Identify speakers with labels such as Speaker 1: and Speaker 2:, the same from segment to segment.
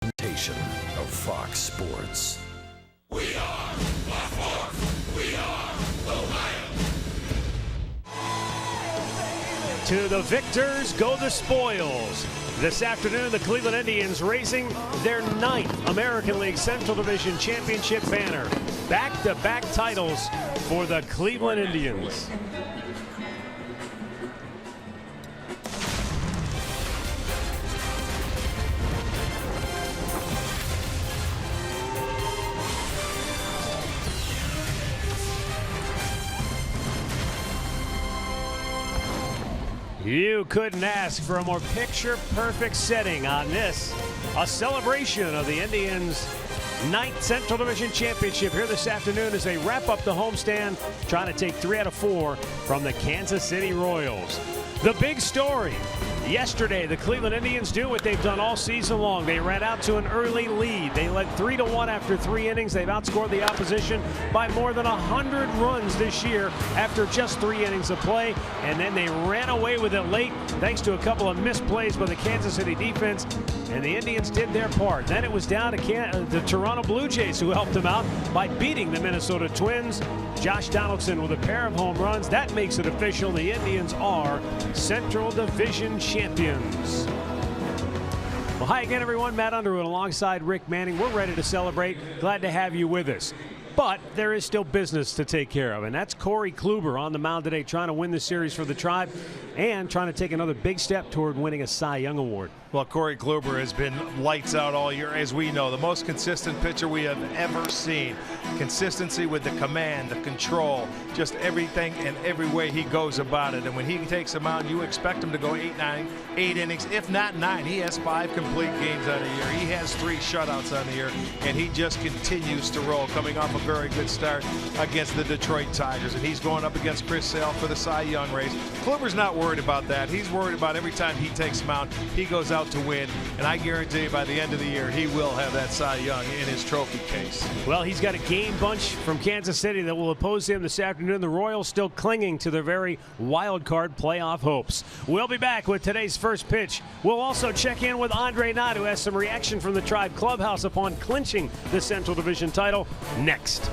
Speaker 1: presentation of Fox Sports.
Speaker 2: We are Fox. We are Ohio.
Speaker 3: To the victors go the spoils. This afternoon, the Cleveland Indians raising their 9th American League Central Division Championship banner. Back-to-back titles for the Cleveland Indians. You couldn't ask for a more picture-perfect setting on this, a celebration of the Indians' 9th Central Division Championship here this afternoon as they wrap up the homestand, trying to take 3 out of 4 from the Kansas City Royals. The big story. Yesterday, the Cleveland Indians do what they've done all season long. They ran out to an early lead. They led 3-1 after 3 innings. They've outscored the opposition by more than 100 runs this year after just 3 innings of play. And then they ran away with it late thanks to a couple of missed plays by the Kansas City defense. And the Indians did their part. Then it was down to the Toronto Blue Jays who helped them out by beating the Minnesota Twins. Josh Donaldson with a pair of home runs. That makes it official. The Indians are Central Division champions. Well, hi again, everyone. Matt Underwood alongside Rick Manning. We're ready to celebrate. Glad to have you with us. But there is still business to take care of, and that's Corey Kluber on the mound today, trying to win the series for the Tribe and trying to take another big step toward winning a Cy Young Award.
Speaker 4: Well, Corey Kluber has been lights out all year, as we know. The most consistent pitcher we have ever seen. Consistency with the command, the control, just everything and every way he goes about it. And when he takes a mound, you expect him to go 8 innings, if not 9. He has 5 complete games on the year. He has 3 shutouts on the year, and he just continues to roll, coming off a very good start against the Detroit Tigers. And he's going up against Chris Sale for the Cy Young race. Kluber's not worried about that. He's worried about every time he takes a mound, he goes out to win, and I guarantee by the end of the year he will have that Cy Young in his trophy case.
Speaker 3: Well, he's got a game bunch from Kansas City that will oppose him this afternoon. The Royals still clinging to their very wild card playoff hopes. We'll be back with today's first pitch. We'll also check in with Andre Knott, who has some reaction from the Tribe clubhouse upon clinching the Central Division title, next.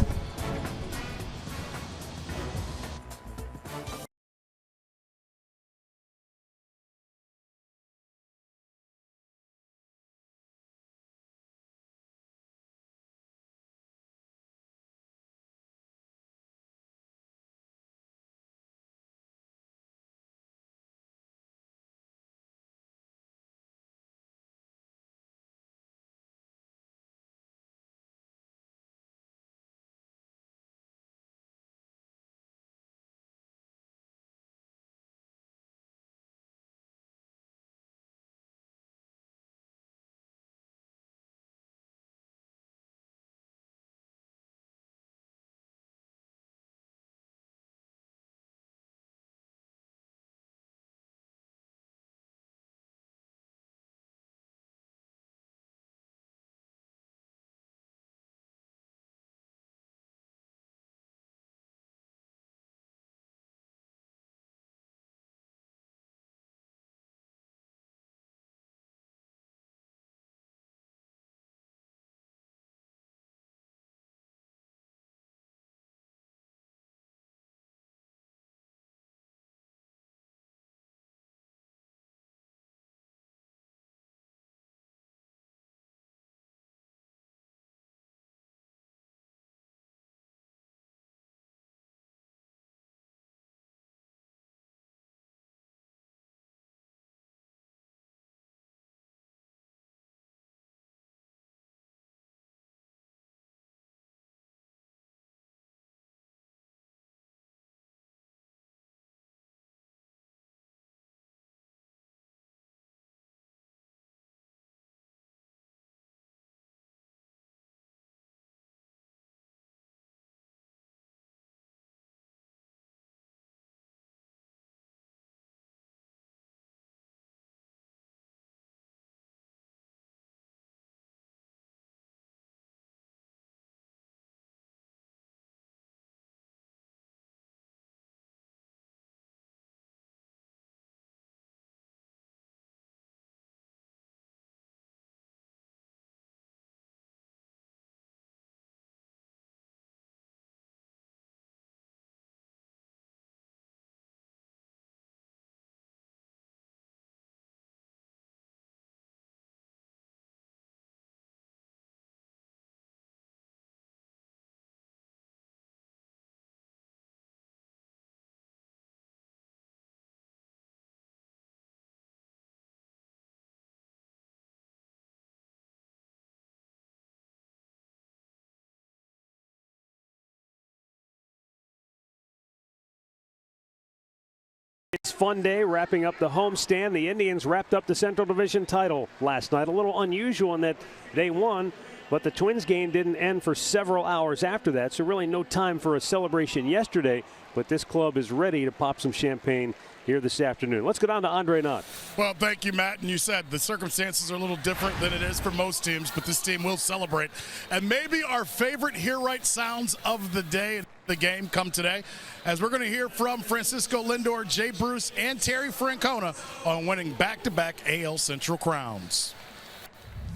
Speaker 3: It's fun day wrapping up the homestand. The Indians wrapped up the Central Division title last night. A little unusual in that they won, but the Twins game didn't end for several hours after that, so really no time for a celebration yesterday. But this club is ready to pop some champagne here this afternoon. Let's go down to Andre Knott.
Speaker 5: Well, thank you, Matt. And you said the circumstances are a little different than it is for most teams, but this team will celebrate. And maybe our favorite Hear Right sounds of the day, the game, come today, as we're going to hear from Francisco Lindor, Jay Bruce, and Terry Francona on winning back-to-back AL Central crowns.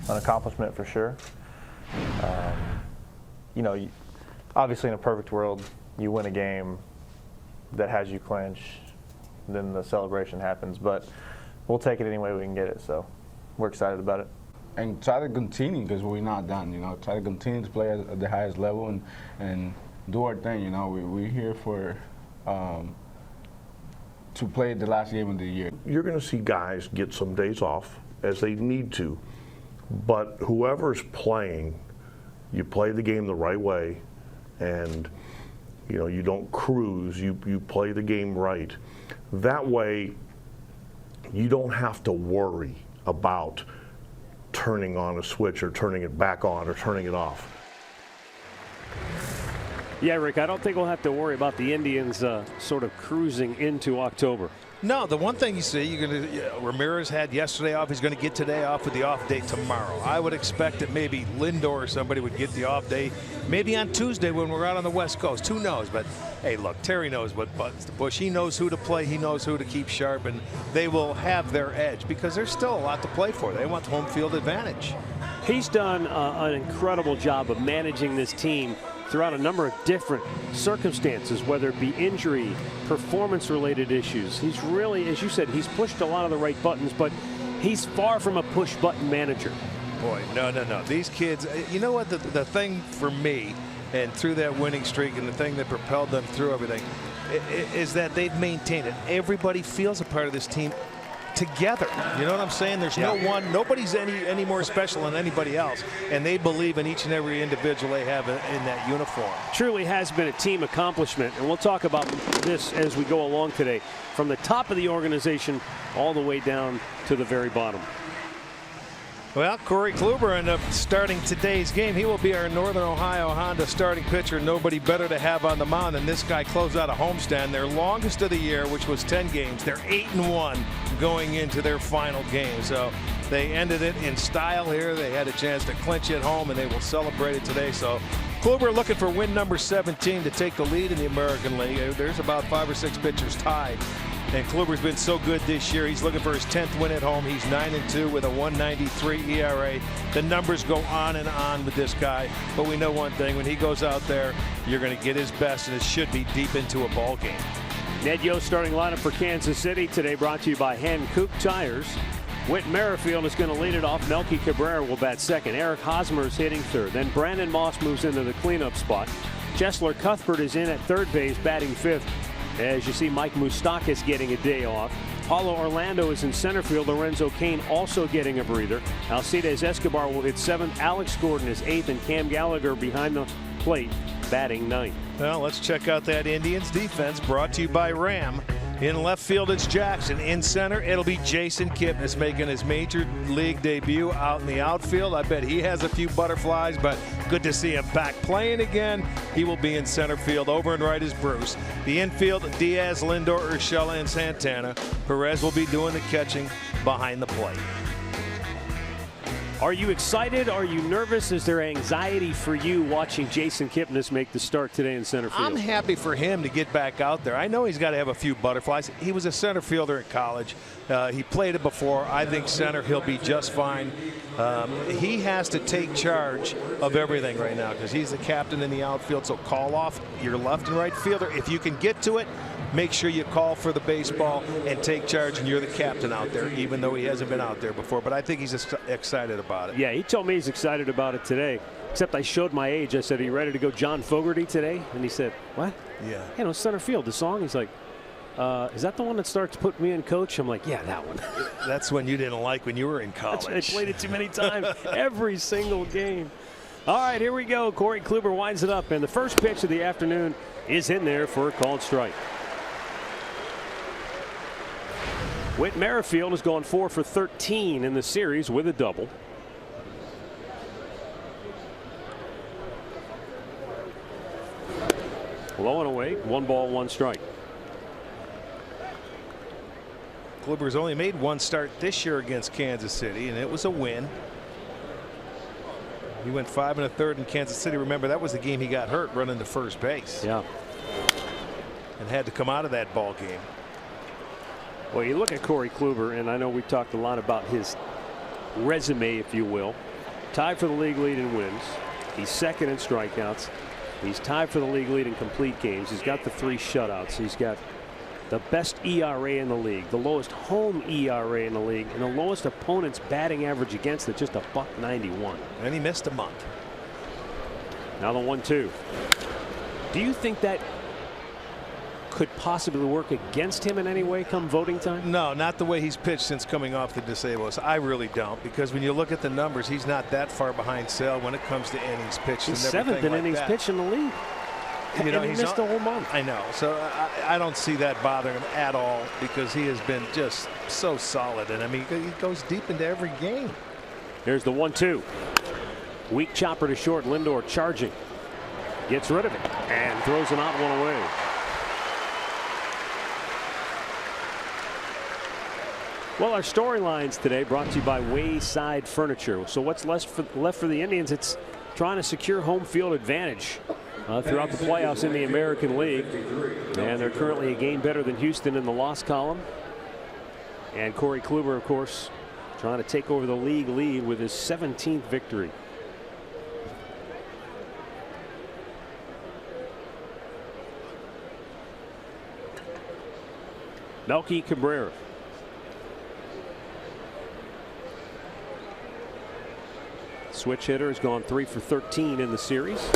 Speaker 6: An accomplishment for sure. You know, obviously in a perfect world, you win a game that has you clinch, then the celebration happens, but we'll take it any way we can get it, so we're excited about it.
Speaker 7: And try to continue, because we're not done, you know, try to continue to play at the highest level and do our thing, you know. We're here for to play the last game of the year.
Speaker 8: You're going to see guys get some days off as they need to, but whoever's playing, you play the game the right way, and you know, you don't cruise, you play the game right. That way, you don't have to worry about turning on a switch or turning it back on or turning it off.
Speaker 3: Yeah, Rick, I don't think we'll have to worry about the Indians sort of cruising into October.
Speaker 4: No, the one thing you see, Ramirez had yesterday off. He's going to get today off with the off day tomorrow. I would expect that maybe Lindor or somebody would get the off day maybe on Tuesday when we're out on the West Coast. Who knows? But hey, look, Terry knows what buttons to push. He knows who to play. He knows who to keep sharp, and they will have their edge because there's still a lot to play for. They want home field advantage.
Speaker 3: He's done an incredible job of managing this team throughout a number of different circumstances, whether it be injury, performance-related issues. He's really, as you said, he's pushed a lot of the right buttons, but he's far from a push-button manager.
Speaker 4: Boy, no. These kids, you know what, the thing for me, and through that winning streak and the thing that propelled them through everything, is that they've maintained it. Everybody feels a part of this team together. You know what I'm saying? There's no one, nobody's any more special than anybody else, and they believe in each and every individual they have in that uniform.
Speaker 3: Truly has been a team accomplishment, and we'll talk about this as we go along today, from the top of the organization all the way down to the very bottom.
Speaker 4: Well, Corey Kluber ended up starting today's game. He will be our Northern Ohio Honda starting pitcher. Nobody better to have on the mound than this guy. Closed out a homestand, their longest of the year, which was 10 games. They're 8-1 going into their final game. So they ended it in style here. They had a chance to clinch it home, and they will celebrate it today. So Kluber looking for win number 17 to take the lead in the American League. There's about 5 or 6 pitchers tied. And Kluber's been so good this year. He's looking for his 10th win at home. He's 9-2 with a 1.93 ERA. The numbers go on and on with this guy. But we know one thing: when he goes out there, you're going to get his best, and it should be deep into a ball game.
Speaker 3: Ned Yost starting lineup for Kansas City today, brought to you by Hankook Tires. Whit Merrifield is going to lead it off. Melky Cabrera will bat second. Eric Hosmer is hitting third. Then Brandon Moss moves into the cleanup spot. Chesler Cuthbert is in at third base, batting fifth. As you see, Mike Moustakas getting a day off. Paulo Orlando is in center field. Lorenzo Cain also getting a breather. Alcides Escobar will hit seventh. Alex Gordon is eighth, and Cam Gallagher behind the plate, batting ninth.
Speaker 4: Well, let's check out that Indians defense, brought to you by Ram. In left field, it's Jackson. In center, it'll be Jason Kipnis making his major league debut out in the outfield. I bet he has a few butterflies, but good to see him back playing again. He will be in center field. Over and right is Bruce. The infield, Diaz, Lindor, Urshela, and Santana. Perez will be doing the catching behind the plate.
Speaker 3: Are you excited? Are you nervous? Is there anxiety for you watching Jason Kipnis make the start today in center field?
Speaker 4: I'm happy for him to get back out there. I know he's got to have a few butterflies. He was a center fielder at college. He played it before. I think center, he'll be just fine. He has to take charge of everything right now because he's the captain in the outfield. So call off your left and right fielder. If you can get to it, make sure you call for the baseball and take charge, and you're the captain out there, even though he hasn't been out there before. But I think he's excited about it.
Speaker 3: Yeah, he told me he's excited about it today, except I showed my age. I said, are you ready to go John Fogerty today? And he said, what?
Speaker 4: Yeah.
Speaker 3: You know, center field, the song. He's like, is that the one that starts Put Me in Coach? I'm like, yeah, that one.
Speaker 4: That's one you didn't like when you were in college.
Speaker 3: I played it too many times, every single game. All right, here we go. Corey Kluber winds it up, and the first pitch of the afternoon is in there for a called strike. Whit Merrifield has gone 4 for 13 in the series with a double. Low and away, 1 ball, 1 strike.
Speaker 4: Kluber's only made 1 start this year against Kansas City, and it was a win. He went 5 1/3 in Kansas City. Remember, that was the game he got hurt running to first base.
Speaker 3: Yeah.
Speaker 4: And had to come out of that ball game.
Speaker 3: Well, you look at Corey Kluber, and I know we talked a lot about his resume, if you will. Tied for the league lead in wins. He's second in strikeouts. He's tied for the league lead in complete games. He's got the 3 shutouts. He's got the best ERA in the league, the lowest home ERA in the league, and the lowest opponent's batting average against it, just a .91.
Speaker 4: And he missed a month.
Speaker 3: Now the 1-2. Do you think that could possibly work against him in any way come voting time?
Speaker 4: No, not the way he's pitched since coming off the disabled. I really don't, because when you look at the numbers, he's not that far behind Sale when it comes to innings pitched.
Speaker 3: He's
Speaker 4: and
Speaker 3: 7th in
Speaker 4: like
Speaker 3: innings
Speaker 4: that.
Speaker 3: pitched in the league.
Speaker 4: You know,
Speaker 3: and he
Speaker 4: he's
Speaker 3: missed a whole month.
Speaker 4: I know. So I don't see that bothering him at all, because he has been just so solid. And I mean, he goes deep into every game.
Speaker 3: Here's the 1-2. Weak chopper to short. Lindor charging. Gets rid of it and throws an out one away. Well, our storylines today brought to you by Wayside Furniture. So what's left for the Indians? It's trying to secure home field advantage throughout the playoffs in the American League. And they're currently a game better than Houston in the loss column. And Corey Kluber, of course, trying to take over the league lead with his 17th victory. Melky Cabrera. Switch hitter has gone 3 for 13 in the series,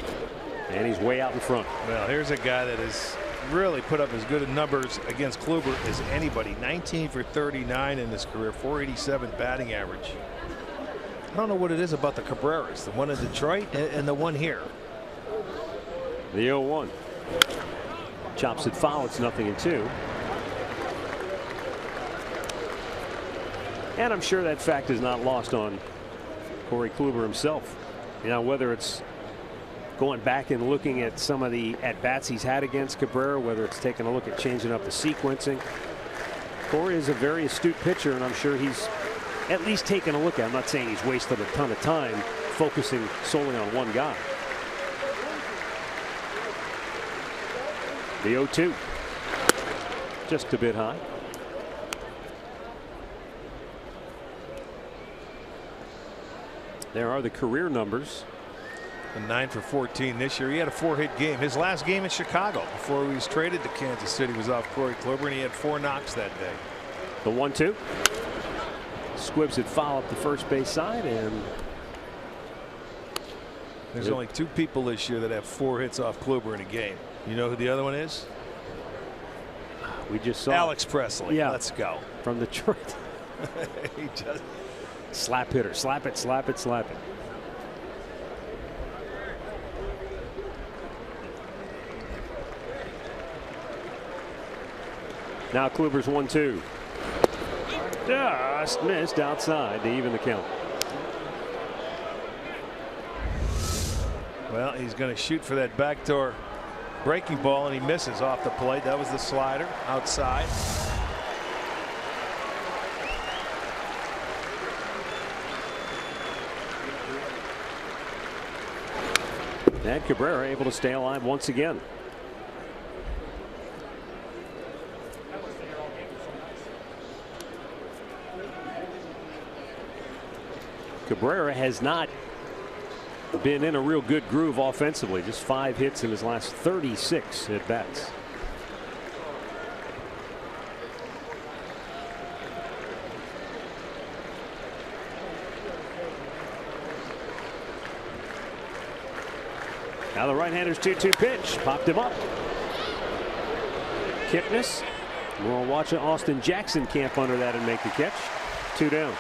Speaker 3: and he's way out in front.
Speaker 4: Well, here's a guy that has really put up as good numbers against Kluber as anybody. 19 for 39 in his career, 487 batting average. I don't know what it is about the Cabreras, the one in Detroit and the one here.
Speaker 3: The 0-1. Chops it foul. It's 0-2. And I'm sure that fact is not lost on Corey Kluber himself. You know, whether it's going back and looking at some of the at-bats he's had against Cabrera, whether it's taking a look at changing up the sequencing. Corey is a very astute pitcher, and I'm sure he's at least taken a look at it. I'm not saying he's wasted a ton of time focusing solely on one guy. The 0-2. Just a bit high. There are the career numbers.
Speaker 4: And 9 for 14 this year. He had a 4-hit game. His last game in Chicago before he was traded to Kansas City was off Corey Kluber, and he had 4 knocks that day.
Speaker 3: The 1-2. Squibs it foul up the first base side, and
Speaker 4: there's only 2 people this year that have 4 hits off Kluber in a game. You know who the other one is?
Speaker 3: We just saw
Speaker 4: Alex Presley.
Speaker 3: Yeah.
Speaker 4: Let's go.
Speaker 3: From Detroit.
Speaker 4: He just
Speaker 3: slap hitter. Slap it, slap it, slap it. Now Kluber's 1-2. Just missed outside to even the count.
Speaker 4: Well, he's going to shoot for that backdoor breaking ball, and he misses off the plate. That was the slider outside.
Speaker 3: And Cabrera able to stay alive once again. Cabrera has not been in a real good groove offensively. Just 5 hits in his last 36 at bats. Now the right-hander's 2-2 pitch. Popped him up. Kipnis. We'll watch Austin Jackson camp under that and make the catch. 2 down.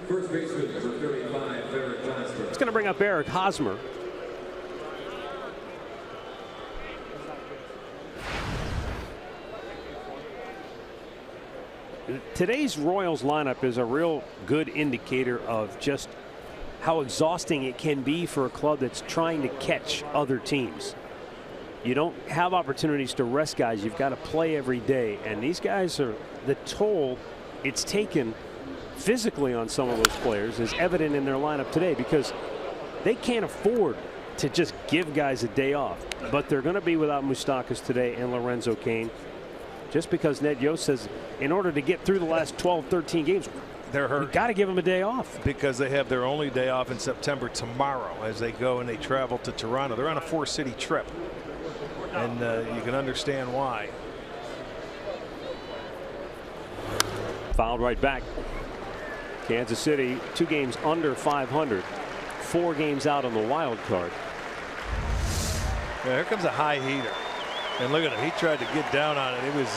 Speaker 2: First baseman, number 35, Eric Hosmer.
Speaker 3: It's going to bring up Eric Hosmer. today's Royals lineup is a real good indicator of just how exhausting it can be for a club that's trying to catch other teams. You don't have opportunities to rest guys. You've got to play every day. And these guys are, the toll it's taken physically on some of those players is evident in their lineup today, because they can't afford to just give guys a day off. But they're going to be without Moustakas today and Lorenzo Cain, just because Ned Yost says in order to get through the last 12, 13 games,
Speaker 4: they're hurt.
Speaker 3: We've got to give them a day off.
Speaker 4: Because they have their only day off in September tomorrow as they go and they travel to Toronto. They're on a 4-city trip. And you can understand why.
Speaker 3: Fouled right back. Kansas City 2 games under 500. 4 games out on the wild card.
Speaker 4: Yeah, here comes a high heater. And look at him. He tried to get down on it. He was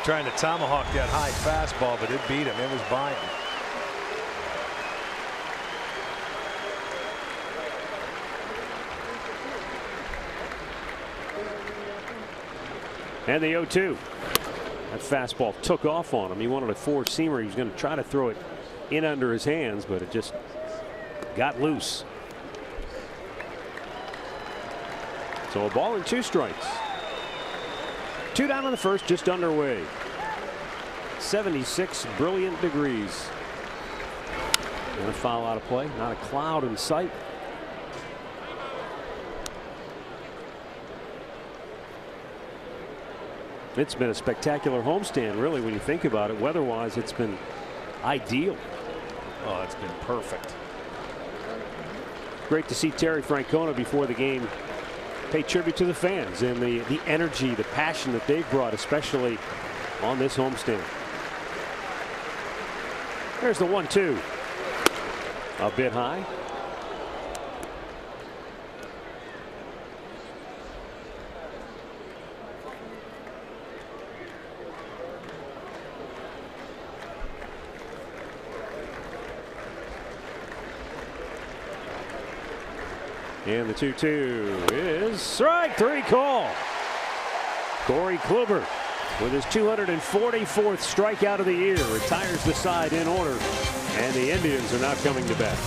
Speaker 4: trying to tomahawk that high fastball, but it beat him. It was by him.
Speaker 3: And the 0-2. That fastball took off on him. He wanted a 4-seamer. He was going to try to throw it in under his hands, but it just got loose. So a ball and 2 strikes. 2 down in the first, just underway. 76 brilliant degrees. And a foul out of play. Not a cloud in sight. It's been a spectacular homestand, really, when you think about it. Weather-wise, it's been ideal.
Speaker 4: Oh, it's been perfect.
Speaker 3: Great to see Terry Francona before the game pay tribute to the fans and the energy, the passion that they've brought, especially on this homestand. There's the 1-2. A bit high. And the 2-2 is strike 3 call. Corey Kluber with his 244th strikeout of the year retires the side in order, and the Indians are now coming to bat.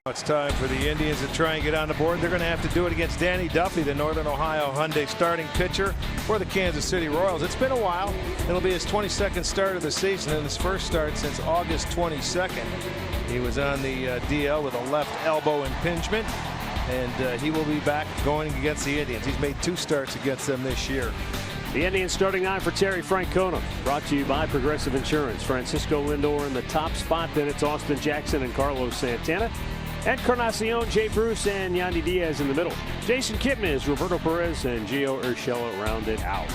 Speaker 4: It's time for the Indians to try and get on the board. They're going to have to do it against Danny Duffy, the Northern Ohio Hyundai starting pitcher for the Kansas City Royals. It's been a while. It'll be his 22nd start of the season and his first start since August 22nd. He was on the DL with a left elbow impingement, and he will be back going against the Indians. He's made 2 starts against them this year.
Speaker 3: The Indians starting 9 for Terry Francona, brought to you by Progressive Insurance. Francisco Lindor in the top spot. Then it's Austin Jackson and Carlos Santana. Encarnacion, Jay Bruce, and Yandy Diaz in the middle. Jason Kipnis, Roberto Perez, and Gio Urshela round it out.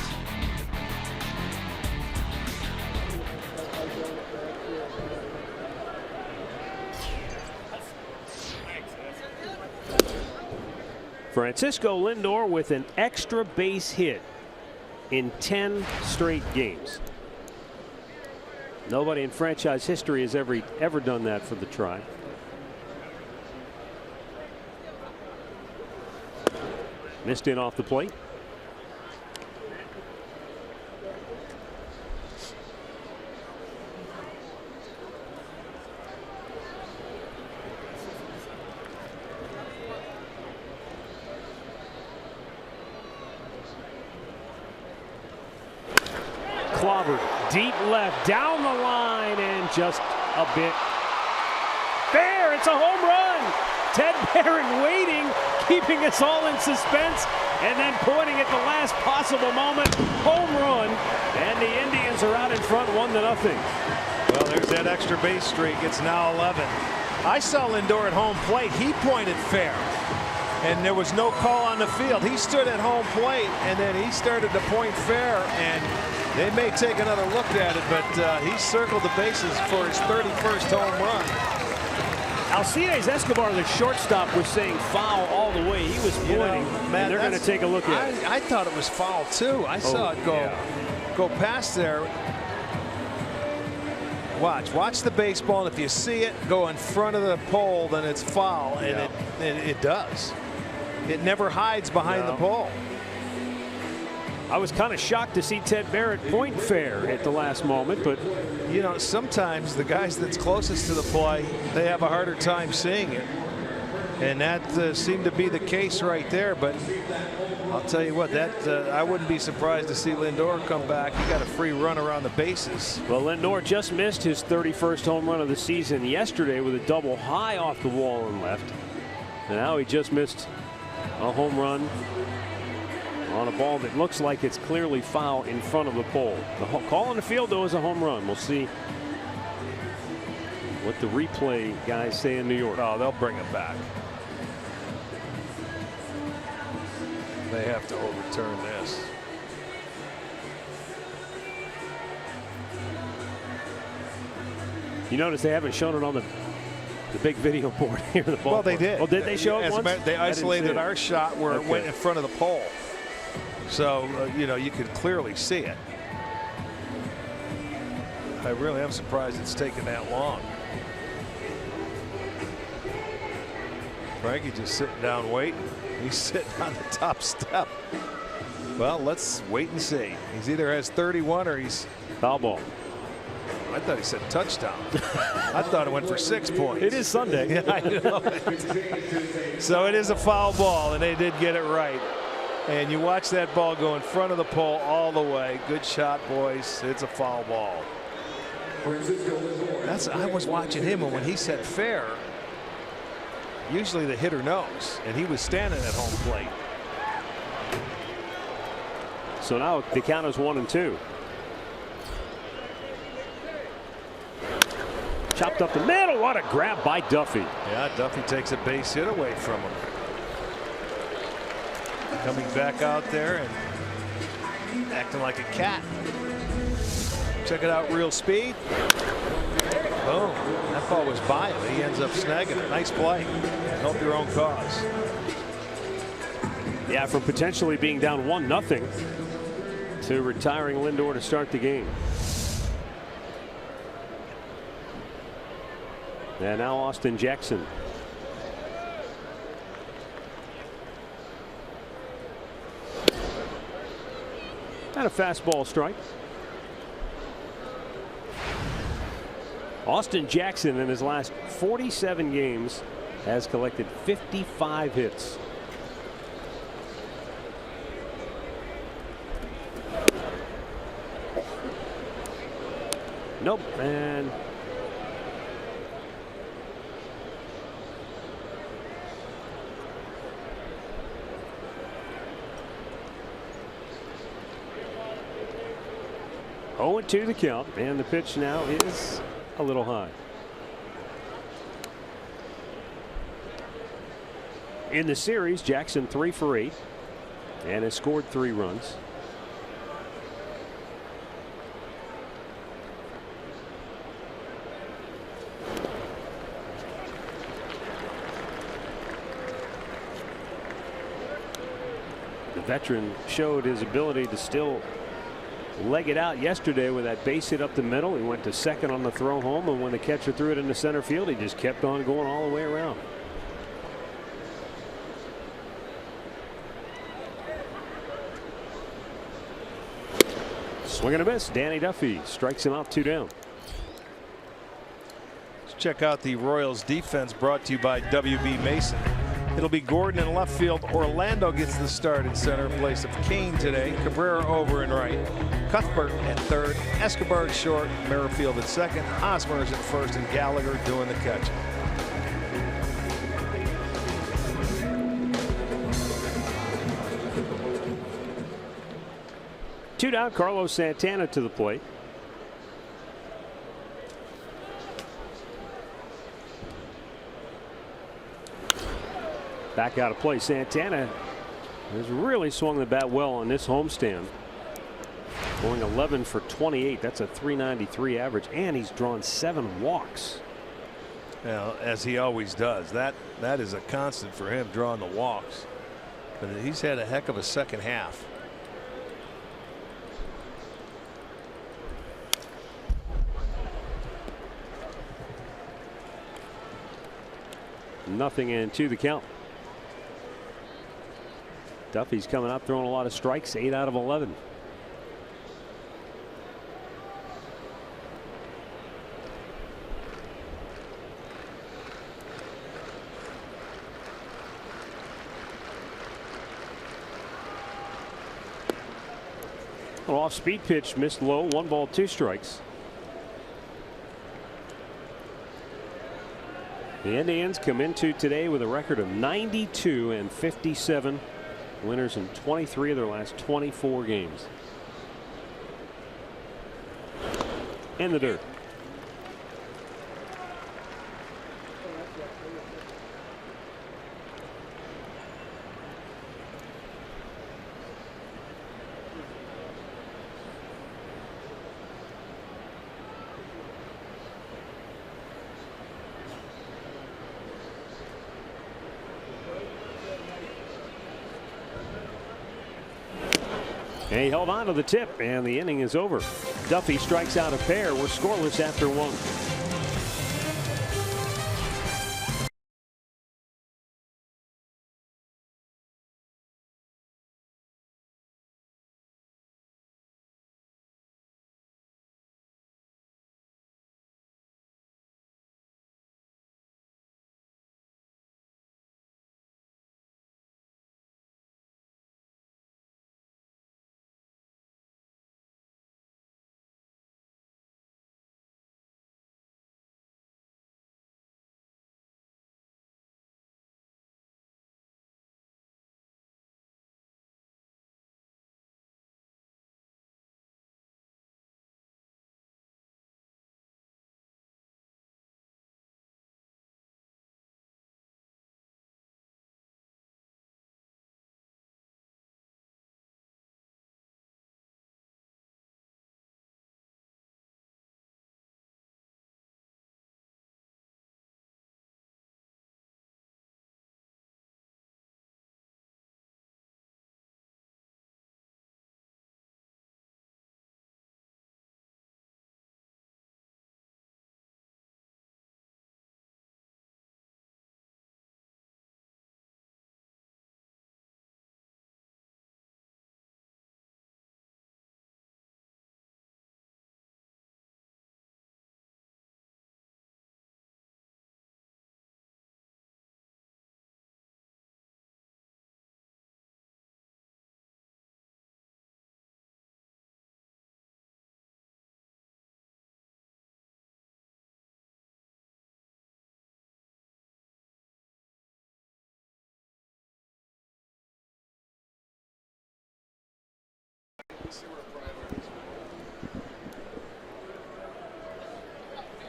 Speaker 3: Francisco Lindor with an extra base hit in 10 straight games. Nobody in franchise history has ever done that for the Tribe. Missed in off the plate. Kluber, deep left, down the line, and just a bit fair. It's a home run. Ted Barrett waiting, keeping us all in suspense, and then pointing at the last possible moment. Home run, and the Indians are out in front 1-0.
Speaker 4: Well, there's that extra base streak. It's now 11. I saw Lindor at home plate. He pointed fair, and there was no call on the field. He stood at home plate, and then he started to point fair, and they may take another look at it, but he circled the bases for his 31st home run.
Speaker 3: Alcides Escobar, the shortstop, was saying foul all the way. He was pointing, and they're going to take a look at it.
Speaker 4: I thought it was foul, too. I saw it go past there. Watch the baseball, and if you see it go in front of the pole, then it's foul, and it does. It never hides behind the pole.
Speaker 3: I was kind of shocked to see Ted Barrett point fair at the last moment, but
Speaker 4: you know, sometimes the guys that's closest to the play, they have a harder time seeing it, and that seemed to be the case right there. But I'll tell you what, that I wouldn't be surprised to see Lindor come back. He got a free run around the bases.
Speaker 3: Well, Lindor just missed his 31st home run of the season yesterday with a double high off the wall and left, and now he just missed a home run on a ball that looks like it's clearly foul in front of the pole. The call on the field, though, is a home run. We'll see what the replay guys say in New York.
Speaker 4: Oh, they'll bring it back. They have to overturn this.
Speaker 3: You notice they haven't shown it on the big video board here in the ball.
Speaker 4: Well, they did.
Speaker 3: Oh, did they show it once?
Speaker 4: They isolated our shot where it went in front of the pole. So, you know, you could clearly see it. I really am surprised it's taken that long. Frankie just sitting down waiting. He's sitting on the top step. Well, let's wait and see. He's either has 31 or he's
Speaker 3: foul ball.
Speaker 4: I thought he said touchdown. I thought it went for 6 points.
Speaker 3: It is Sunday.
Speaker 4: Yeah, I know. So it is a foul ball, and they did get it right. And you watch that ball go in front of the pole all the way. Good shot, boys. It's a foul ball. I was watching him, and when he said fair, usually the hitter knows, and he was standing at home plate.
Speaker 3: So now the count is 1-2. Chopped up the middle. What a grab by Duffy.
Speaker 4: Yeah, Duffy takes a base hit away from him. Coming back out there and acting like a cat. Check it out, real speed. Boom. That ball was by him. He ends up snagging it. Nice play. Help your own cause.
Speaker 3: Yeah, from potentially being down 1-0 to retiring Lindor to start the game. And now Austin Jackson. And a fastball strike. Austin Jackson in his last 47 games has collected 55 hits. Nope. And oh, 0-2 the count, and the pitch now is a little high. In the series, Jackson 3 for 8 and has scored 3 runs. The veteran showed his ability to still leg it out yesterday with that base hit up the middle. He went to second on the throw home, and when the catcher threw it into center field, he just kept on going all the way around. Swing and a miss. Danny Duffy strikes him out, 2 down.
Speaker 4: Let's check out the Royals defense, brought to you by WB Mason. It'll be Gordon in left field. Orlando gets the start in center in place of Kane today. Cabrera over in right. Cuthbert at third. Escobar at short. Merrifield at second. Hosmer is at first, and Gallagher doing the catching.
Speaker 3: Two down. Carlos Santana to the plate. Back out of play. Santana has really swung the bat well on this homestand. Going 11 for 28. That's a .393 average, and he's drawn 7 walks.
Speaker 4: Well, as he always does. That is a constant for him, drawing the walks. But he's had a heck of a second half.
Speaker 3: Nothing into the count. Duffy's coming up throwing a lot of strikes, 8 out of 11. An off-speed pitch missed low. 1 ball, 2 strikes. The Indians come into today with a record of 92 and 57. Winners in 23 of their last 24 games. In the dirt. And he held on to the tip, and the inning is over. Duffy strikes out a pair. We're scoreless after 1.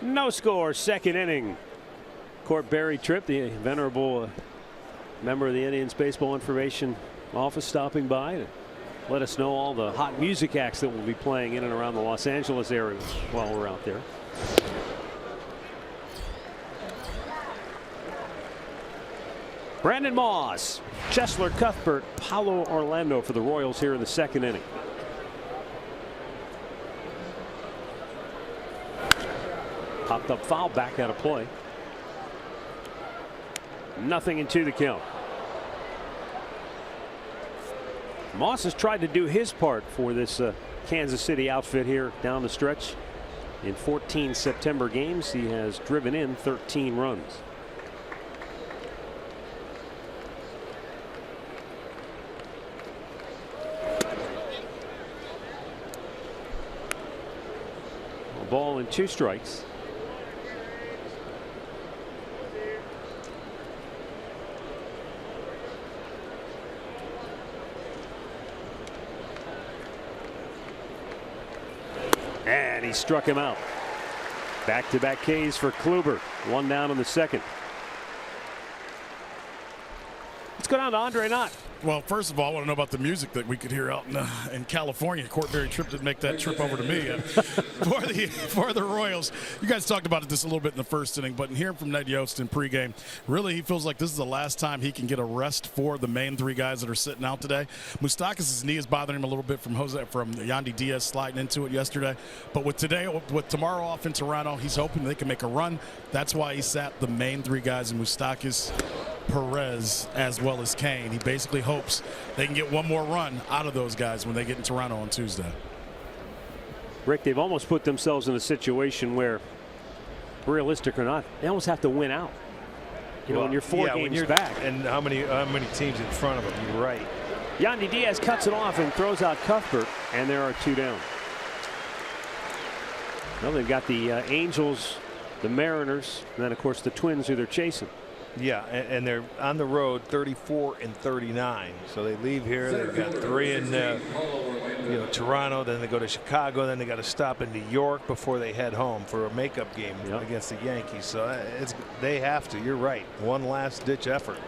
Speaker 3: No score, second inning. Court Barry Tripp, the venerable member of the Indians Baseball Information Office, stopping by to let us know all the hot music acts that will be playing in and around the Los Angeles area while we're out there. Brandon Moss, Chesler Cuthbert, Paulo Orlando for the Royals here in the second inning. Popped up foul, back out of play. 0-2 the count. Moss has tried to do his part for this Kansas City outfit here down the stretch. In 14 September games, he has driven in 13 runs. A ball and 2 strikes. And he struck him out. Back-to-back Ks for Kluber. 1 down in the second. Let's go down to Andre Knott.
Speaker 5: Well, first of all, I want to know about the music that we could hear out in California. Courtberry Tripp didn't make that trip over to me. For the Royals, you guys talked about this a little bit in the first inning, but in hearing from Ned Yost in pregame, really he feels like this is the last time he can get a rest for the main 3 guys that are sitting out today. Moustakas' knee is bothering him a little bit from Yandy Diaz sliding into it yesterday. But with tomorrow off in Toronto, he's hoping they can make a run. That's why he sat the main 3 guys in Moustakas, Perez, as well as Kane. He basically hopes they can get one more run out of those guys when they get in Toronto on Tuesday.
Speaker 3: Rick, they've almost put themselves in a situation where, realistic or not, they almost have to win out. You know, when you're 4 games back.
Speaker 4: And how many teams in front of them? You're right.
Speaker 3: Yandy Diaz cuts it off and throws out Cuthbert, and there are 2 down. Well, they've got the Angels, the Mariners, and then of course the Twins who they're chasing.
Speaker 4: Yeah, and they're on the road 34 and 39. So they leave here. They've got 3 in Toronto. Then they go to Chicago. Then they got to stop in New York before they head home for a makeup game against the Yankees. So they have to. You're right. One last ditch effort,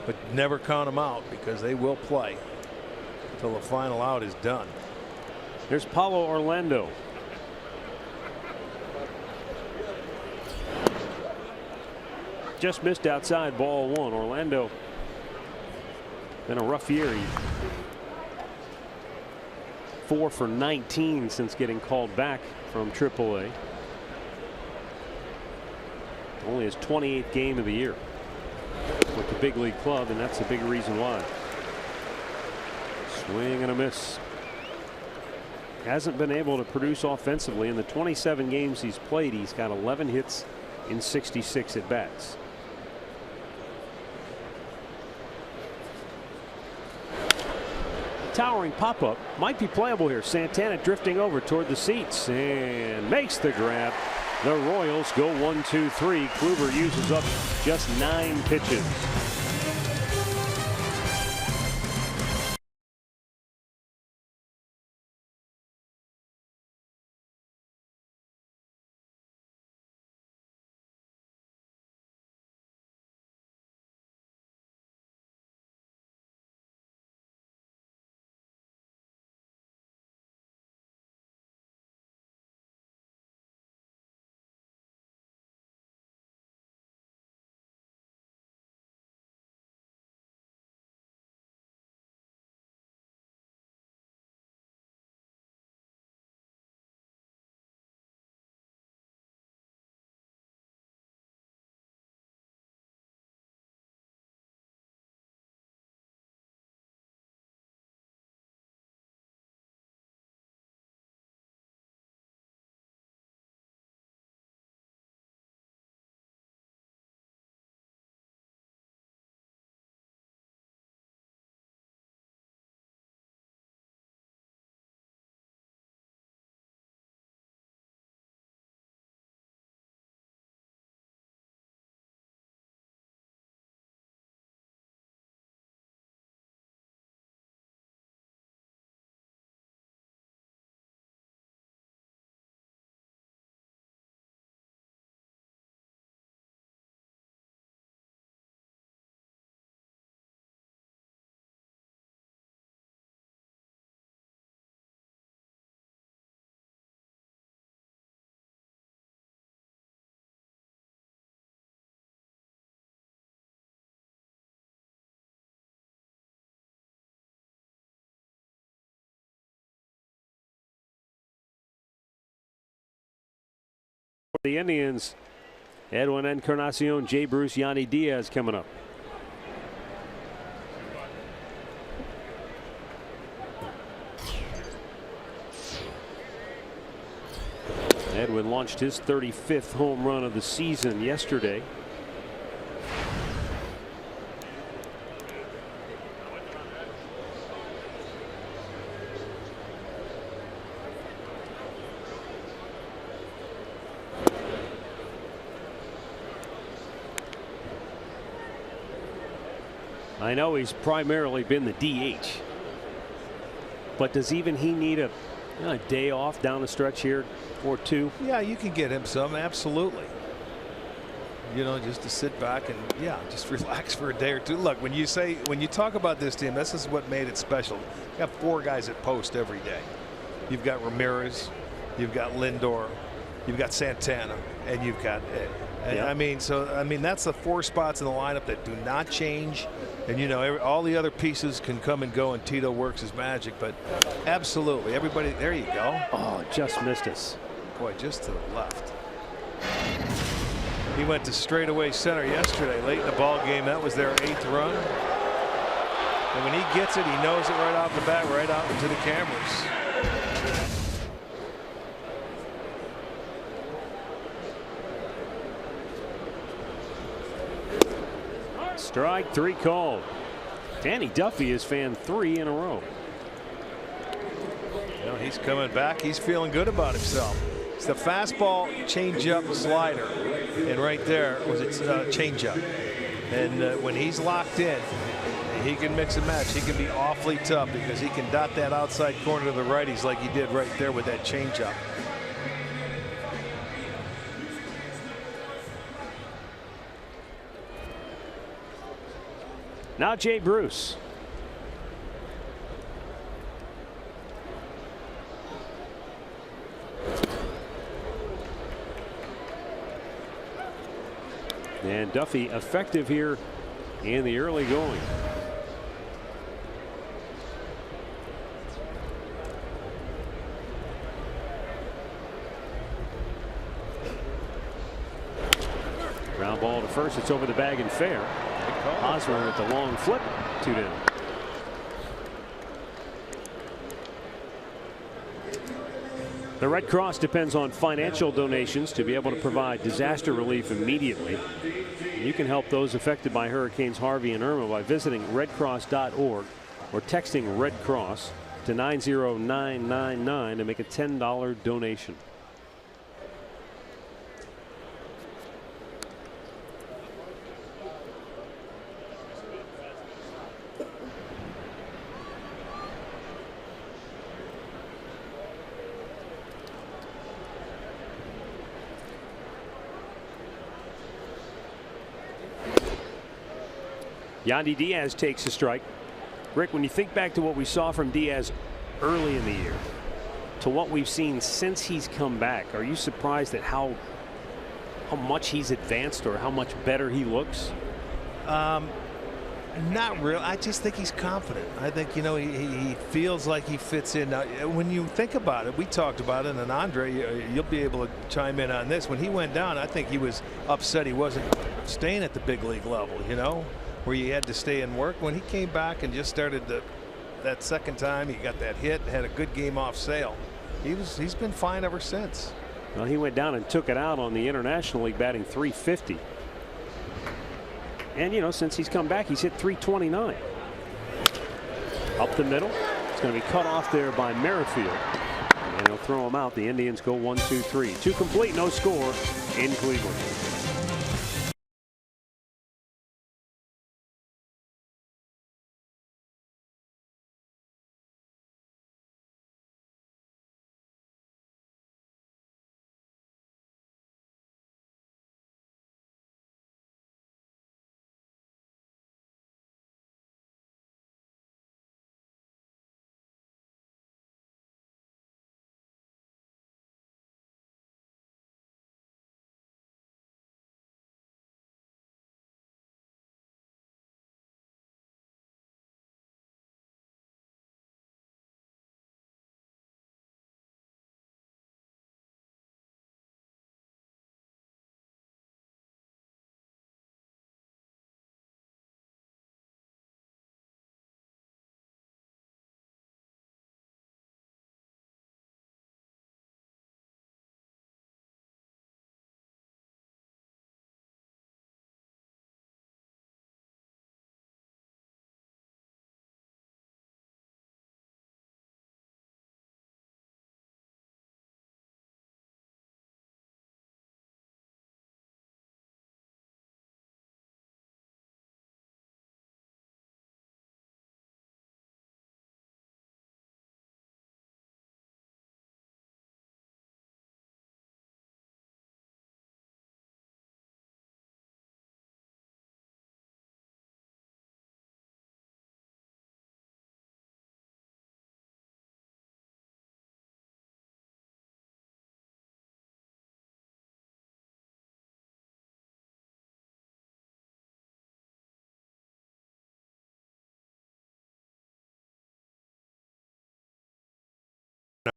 Speaker 4: but never count them out because they will play until the final out is done.
Speaker 3: There's Paulo Orlando. Just missed outside, ball 1. Orlando been a rough year. He's 4 for 19 since getting called back from AAA. Only his 28th game of the year with the big league club, and that's a big reason why. Swing and a miss. Hasn't been able to produce offensively. In the 27 games he's played, he's got 11 hits in 66 at bats. Towering pop-up might be playable here. Santana drifting over toward the seats and makes the grab. The Royals go 1-2-3. Kluber uses up just 9 pitches. the Indians. Edwin Encarnacion, Jay Bruce, Yanni Diaz coming up. Edwin launched his 35th home run of the season yesterday. I know he's primarily been the DH, but does even he need a day off down the stretch here or two?
Speaker 4: Yeah, you can get him some, absolutely. You know, just to sit back and just relax for a day or two. Look, when you talk about this team, this is what made it special. You have 4 guys at post every day. You've got Ramirez, you've got Lindor, you've got Santana, and you've got I mean, that's the 4 spots in the lineup that do not change. And, you know, all the other pieces can come and go, and Tito works his magic. But absolutely, everybody, there you go.
Speaker 3: Oh, just missed us.
Speaker 4: Boy, just to the left. He went to straightaway center yesterday, late in the ball game. That was their 8th run. And when he gets it, he knows it right off the bat, right out into the cameras.
Speaker 3: Strike 3 called. Danny Duffy has fanned 3 in a row.
Speaker 4: You know, he's coming back. He's feeling good about himself. It's the fastball, changeup, slider, and right there was its changeup. And when he's locked in, he can mix and match. He can be awfully tough because he can dot that outside corner to the righties like he did right there with that changeup.
Speaker 3: Now Jay Bruce. And Duffy effective here in the early going. Ground ball to first. It's over the bag and fair. Hosmer with the long flip, 2 down. The Red Cross depends on financial donations to be able to provide disaster relief immediately. And you can help those affected by Hurricanes Harvey and Irma by visiting redcross.org or texting Red Cross to 90999 to make a $10 donation. Yandy Diaz takes a strike. Rick, when you think back to what we saw from Diaz early in the year to what we've seen since he's come back, are you surprised at how much he's advanced or how much better he looks?
Speaker 4: Not real. I just think he's confident. I think, you know, he feels like he fits in. Now, when you think about it, we talked about it, and Andre, you'll be able to chime in on this. When he went down, I think he was upset he wasn't staying at the big league level, you know, where you had to stay and work. When he came back and just started that second time, he got that hit and had a good game off Sale. He's been fine ever since.
Speaker 3: Well, he went down and took it out on the International League, batting .350. And, you know, since he's come back, he's hit .329. Up the middle. It's going to be cut off there by Merrifield. And he'll throw him out. The Indians go 1-2-3. 2 complete, no score in Cleveland.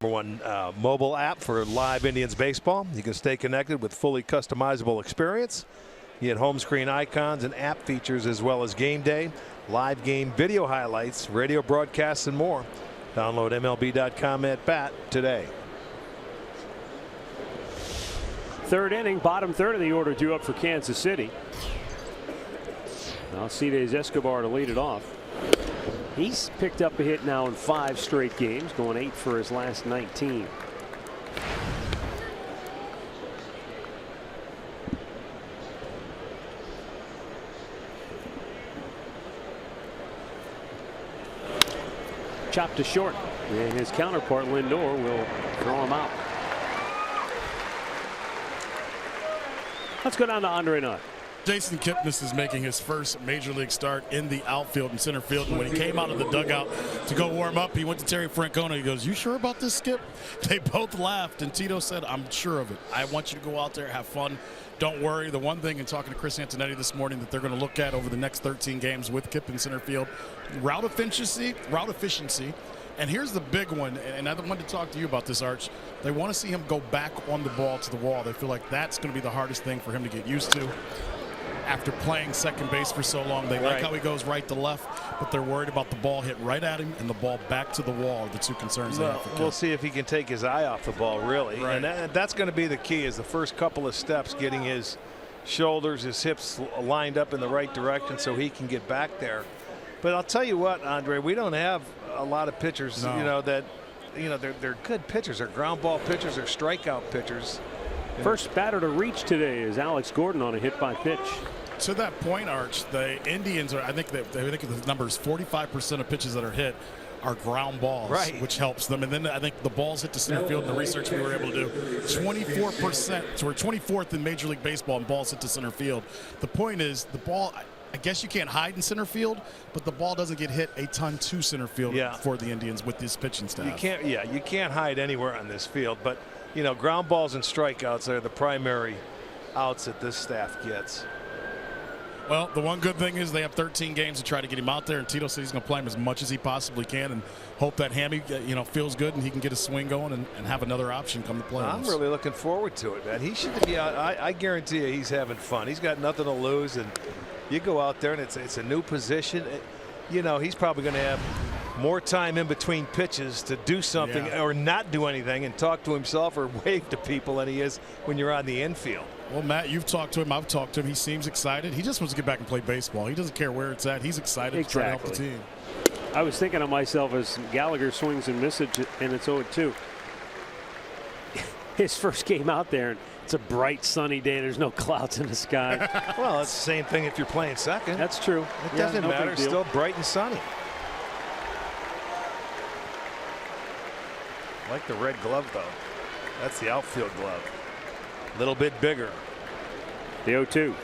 Speaker 4: #1 mobile app for live Indians baseball. You can stay connected with fully customizable experience. You get home screen icons and app features, as well as game day, live game video highlights, radio broadcasts, and more. Download MLB.com at bat today.
Speaker 3: Third inning, bottom third of the order due up for Kansas City. Alcides Escobar to lead it off. He's picked up a hit now in 5 straight games, going 8 for his last 19. Chopped to short, and his counterpart Lindor will throw him out. Let's go down to Andre Nutt.
Speaker 5: Jason Kipnis is making his first major league start in the outfield and center field. And when he came out of the dugout to go warm up, he went to Terry Francona. He goes, "You sure about this, Skip?" They both laughed, and Tito said, "I'm sure of it. I want you to go out there, have fun. Don't worry." The one thing in talking to Chris Antonetti this morning that they're going to look at over the next 13 games with Kip in center field, route efficiency. And here's the big one, and I wanted to talk to you about this, Arch. They want to see him go back on the ball to the wall. They feel like that's going to be the hardest thing for him to get used to. After playing second base for so long, they like how he goes right to left, but they're worried about the ball hit right at him and the ball back to the wall. The two concerns they have.
Speaker 4: We'll see if he can take his eye off the ball, really.
Speaker 5: Right.
Speaker 4: And that's going to be the key, is the first couple of steps, getting his shoulders, his hips lined up in the right direction so he can get back there. But I'll tell you what, Andre, we don't have a lot of pitchers, they're good pitchers. They're ground ball pitchers. They're strikeout pitchers.
Speaker 3: First batter to reach today is Alex Gordon on a hit by pitch.
Speaker 5: To that point, Arch, the Indians are, I think the numbers, 45% of pitches that are hit are ground balls, which helps them. And then I think the balls hit to center field in the research we were able to do, 24%. So we're 24th in Major League Baseball in balls hit to center field. The point is, the ball, I guess you can't hide in center field, but the ball doesn't get hit a ton to center field for the Indians with this pitching staff.
Speaker 4: You can't hide anywhere on this field, but ground balls and strikeouts are the primary outs that this staff gets.
Speaker 5: Well, the one good thing is they have 13 games to try to get him out there, and Tito says he's going to play him as much as he possibly can and hope that hammy feels good and he can get his swing going and have another option come to play.
Speaker 4: I'm really looking forward to it, man. He should be out. I guarantee you he's having fun. He's got nothing to lose, and you go out there and it's a new position. He's probably going to have more time in between pitches to do something or not do anything and talk to himself or wave to people than he is when you're on the infield.
Speaker 5: Well, Matt, you've talked to him. I've talked to him. He seems excited. He just wants to get back and play baseball. He doesn't care where it's at. He's excited to try to help the team.
Speaker 3: I was thinking of myself as Gallagher swings and misses, and it's 0-2. His first game out there, and it's a bright, sunny day. There's no clouds in the sky.
Speaker 4: Well, it's the same thing if you're playing second.
Speaker 3: That's true.
Speaker 4: It doesn't matter. It's still bright and sunny. I like the red glove, though. That's the outfield glove. A little bit bigger.
Speaker 3: The 0-2.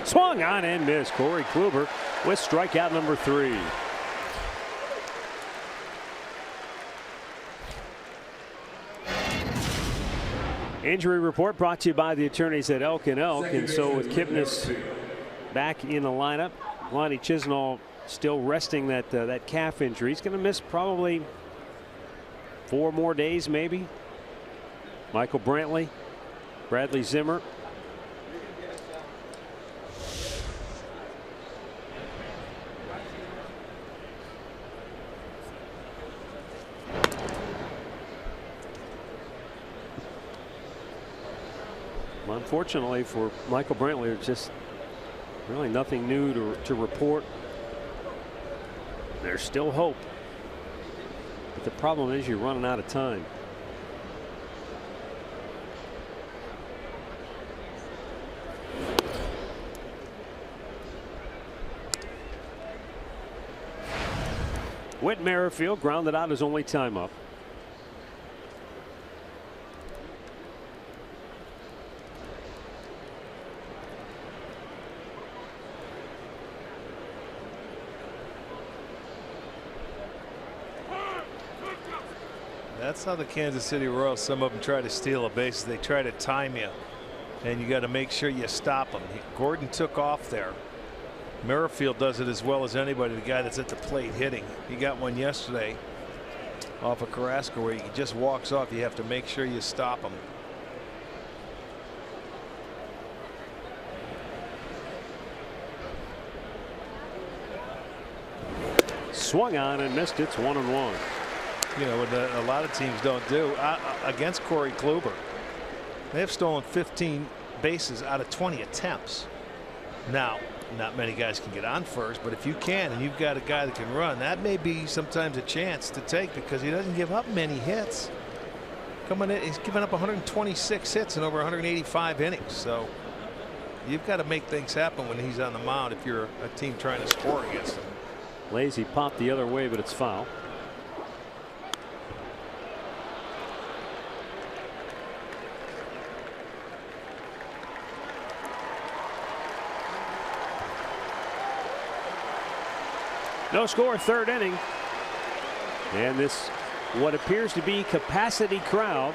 Speaker 3: Swung on and missed. Corey Kluber with strikeout number 3. Injury report brought to you by the attorneys at Elk & Elk. And so with Kipnis back in the lineup, Lonnie Chisnall still resting that calf injury. He's going to miss probably 4 more days, maybe. Michael Brantley, Bradley Zimmer. Unfortunately for Michael Brantley, there's just really nothing new to report. There's still hope, but the problem is you're running out of time. Whit Merrifield grounded out his only time up.
Speaker 4: That's how the Kansas City Royals, some of them try to steal a base. They try to time you, and you got to make sure you stop them. Gordon took off there. Merrifield does it as well as anybody, the guy that's at the plate hitting. He got one yesterday. off of Carrasco where he just walks off. You have to make sure you stop him.
Speaker 3: Swung on and missed. It's 1-1.
Speaker 4: You know what a lot of teams don't do against Corey Kluber. They have stolen 15 bases out of 20 attempts. Now, not many guys can get on first, but if you can and you've got a guy that can run, that may be sometimes a chance to take because he doesn't give up many hits. Coming in, he's given up 126 hits in over 185 innings. So you've got to make things happen when he's on the mound if you're a team trying to score against him.
Speaker 3: Lazy popped the other way, but it's foul. No score, third inning. And this, what appears to be capacity crowd,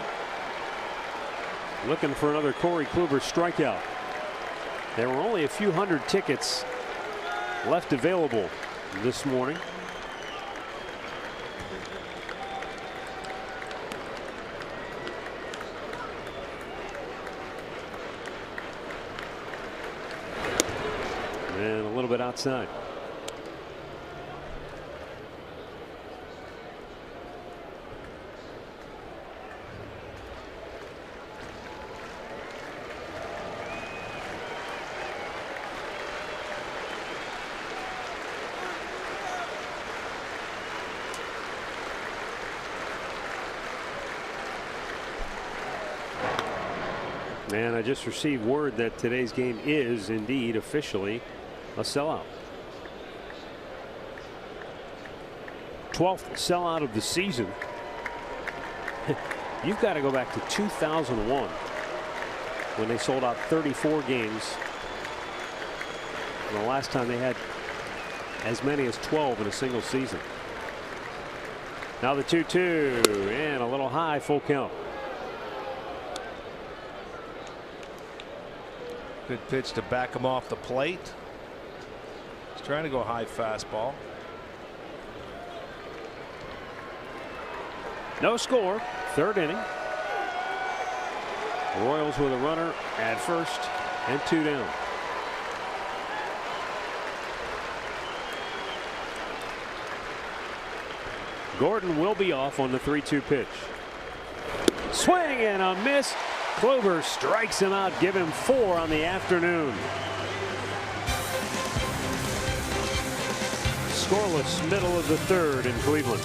Speaker 3: looking for another Corey Kluber strikeout. There were only a few hundred tickets left available this morning. And a little bit outside. And I just received word that today's game is indeed officially a sellout. 12th sellout of the season. You've got to go back to 2001 when they sold out 34 games. And the last time they had as many as 12 in a single season. Now the 2-2 and a little high, full count.
Speaker 4: Good pitch to back him off the plate. He's trying to go high fastball.
Speaker 3: No score, third inning. Royals with a runner at first and 2 down. Gordon will be off on the 3-2 pitch. Swing and a miss. Kluber strikes him out, give him 4 on the afternoon. Scoreless middle of the third in Cleveland.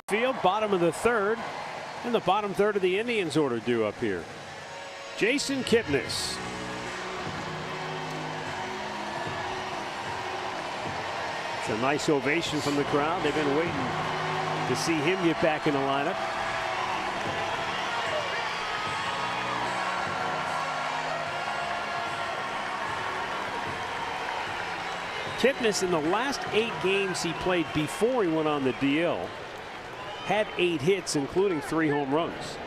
Speaker 3: Field, bottom of the third, and the bottom third of the Indians order due up here. Jason Kipnis. It's a nice ovation from the crowd. They've been waiting to see him get back in the lineup. Kipnis, in the last 8 games he played before he went on the DL, had 8 hits, including 3 home runs.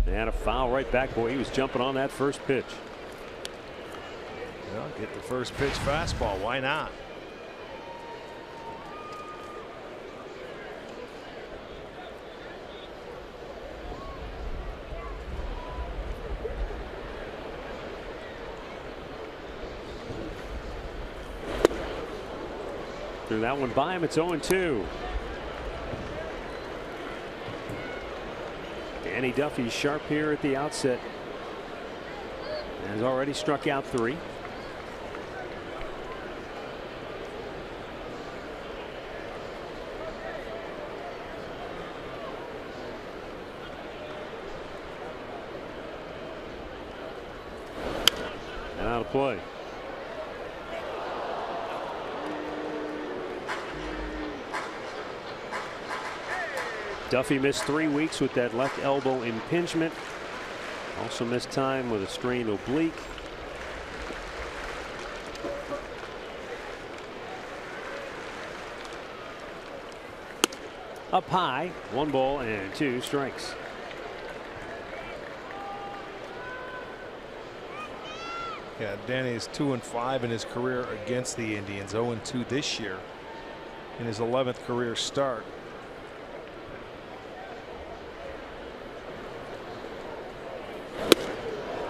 Speaker 3: They had a foul right back. Boy, he was jumping on that first pitch.
Speaker 4: Well, get the first pitch fastball. Why not?
Speaker 3: Threw that one by him. It's 0-2. Danny Duffy sharp here at the outset. Has already struck out 3. And out of play. Duffy missed 3 weeks with that left elbow impingement. Also missed time with a strained oblique. Up high, 1 ball and 2 strikes.
Speaker 4: Yeah, Danny is 2-5 in his career against the Indians. 0-2 this year in his 11th career start.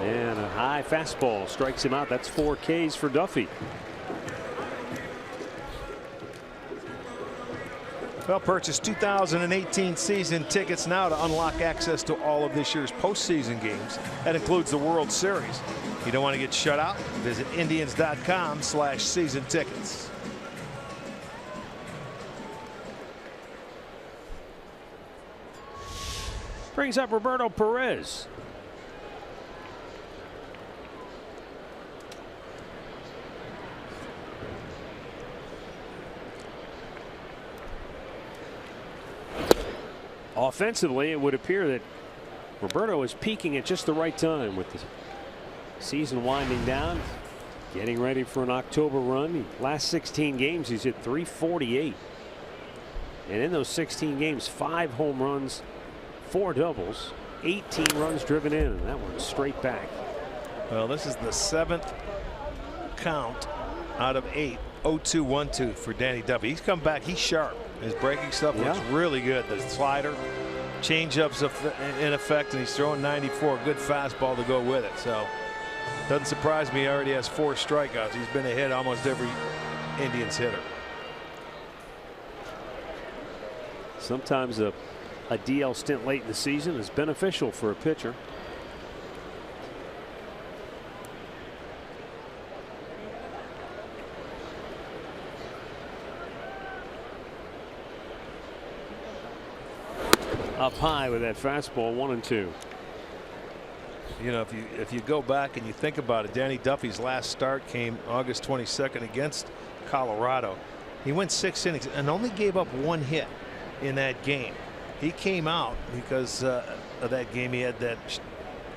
Speaker 3: And a high fastball strikes him out. That's 4 Ks for Duffy.
Speaker 4: Well, purchase 2018 season tickets now to unlock access to all of this year's postseason games. That includes the World Series. You don't want to get shut out? Visit Indians.com/season tickets.
Speaker 3: Brings up Roberto Perez. Offensively, it would appear that Roberto is peaking at just the right time with the season winding down, getting ready for an October run. The last 16 games, he's hit .348. And in those 16 games, 5 home runs, 4 doubles, 18 runs driven in, and that one's straight back.
Speaker 4: Well, this is the 7th count out of 8. 0-2, 1-2 for Danny Duffy. He's come back. He's sharp. His breaking stuff looks really good. The slider, changeup's in effect, and he's throwing 94. Good fastball to go with it. So doesn't surprise me. He already has 4 strikeouts. He's been a hit almost every Indians hitter.
Speaker 3: Sometimes a DL stint late in the season is beneficial for a pitcher. Up high with that fastball, 1-2.
Speaker 4: You know, if you go back and you think about it, Danny Duffy's last start came August 22nd against Colorado. He went 6 innings and only gave up 1 hit in that game. He came out because of that game. He had that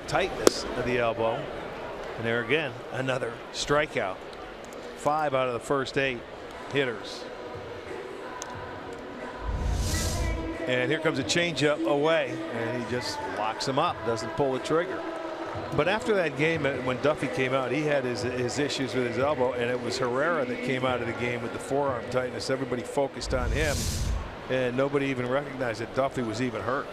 Speaker 4: tightness of the elbow, and there again another strikeout. 5 out of the first 8 hitters. And here comes a changeup away, and he just locks him up, doesn't pull the trigger. But after that game, when Duffy came out, he had his issues with his elbow, and it was Herrera that came out of the game with the forearm tightness. Everybody focused on him, and nobody even recognized that Duffy was even hurt.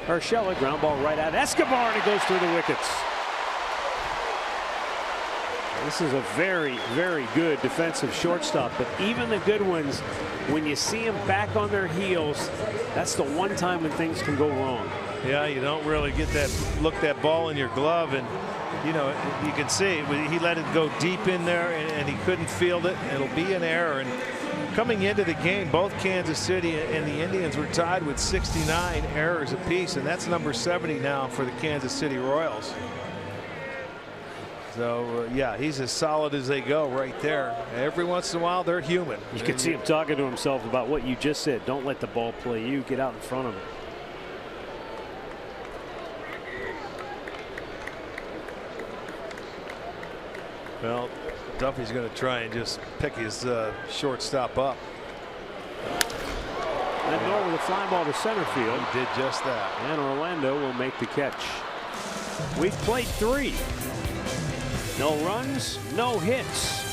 Speaker 3: Urshela, ground ball right out. Escobar, and it goes through the wickets. This is a very, very good defensive shortstop, but even the good ones, when you see them back on their heels, that's the one time when things can go wrong.
Speaker 4: Yeah, you don't really get that that ball in your glove, and you know, you can see he let it go deep in there, and he couldn't field it. It'll be an error. And coming into the game, both Kansas City and the Indians were tied with 69 errors apiece, and that's number 70 now for the Kansas City Royals. So yeah, he's as solid as they go right there. Every once in a while, they're human.
Speaker 3: You can see him talking to himself about what you just said. Don't let the ball play you. Get out in front of him.
Speaker 4: Well, Duffy's going to try and just pick his shortstop up.
Speaker 3: Lindor with a fly ball to center field.
Speaker 4: He did just that.
Speaker 3: And Orlando will make the catch. We've played 3. No runs, no hits.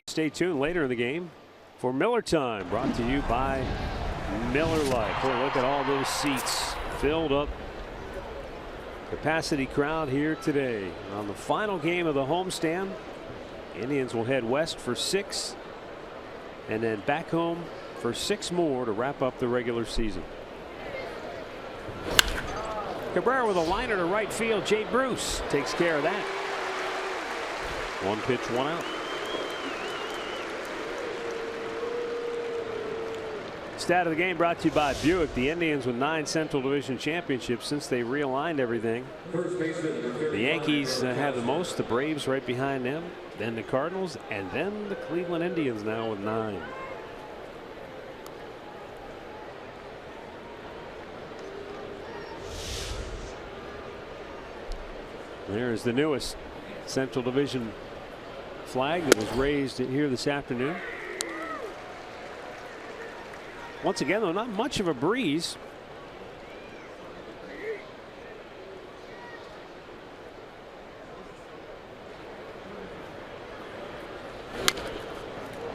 Speaker 3: Stay tuned later in the game for Miller Time, brought to you by Miller Lite. Boy, look at all those seats filled up. Capacity crowd here today on the final game of the homestand. Indians will head west for 6 and then back home for 6 more to wrap up the regular season. Cabrera with a liner to right field. Jay Bruce takes care of that. 1 pitch, 1 out. Stat of the game brought to you by Buick. The Indians with 9 Central Division championships since they realigned everything. The Yankees have the most, the Braves right behind them, then the Cardinals, and then the Cleveland Indians now with 9. There's the newest Central Division flag that was raised here this afternoon. Once again, though, not much of a breeze.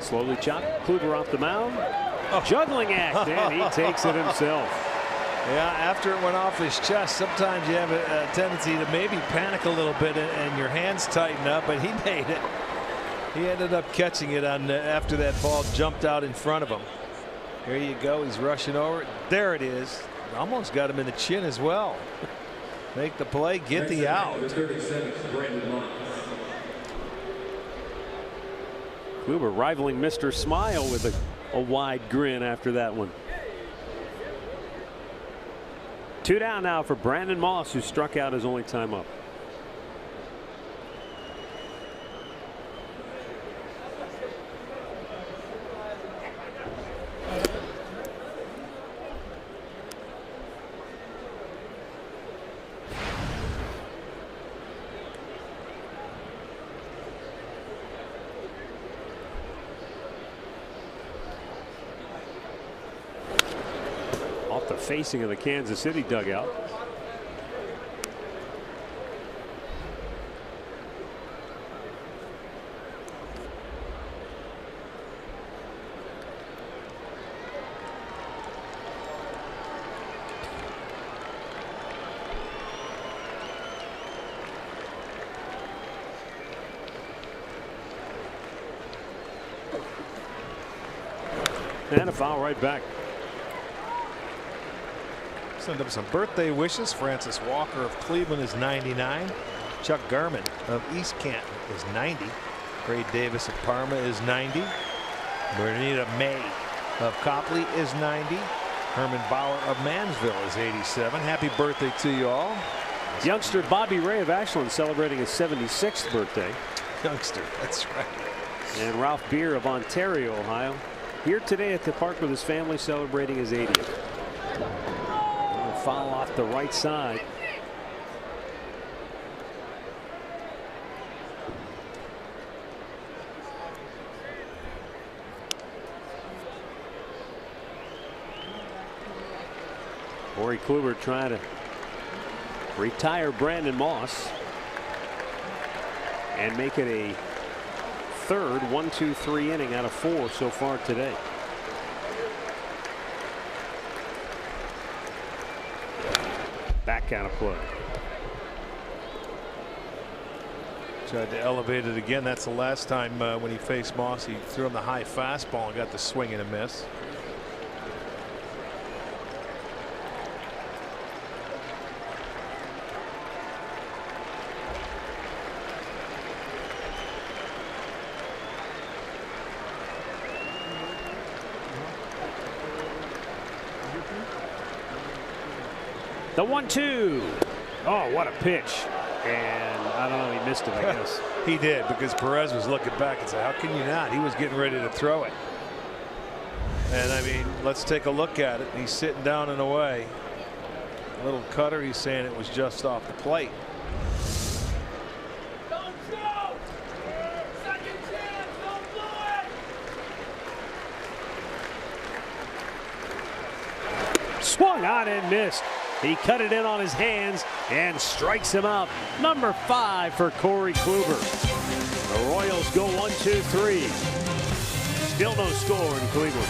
Speaker 3: Slowly chopped. Kluber off the mound. Juggling act, and he takes it himself.
Speaker 4: Yeah, after it went off his chest, sometimes you have a tendency to maybe panic a little bit and your hands tighten up, but he made it. He ended up catching it on after that ball jumped out in front of him. Here you go. He's rushing over. There it is. Almost got him in the chin as well. Make the play, get the out.
Speaker 3: Kluber rivaling Mr. Smile with a wide grin after that one. 2 down now for Brandon Moss, who struck out his only time up. Off the facing of the Kansas City dugout. And a foul right back.
Speaker 4: Send up some birthday wishes. Francis Walker of Cleveland is 99. Chuck Garman of East Canton is 90. Ray Davis of Parma is 90. Bernita May of Copley is 90. Herman Bauer of Mansville is 87. Happy birthday to you all.
Speaker 3: Youngster Bobby Ray of Ashland celebrating his 76th birthday.
Speaker 4: Youngster, that's right.
Speaker 3: And Ralph Beer of Ontario, Ohio, here today at the park with his family celebrating his 80th. Foul off the right side. Corey Kluber trying to retire Brandon Moss and make it a third 1-2-3 inning out of 4 so far today. Back out of play.
Speaker 4: Tried to elevate it again. That's the last time when he faced Moss, he threw him the high fastball and got the swing and a miss.
Speaker 3: The 1-2. Oh, what a pitch. And I don't know, he missed it, I guess.
Speaker 4: He did, because Perez was looking back and said, how can you not? He was getting ready to throw it. And I mean, let's take a look at it. He's sitting down and away. A little cutter. He's saying it was just off the plate.
Speaker 9: Don't throw! Second chance, don't blow it!
Speaker 3: Swung on and missed. He cut it in on his hands and strikes him out. Number 5 for Corey Kluber. The Royals go 1-2-3. Still no score in Cleveland.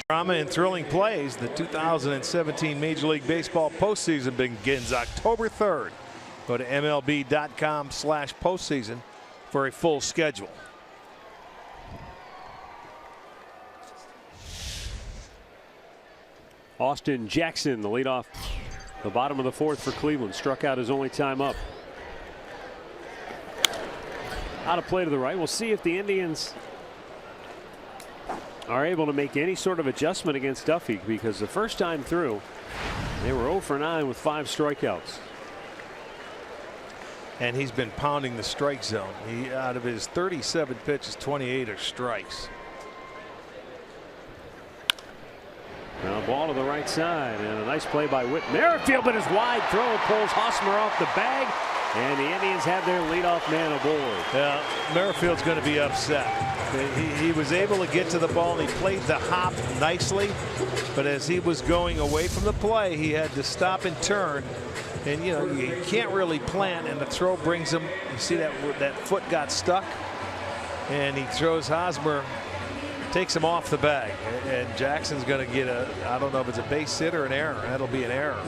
Speaker 4: Drama and thrilling plays. The 2017 Major League Baseball postseason begins October 3rd. Go to MLB.com/postseason for a full schedule.
Speaker 3: Austin Jackson, the leadoff, the bottom of the 4th for Cleveland, struck out his only time up. Out of play to the right. We'll see if the Indians are able to make any sort of adjustment against Duffy, because the first time through They were 0 for 9 with 5 strikeouts.
Speaker 4: And he's been pounding the strike zone. Out of his 37 pitches, 28 are strikes.
Speaker 3: Now ball to the right side, and a nice play by Whit Merrifield, but his wide throw pulls Hosmer off the bag, and the Indians have their leadoff man aboard.
Speaker 4: Yeah, Merrifield's going to be upset. He was able to get to the ball, and he played the hop nicely, but as he was going away from the play, he had to stop and turn. And you know, you can't really plant, and the throw brings him. You see that foot got stuck, and he throws Hosmer, takes him off the bag, and Jackson's going to get I don't know if it's a base hit or an error. That'll be an error.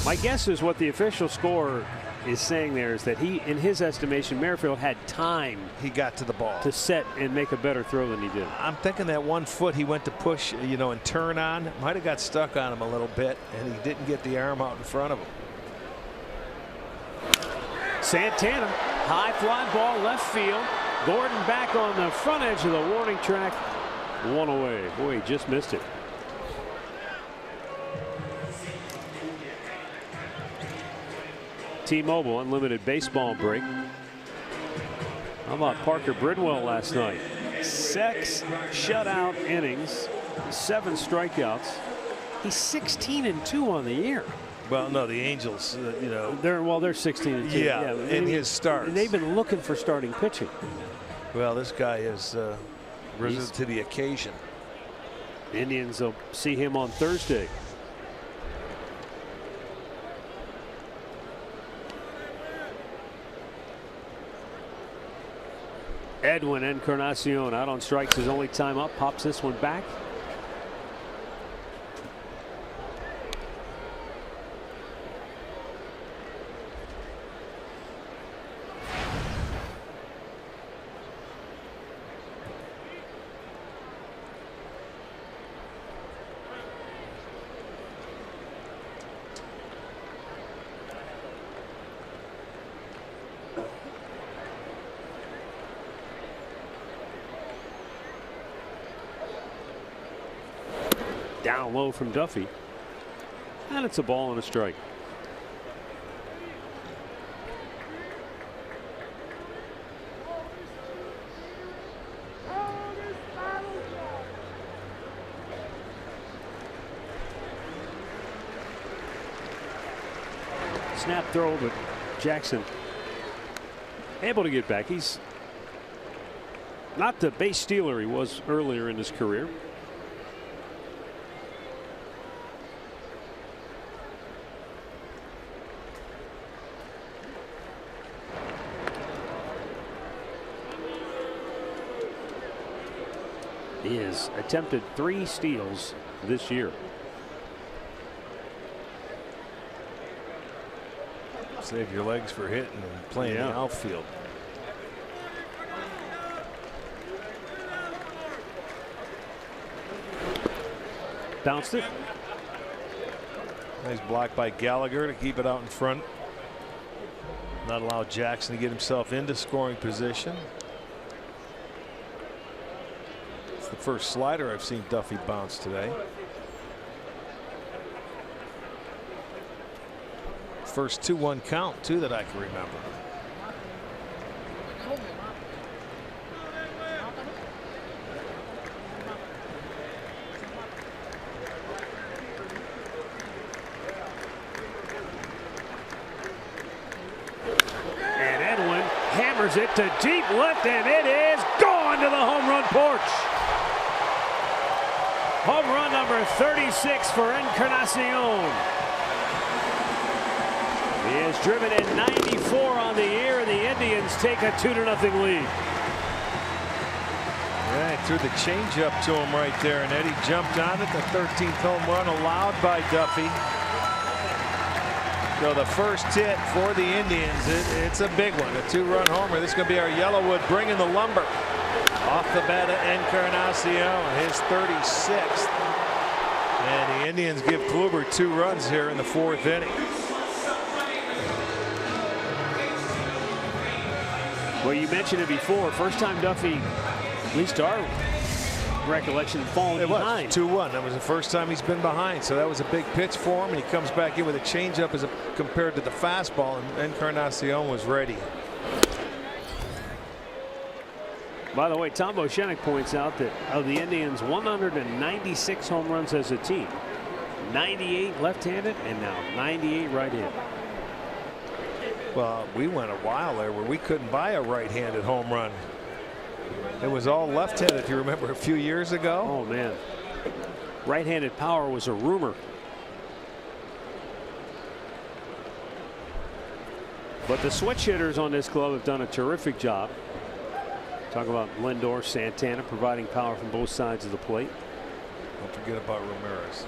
Speaker 3: My guess is what the official score is saying there is that in his estimation, Merrifield had time.
Speaker 4: He got to the ball
Speaker 3: to set and make a better throw than he did.
Speaker 4: I'm thinking that 1 foot he went to push, you know, and turn on, might have got stuck on him a little bit, and he didn't get the arm out in front of him.
Speaker 3: Santana, high fly ball left field. Gordon back on the front edge of the warning track. 1 away. Boy, he just missed it. T-Mobile unlimited baseball break. How about Parker Bridwell last night? 6 shutout innings, 7 strikeouts. He's 16-2 on the year.
Speaker 4: Well, no, the Angels, you know,
Speaker 3: they're 16-2.
Speaker 4: Yeah, in his starts.
Speaker 3: They've been looking for starting pitching.
Speaker 4: Well, this guy has risen to the occasion.
Speaker 3: The Indians will see him on Thursday. Edwin Encarnacion out on strikes, his only time up, pops this one back. Down low from Duffy, and it's a ball and a strike. Snap throw, but Jackson able to get back. He's not the base stealer he was earlier in his career. He has attempted 3 steals this year.
Speaker 4: Save your legs for hitting and playing the outfield.
Speaker 3: Bounced it.
Speaker 4: Nice block by Gallagher to keep it out in front. Not allow Jackson to get himself into scoring position. It's the first slider I've seen Duffy bounce today. First 2-1 count too that I can remember.
Speaker 3: And Edwin hammers it to deep left, and it is gone to the home run porch. Home run number 36 for Encarnacion. He has driven in 94 on the year, and the Indians take a 2-0 lead.
Speaker 4: Yeah, he threw the changeup to him right there, and Eddie jumped on it. The 13th home run allowed by Duffy. So the first hit for the Indians, it's a big one, a 2-run homer. This is going to be our Yellowwood bringing the lumber. Off the bat of Encarnacion, his 36th. And the Indians give Kluber 2 runs here in the 4th inning.
Speaker 3: Well, you mentioned it before. First time Duffy, at least our recollection falling
Speaker 4: It was
Speaker 3: behind.
Speaker 4: 2-1. That was the first time he's been behind, so that was a big pitch for him, and he comes back in with a changeup as compared to the fastball, and Encarnacion was ready.
Speaker 3: By the way, Tom Boschenek points out that of the Indians' 196 home runs as a team, 98 left-handed and now 98 right-handed.
Speaker 4: Well, we went a while there where we couldn't buy a right-handed home run. It was all left-handed, if you remember, a few years ago.
Speaker 3: Oh, man. Right-handed power was a rumor. But the switch hitters on this club have done a terrific job. Talk about Lindor, Santana providing power from both sides of the plate.
Speaker 4: Don't forget about Ramirez.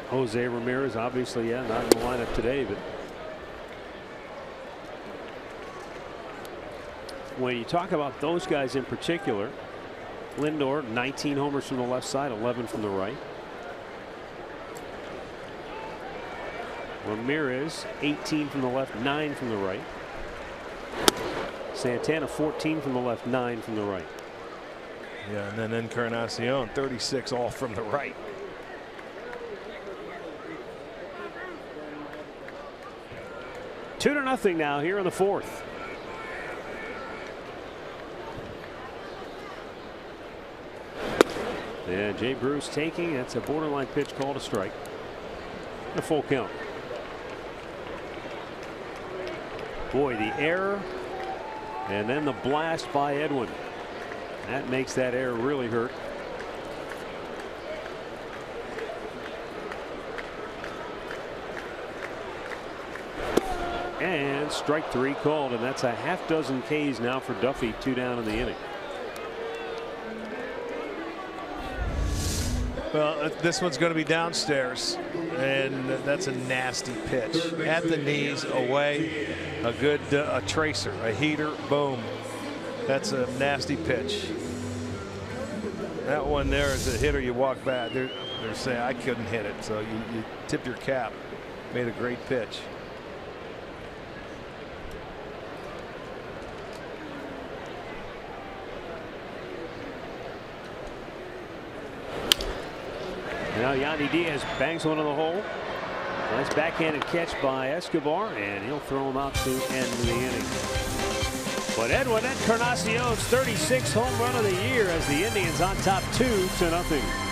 Speaker 3: Jose Ramirez, obviously, yeah, not in the lineup today, but when you talk about those guys in particular, Lindor, 19 homers from the left side, 11 from the right. Ramirez, 18 from the left, 9 from the right. Santana, 14 from the left, 9 from the right.
Speaker 4: Yeah, and then Encarnacion, 36 all from the right. Two to nothing now here in the fourth.
Speaker 3: Yeah, Jay Bruce taking. That's a borderline pitch called a strike. A full count. Boy, the error and then the blast by Edwin. That makes that error really hurt. And strike three called, and that's a half dozen Ks now for Duffy. 2 down in the inning.
Speaker 4: Well, this one's going to be downstairs, and that's a nasty pitch at the knees, away. A good a tracer, a heater, boom. That's a nasty pitch. That one there is a hitter. You walk back. They're saying I couldn't hit it, so you tip your cap. Made a great pitch.
Speaker 3: Now Yandy Diaz bangs one in the hole. Nice backhanded catch by Escobar, and he'll throw him out to end the inning. But Edwin Encarnacion's 36th home run of the year as the Indians on top 2-0.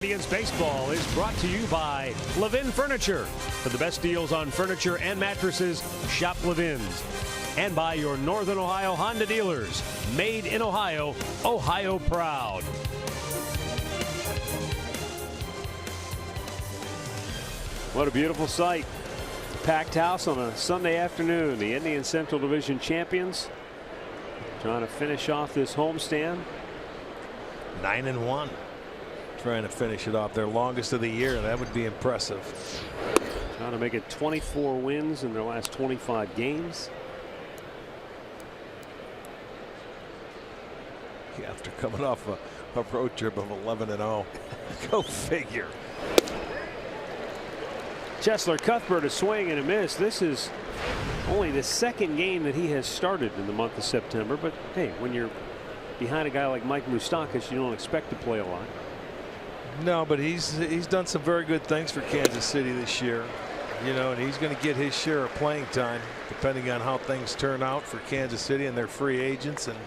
Speaker 3: Indians baseball is brought to you by Levin Furniture. For the best deals on furniture and mattresses, shop Levin's. And by your Northern Ohio Honda dealers. Made in Ohio, Ohio proud. What a beautiful sight. Packed house on a Sunday afternoon. The Indian Central Division champions trying to finish off this homestand.
Speaker 4: 9-1. Trying to finish it off, their longest of the year. That would be impressive.
Speaker 3: Trying to make it 24 wins in their last 25 games.
Speaker 4: After coming off a road trip of 11-0. Go figure.
Speaker 3: Chesler Cuthbert, a swing and a miss. This is only the second game that he has started in the month of September. But hey, when you're behind a guy like Mike Moustakas, you don't expect to play a lot.
Speaker 4: No, but he's done some very good things for Kansas City this year. You know, and he's going to get his share of playing time depending on how things turn out for Kansas City and their free agents and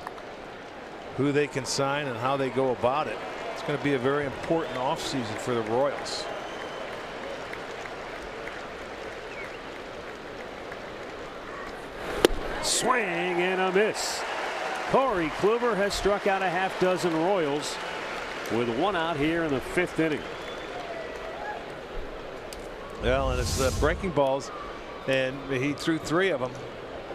Speaker 4: who they can sign and how they go about it. It's going to be a very important offseason for the Royals.
Speaker 3: Swing and a miss. Corey Kluber has struck out a half dozen Royals with one out here in the 5th inning.
Speaker 4: Well, and it's breaking balls, and he threw 3 of them.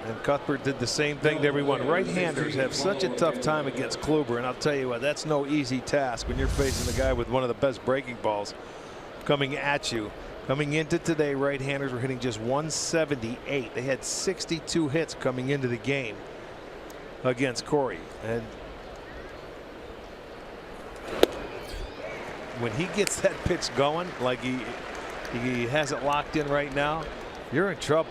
Speaker 4: And Cuthbert did the same thing to everyone. Right-handers have such a tough time against Kluber, and I'll tell you what, that's no easy task when you're facing a guy with one of the best breaking balls coming at you. Coming into today, right-handers were hitting just 178. They had 62 hits coming into the game against Corey. And when he gets that pitch going, like he has it locked in right now, you're in trouble.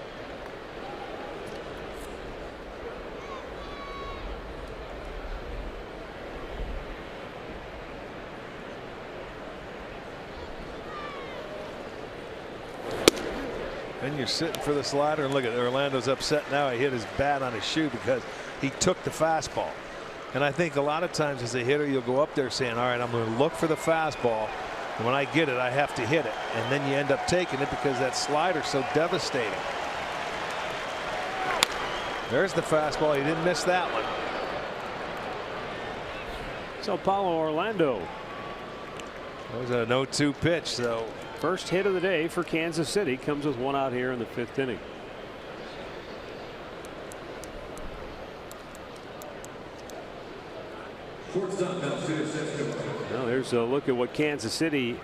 Speaker 4: And you're sitting for the slider, and look at Orlando's upset now. He hit his bat on his shoe because he took the fastball. And I think a lot of times as a hitter, you'll go up there saying, all right, I'm going to look for the fastball, and when I get it, I have to hit it. And then you end up taking it because that slider's so devastating. There's the fastball. He didn't miss that one.
Speaker 3: So Paulo Orlando.
Speaker 4: That was an 0-2 pitch. So
Speaker 3: first hit of the day for Kansas City comes with one out here in the 5th inning. Now there's a look at what Kansas City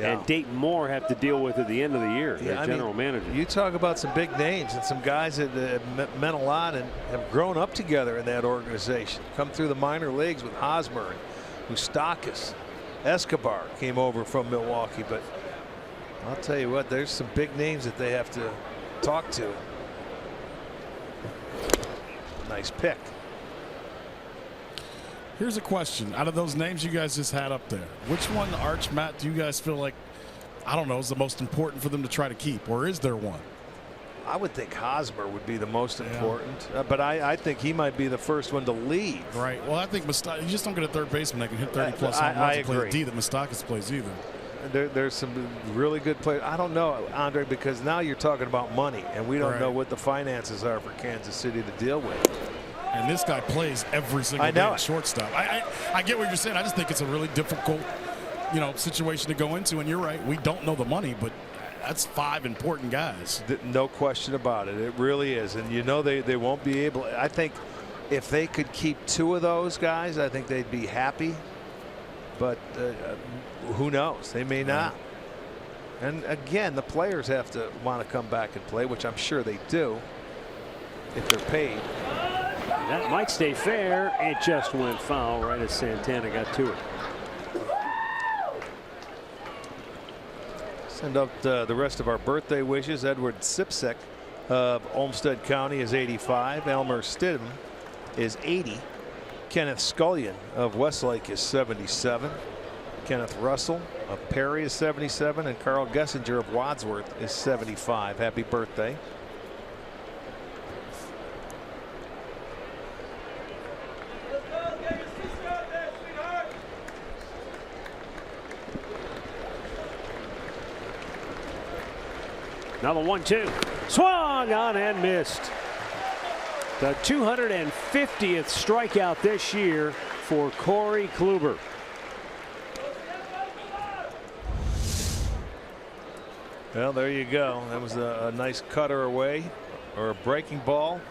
Speaker 3: and Dayton Moore have to deal with at the end of the year. Their general manager.
Speaker 4: You talk about some big names and some guys that have meant a lot and have grown up together in that organization. Come through the minor leagues with Hosmer and Moustakas. Escobar came over from Milwaukee, but I'll tell you what, there's some big names that they have to talk to. Nice pick.
Speaker 5: Here's a question. Out of those names you guys just had up there, which one, Arch, Matt, do you guys feel like, I don't know, is the most important for them to try to keep, or is there one?
Speaker 4: I would think Hosmer would be the most important, but I think he might be the first one to leave.
Speaker 5: Right. Well, I think Moustakas, you just don't get a third baseman that can hit 30-plus home runs and play D that Moustakas plays either.
Speaker 4: There's some really good players. I don't know, Andre, because now you're talking about money, and we don't know what the finances are for Kansas City to deal with.
Speaker 5: And this guy plays every single day at shortstop. I get what you're saying. I just think it's a really difficult, situation to go into. And you're right. We don't know the money, but that's 5 important guys.
Speaker 4: No question about it. It really is. And they won't be able. I think if they could keep 2 of those guys, I think they'd be happy. But who knows? They may not. And again, the players have to want to come back and play, which I'm sure they do if they're paid.
Speaker 3: That might stay fair. It just went foul right as Santana got to it.
Speaker 4: Send out the rest of our birthday wishes. Edward Sipsek of Olmsted County is 85. Elmer Stidham is 80. Kenneth Scullion of Westlake is 77. Kenneth Russell of Perry is 77. And Carl Gessinger of Wadsworth is 75. Happy birthday.
Speaker 3: Now the 1-2. Swung on and missed. The 250th strikeout this year for Corey Kluber.
Speaker 4: Well, there you go. That was a nice cutter away, or a breaking ball.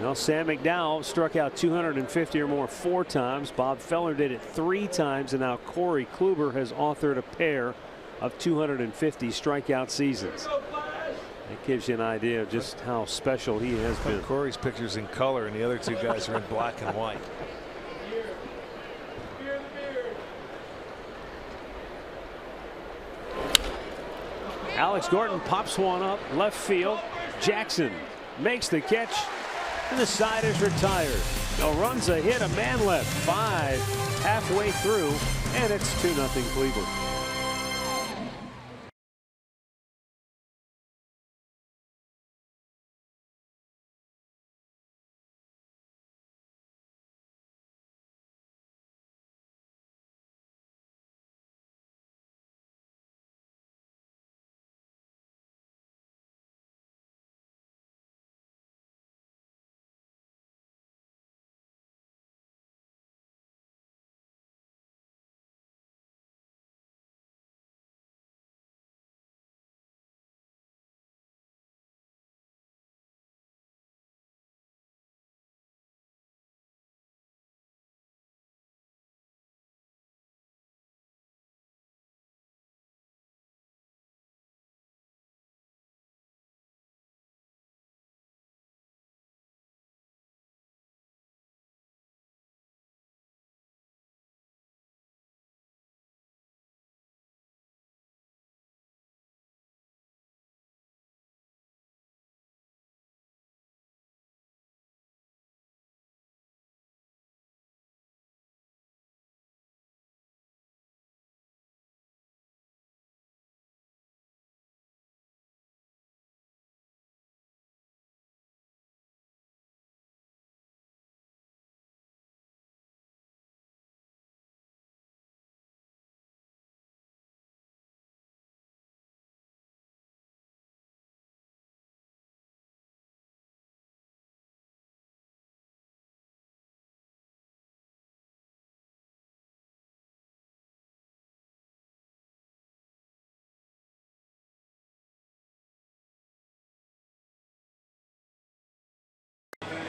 Speaker 3: Now Sam McDowell struck out 250 or more 4 times. Bob Feller did it 3 times, and now Corey Kluber has authored a pair of 250 strikeout seasons. That gives you an idea of just how special he has been.
Speaker 4: Corey's picture's in color, and the other two guys are in black and white.
Speaker 3: Alex Gordon pops one up left field. Jackson makes the catch, and the side is retired. No runs, a hit, a man left. 5 halfway through, and it's 2-0 Cleveland.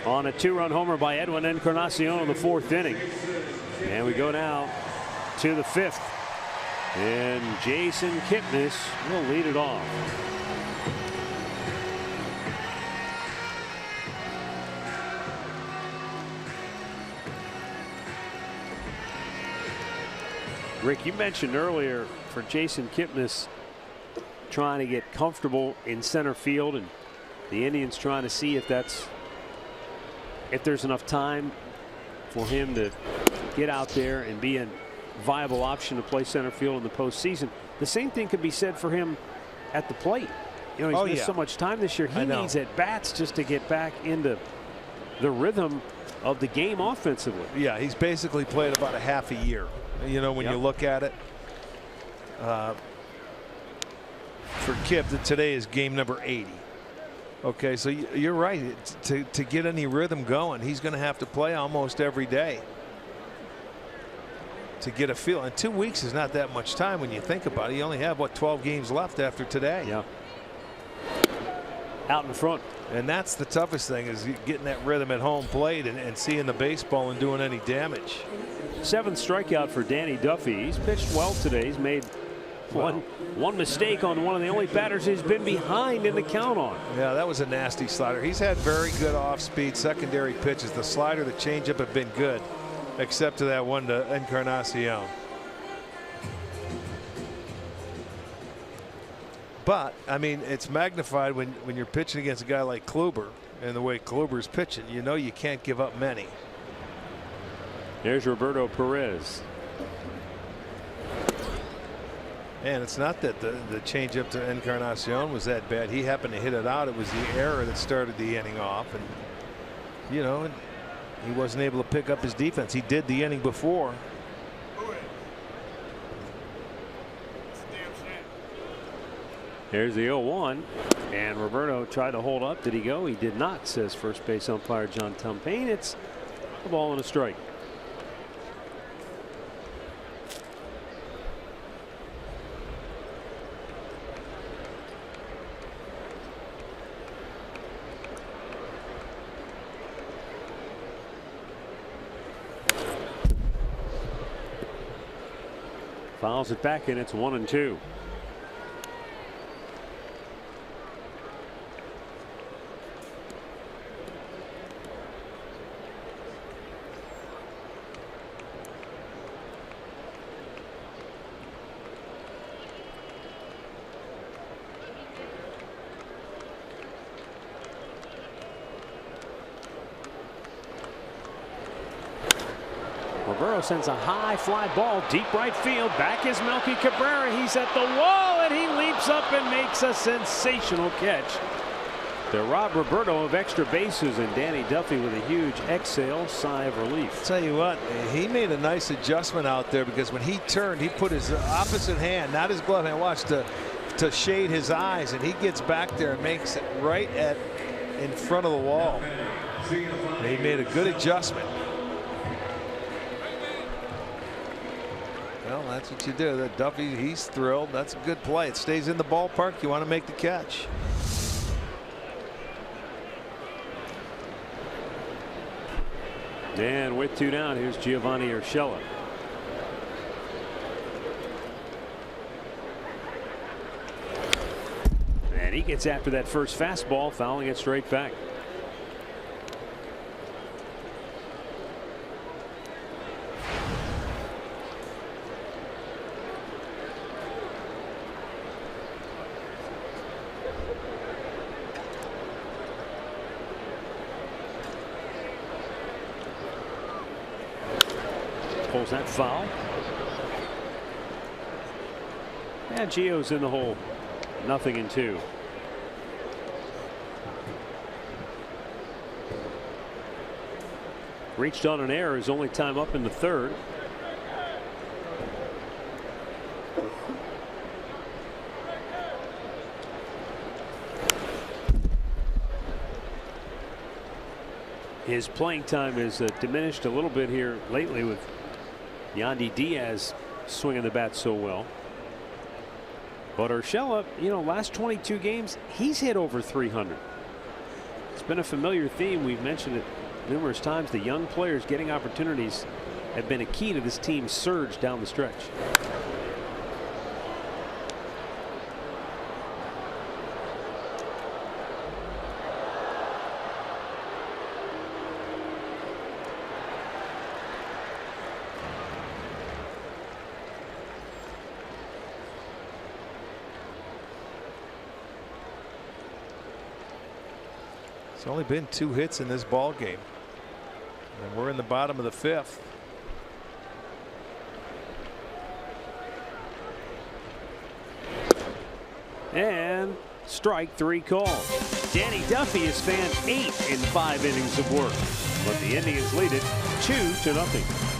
Speaker 3: On a 2-run homer by Edwin Encarnacion in the 4th inning. And we go now to the 5th. And Jason Kipnis will lead it off. Rick, you mentioned earlier for Jason Kipnis trying to get comfortable in center field, and the Indians trying to see if there's enough time for him to get out there and be a viable option to play center field in the postseason. The same thing could be said for him at the plate. You know, he's missed so much time this year. He needs at bats just to get back into the rhythm of the game offensively.
Speaker 4: Yeah, he's basically played about a half a year. You know, when you look at it. For Kip, today is game number 80. Okay, so you're right. To get any rhythm going, he's going to have to play almost every day to get a feel. And 2 weeks is not that much time when you think about it. You only have, what, 12 games left after today.
Speaker 3: Yeah. Out in front.
Speaker 4: And that's the toughest thing, is getting that rhythm at home plate and seeing the baseball and doing any damage.
Speaker 3: 7th strikeout for Danny Duffy. He's pitched well today. He's made one mistake on one of the only batters he's been behind in the count on.
Speaker 4: Yeah, that was a nasty slider. He's had very good off-speed secondary pitches. The slider, the changeup have been good, except to that one to Encarnacion. But I mean, it's magnified when you're pitching against a guy like Kluber, and the way Kluber's pitching, you know you can't give up many.
Speaker 3: There's Roberto Perez.
Speaker 4: And it's not that the changeup to Encarnacion was that bad. He happened to hit it out. It was the error that started the inning off, and you know, and he wasn't able to pick up his defense. He did the inning before.
Speaker 3: There's the 0-1, and Roberto tried to hold up. Did he go? He did not, says first base umpire John Tumpane. It's a ball and a strike. Fouls it back, and it's 1-2. Rivero sends a high fly ball deep right field. Back is Melky Cabrera. He's at the wall and he leaps up and makes a sensational catch to rob Roberto of extra bases, and Danny Duffy with a huge exhale, sigh of relief.
Speaker 4: Tell you what, he made a nice adjustment out there, because when he turned, he put his opposite hand, not his glove hand, watch, to shade his eyes, and he gets back there and makes it right in front of the wall. And he made a good adjustment. Well, that's what you do. That Duffy, he's thrilled. That's a good play. It stays in the ballpark. You want to make the catch.
Speaker 3: And with 2 down, here's Giovanni Urshela. And he gets after that first fastball, fouling it straight back. Pulls that foul. And Gio's in the hole. 0-2. Reached on an error, his only time up in the 3rd. His playing time is diminished a little bit here lately with Yandy Diaz swinging the bat so well. But Urshela, you know, last 22 games, he's hit over 300. It's been a familiar theme. We've mentioned it numerous times. The young players getting opportunities have been a key to this team's surge down the stretch.
Speaker 4: It's only been 2 hits in this ball game, and we're in the bottom of the 5th.
Speaker 3: And strike 3 call. Danny Duffy has fanned 8 in 5 innings of work, but the Indians lead it 2-0.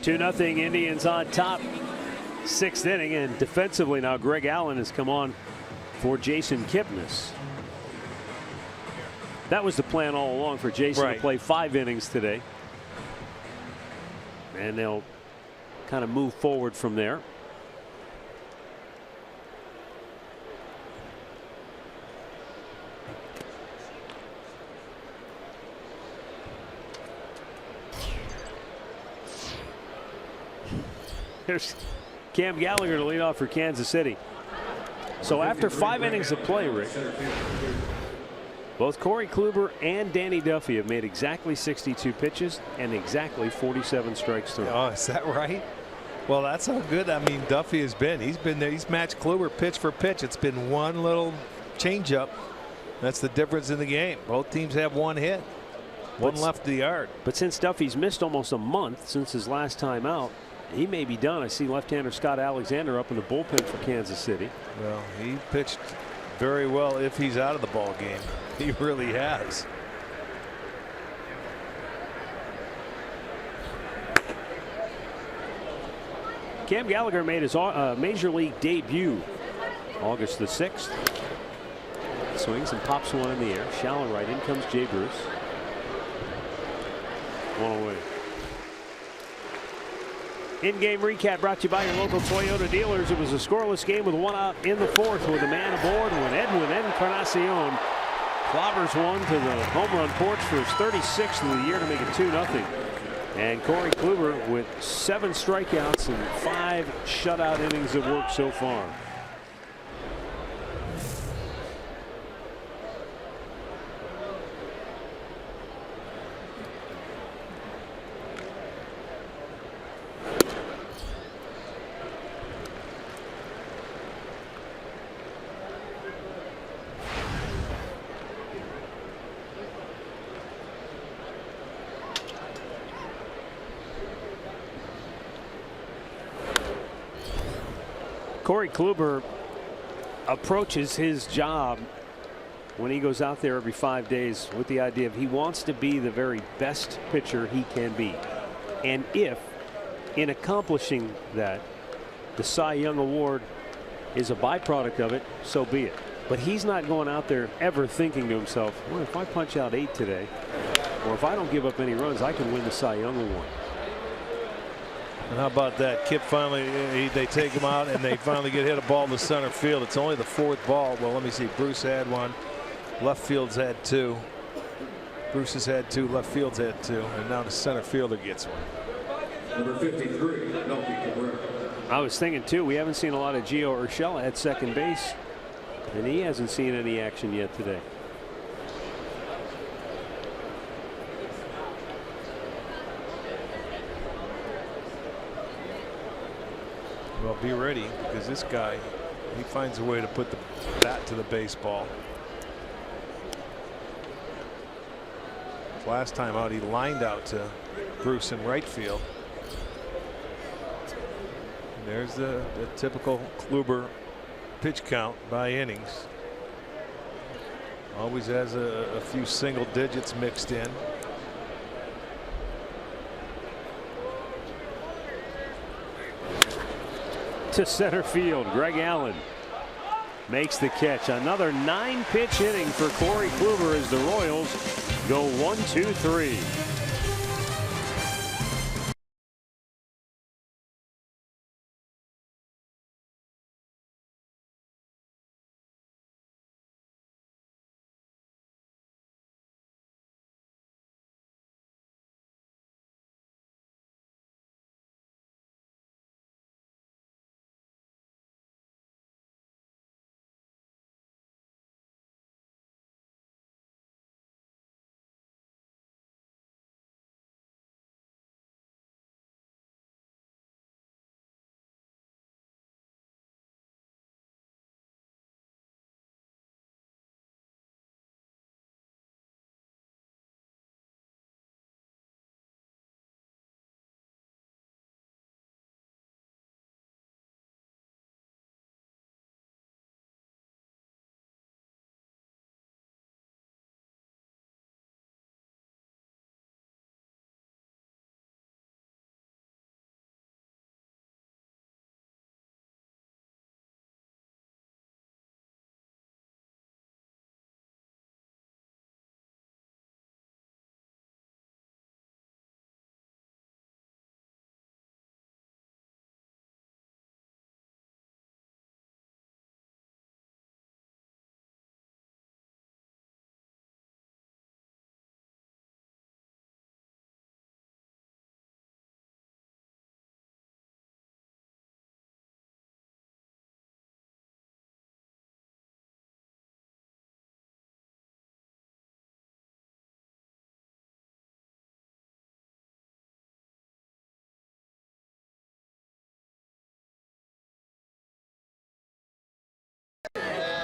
Speaker 3: Two nothing Indians on top. 6th inning, and defensively now Greg Allen has come on for Jason Kipnis. That was the plan all along for Jason to play 5 innings today. And they'll kind of move forward from there. Cam Gallagher to lead off for Kansas City. So after 5 innings of play, Rick, both Corey Kluber and Danny Duffy have made exactly 62 pitches and exactly 47 strikes through.
Speaker 4: Oh, is that right? Well, that's how good. I mean, Duffy has been. He's been there. He's matched Kluber pitch for pitch. It's been one little changeup. That's the difference in the game. Both teams have one hit, one left of the yard.
Speaker 3: But since Duffy's missed almost a month since his last time out, he may be done. I see left-hander Scott Alexander up in the bullpen for Kansas City.
Speaker 4: Well, he pitched very well if he's out of the ball game. He really has.
Speaker 3: Cam Gallagher made his major league debut August the 6th. Swings and pops one in the air. Shallow right. In comes Jay Bruce. 1 away. In-game recap brought to you by your local Toyota dealers. It was a scoreless game with 1 out in the 4th with a man aboard when Edwin Encarnacion clobbers one to the home run porch for his 36th of the year to make it 2-0. And Corey Kluber with 7 strikeouts and 5 shutout innings of work so far. Corey Kluber approaches his job when he goes out there every 5 days with the idea of he wants to be the very best pitcher he can be. And if in accomplishing that the Cy Young Award is a byproduct of it, so be it. But he's not going out there ever thinking to himself, well, if I punch out 8 today, or if I don't give up any runs, I can win the Cy Young Award.
Speaker 4: And how about that? Kip finally, they take him out and they finally get hit a ball to center field. It's only the 4th ball. Well, let me see. Bruce had one. Left field's had 2. Bruce has had 2. Left field's had 2. And now the center fielder gets one.
Speaker 2: Number 53, Melky Cabrera.
Speaker 3: I was thinking, too, we haven't seen a lot of Gio Urshela at second base. And he hasn't seen any action yet today.
Speaker 4: Well, be ready, because this guy, he finds a way to put the bat to the baseball. Last time out, he lined out to Bruce in right field. And there's the typical Kluber pitch count by innings. Always has a few single digits mixed in.
Speaker 3: To center field, Greg Allen makes the catch. Another 9-pitch inning for Corey Kluber as the Royals go 1-2-3.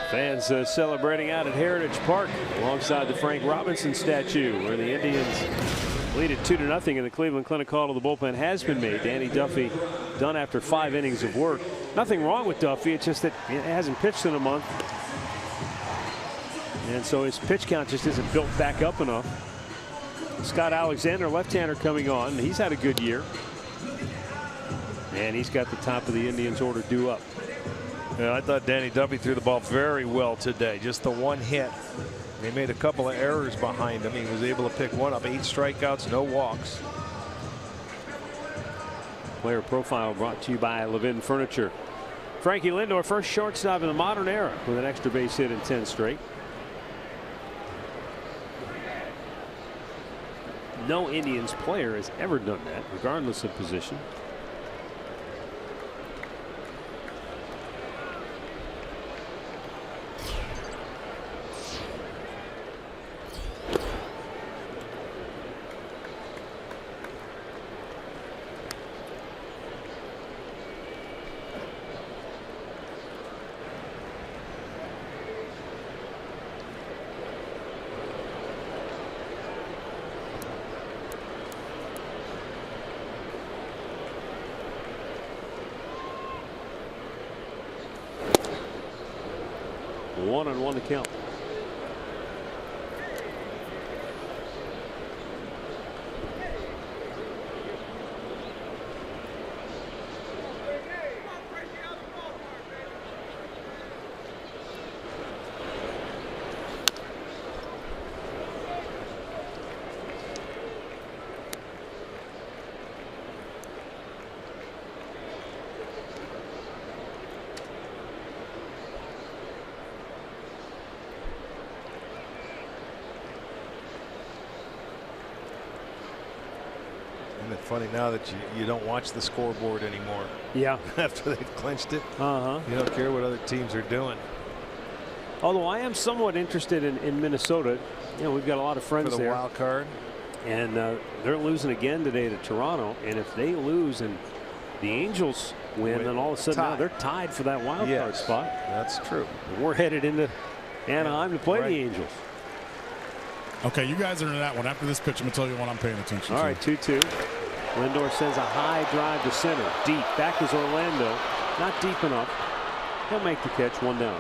Speaker 3: Fans celebrating out at Heritage Park alongside the Frank Robinson statue, where the Indians lead it 2-0 in the Cleveland Clinic. Call to the bullpen has been made. Danny Duffy done after 5 innings of work. Nothing wrong with Duffy. It's just that he hasn't pitched in a month. And so his pitch count just isn't built back up enough. Scott Alexander, left-hander, coming on. He's had a good year. And he's got the top of the Indians order due up.
Speaker 4: Yeah, I thought Danny Duffy threw the ball very well today. Just the one hit. He made a couple of errors behind him. He was able to pick one up. 8 strikeouts, no walks.
Speaker 3: Player profile brought to you by Levin Furniture. Frankie Lindor, first shortstop in the modern era with an extra base hit in 10 straight. No Indians player has ever done that, regardless of position. One on one to count.
Speaker 4: Isn't it funny now that you don't watch the scoreboard anymore?
Speaker 3: Yeah.
Speaker 4: After they've clinched it.
Speaker 3: Uh-huh.
Speaker 4: You don't care what other teams are doing.
Speaker 3: Although I am somewhat interested in Minnesota. You know, we've got a lot of friends
Speaker 4: For the
Speaker 3: there.
Speaker 4: wild card.
Speaker 3: And they're losing again today to Toronto. And if they lose and the Angels win, then all of a sudden now they're tied for that wild card spot.
Speaker 4: That's true.
Speaker 3: And we're headed into Anaheim to play
Speaker 4: Right.
Speaker 3: the Angels.
Speaker 5: Okay, you guys are in that one. After this pitch, I'm going to tell you what I'm paying attention to.
Speaker 3: All right, 2-2. Lindor sends a high drive to center. Deep. Back is Orlando. Not deep enough. He'll make the catch. 1 down.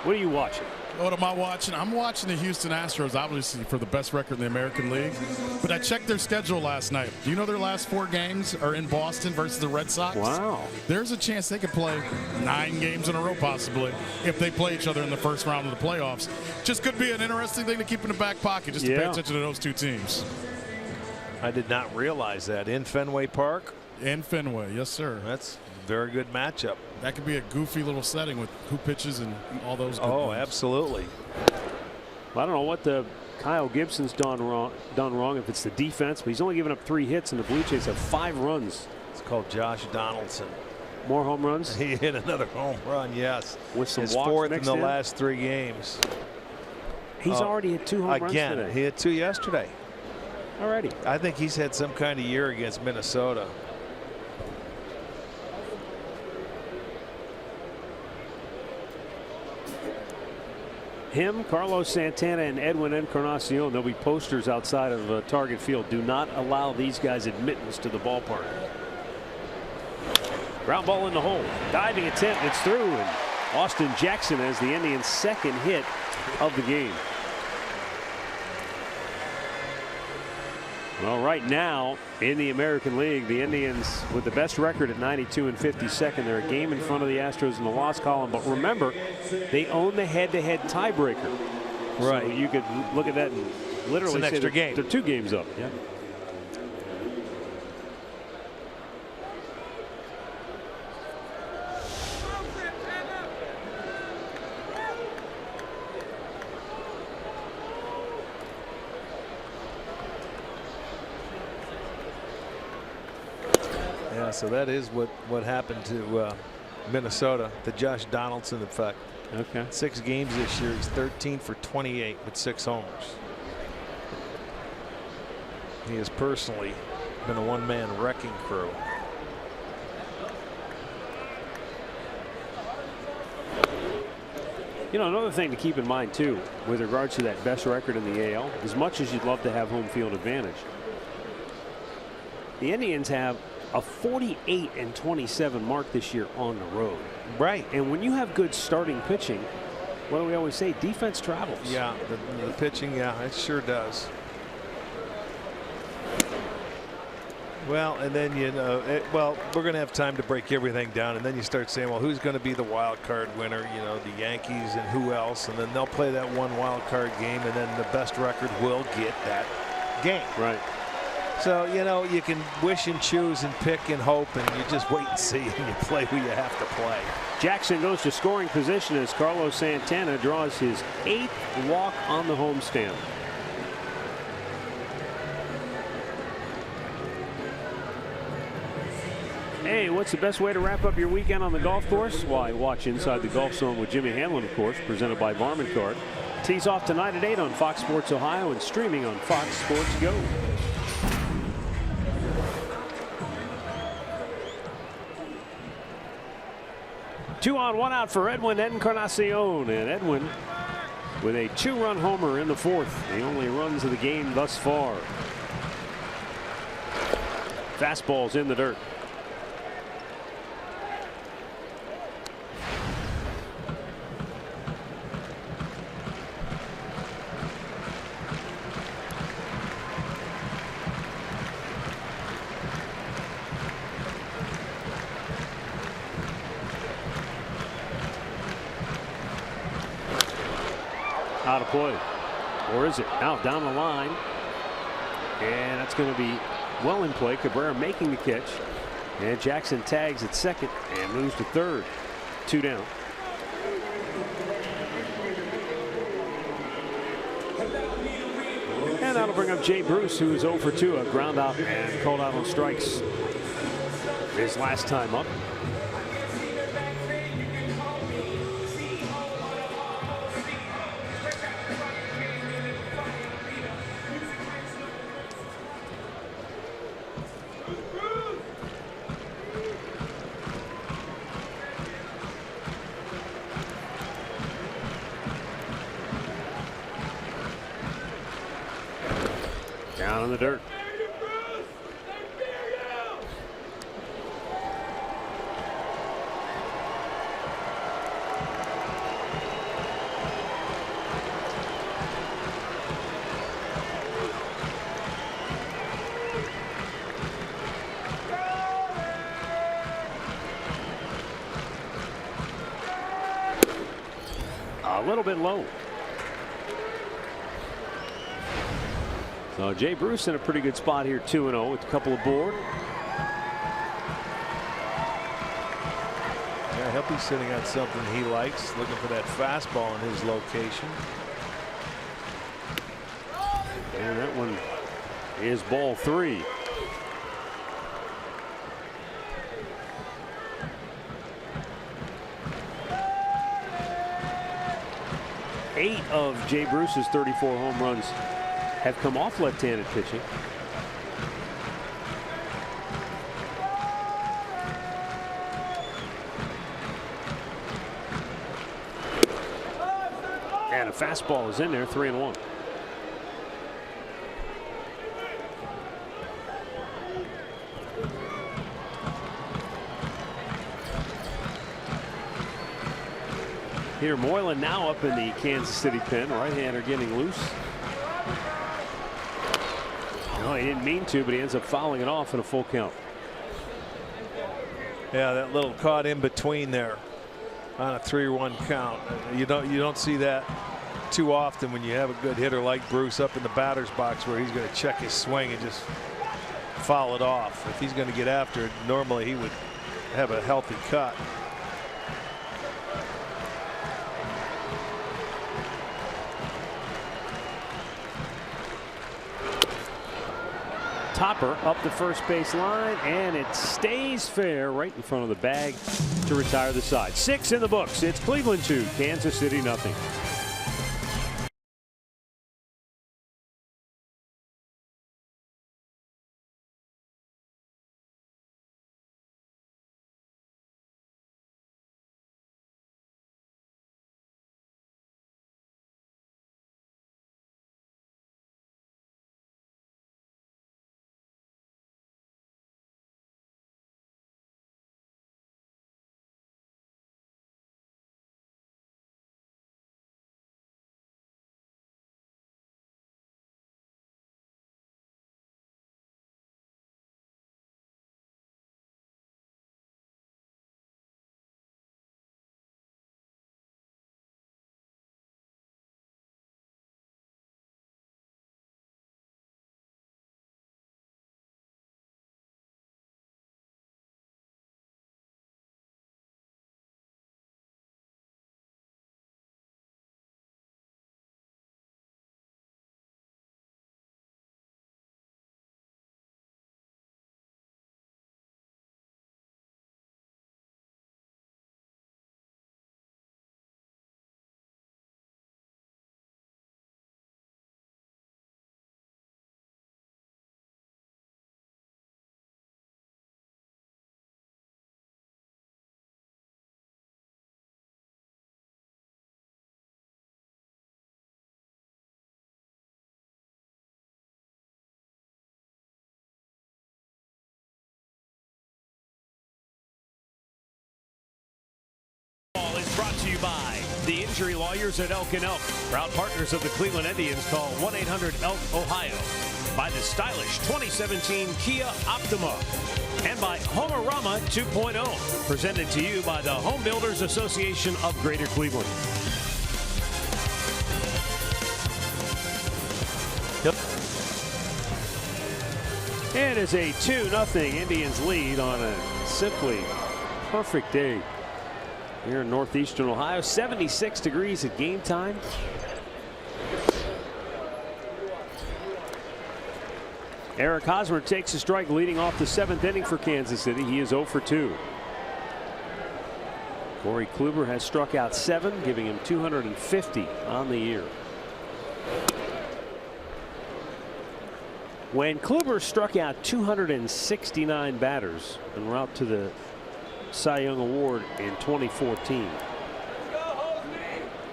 Speaker 3: What are you watching?
Speaker 5: What am I watching? I'm watching the Houston Astros, obviously for the best record in the American League. But I checked their schedule last night. Do you know their last 4 games are in Boston versus the Red Sox?
Speaker 3: Wow.
Speaker 5: There's a chance they could play 9 games in a row possibly if they play each other in the first round of the playoffs. Just could be an interesting thing to keep in the back pocket, just to pay attention to those 2 teams.
Speaker 4: I did not realize that. In Fenway Park?
Speaker 5: In Fenway, yes, sir.
Speaker 4: That's a very good matchup.
Speaker 5: That could be a goofy little setting with who pitches and all those good
Speaker 4: Oh,
Speaker 5: ones.
Speaker 4: absolutely.
Speaker 3: Well, I don't know what the Kyle Gibson's done wrong, if it's the defense, but he's only given up 3 hits, and the Blue Jays have 5 runs.
Speaker 4: It's called Josh Donaldson.
Speaker 3: More home runs?
Speaker 4: He hit another home run, yes.
Speaker 3: With some
Speaker 4: His
Speaker 3: walks
Speaker 4: 4th in
Speaker 3: mixed
Speaker 4: the
Speaker 3: in?
Speaker 4: last 3 games.
Speaker 3: He's already hit 2 home runs
Speaker 4: Again,
Speaker 3: today.
Speaker 4: he hit 2 yesterday.
Speaker 3: Already.
Speaker 4: I think he's had some kind of year against Minnesota.
Speaker 3: Him, Carlos Santana, and Edwin Encarnacion. There'll be posters outside of Target Field. Do not allow these guys admittance to the ballpark. Ground ball in the hole. Diving attempt. It's through. And Austin Jackson has the Indians' 2nd hit of the game. Well, right now in the American League, the Indians with the best record at 92 and 52nd. They're a game in front of the Astros in the loss column. But remember, they own the head-to-head tiebreaker.
Speaker 4: Right.
Speaker 3: So you could look at that and literally
Speaker 4: It's an
Speaker 3: say
Speaker 4: extra
Speaker 3: they're
Speaker 4: game.
Speaker 3: 2 games up. Yeah.
Speaker 4: Yeah, so that is what happened to Minnesota, the Josh Donaldson effect.
Speaker 3: Okay.
Speaker 4: 6 games this year. He's 13 for 28 with 6 homers. He has personally been a one-man wrecking crew.
Speaker 3: You know, another thing to keep in mind too, with regards to that best record in the AL, as much as you'd love to have home field advantage, the Indians have a 48-27 mark this year on the road.
Speaker 4: Right.
Speaker 3: And when you have good starting pitching, what do we always say? Defense travels.
Speaker 4: Yeah, the pitching, yeah, it sure does. Well, and then, you know, well, we're going to have time to break everything down, and then you start saying, well, who's going to be the wild card winner? You know, the Yankees and who else? And then they'll play that one wild card game, and then the best record will get that game.
Speaker 3: Right.
Speaker 4: So, you know, you can wish and choose and pick and hope, and you just wait and see, and you play who you have to play.
Speaker 3: Jackson goes to scoring position as Carlos Santana draws his 8th walk on the homestand. Hey, what's the best way to wrap up your weekend on the golf course? Why, watch Inside the Golf Zone with Jimmy Hanlon, of course, presented by Varman Card. Tees off tonight at 8 on Fox Sports Ohio and streaming on Fox Sports Go. Two on, one out for Edwin Encarnacion, and Edwin with a 2-run homer in the 4th. The only runs of the game thus far. Fastball's in the dirt. Out of play. Or is it? Now down the line. And that's going to be well in play. Cabrera making the catch. And Jackson tags at second and moves to third. 2 down. And that'll bring up Jay Bruce, who is 0 for 2. A ground out and called out on strikes his last time up. Down in the dirt. A little bit low. So Jay Bruce in a pretty good spot here, 2-0 with a couple aboard.
Speaker 4: Yeah, he'll be sitting on something he likes, looking for that fastball in his location.
Speaker 3: And that one is ball 3. Eight of Jay Bruce's 34 home runs have come off left-handed pitching. And a fastball is in there, 3-1. Here Moylan now up in the Kansas City pen. Right-hander getting loose. No, he didn't mean to, but he ends up fouling it off in a full count.
Speaker 4: Yeah, that little caught in between there on a 3-1 count. You don't see that too often when you have a good hitter like Bruce up in the batter's box, where he's going to check his swing and just foul it off. If he's going to get after it, normally he would have a healthy cut.
Speaker 3: Topper up the first base line, and it stays fair right in front of the bag to retire the side. 6 in the books. It's Cleveland 2, Kansas City 0. by the injury lawyers at Elk & Elk. Proud partners of the Cleveland Indians. Call 1-800-ELK-OHIO. By the stylish 2017 Kia Optima. And by Homerama 2.0. Presented to you by the Home Builders Association of Greater Cleveland. And it's a 2-0 Indians lead on a simply perfect day here in northeastern Ohio. 76 degrees at game time. Eric Hosmer takes a strike leading off the 7th inning for Kansas City. He is 0 for 2. Corey Kluber has struck out 7, giving him 250 on the year. When Kluber struck out 269 batters en route to the Cy Young Award in 2014,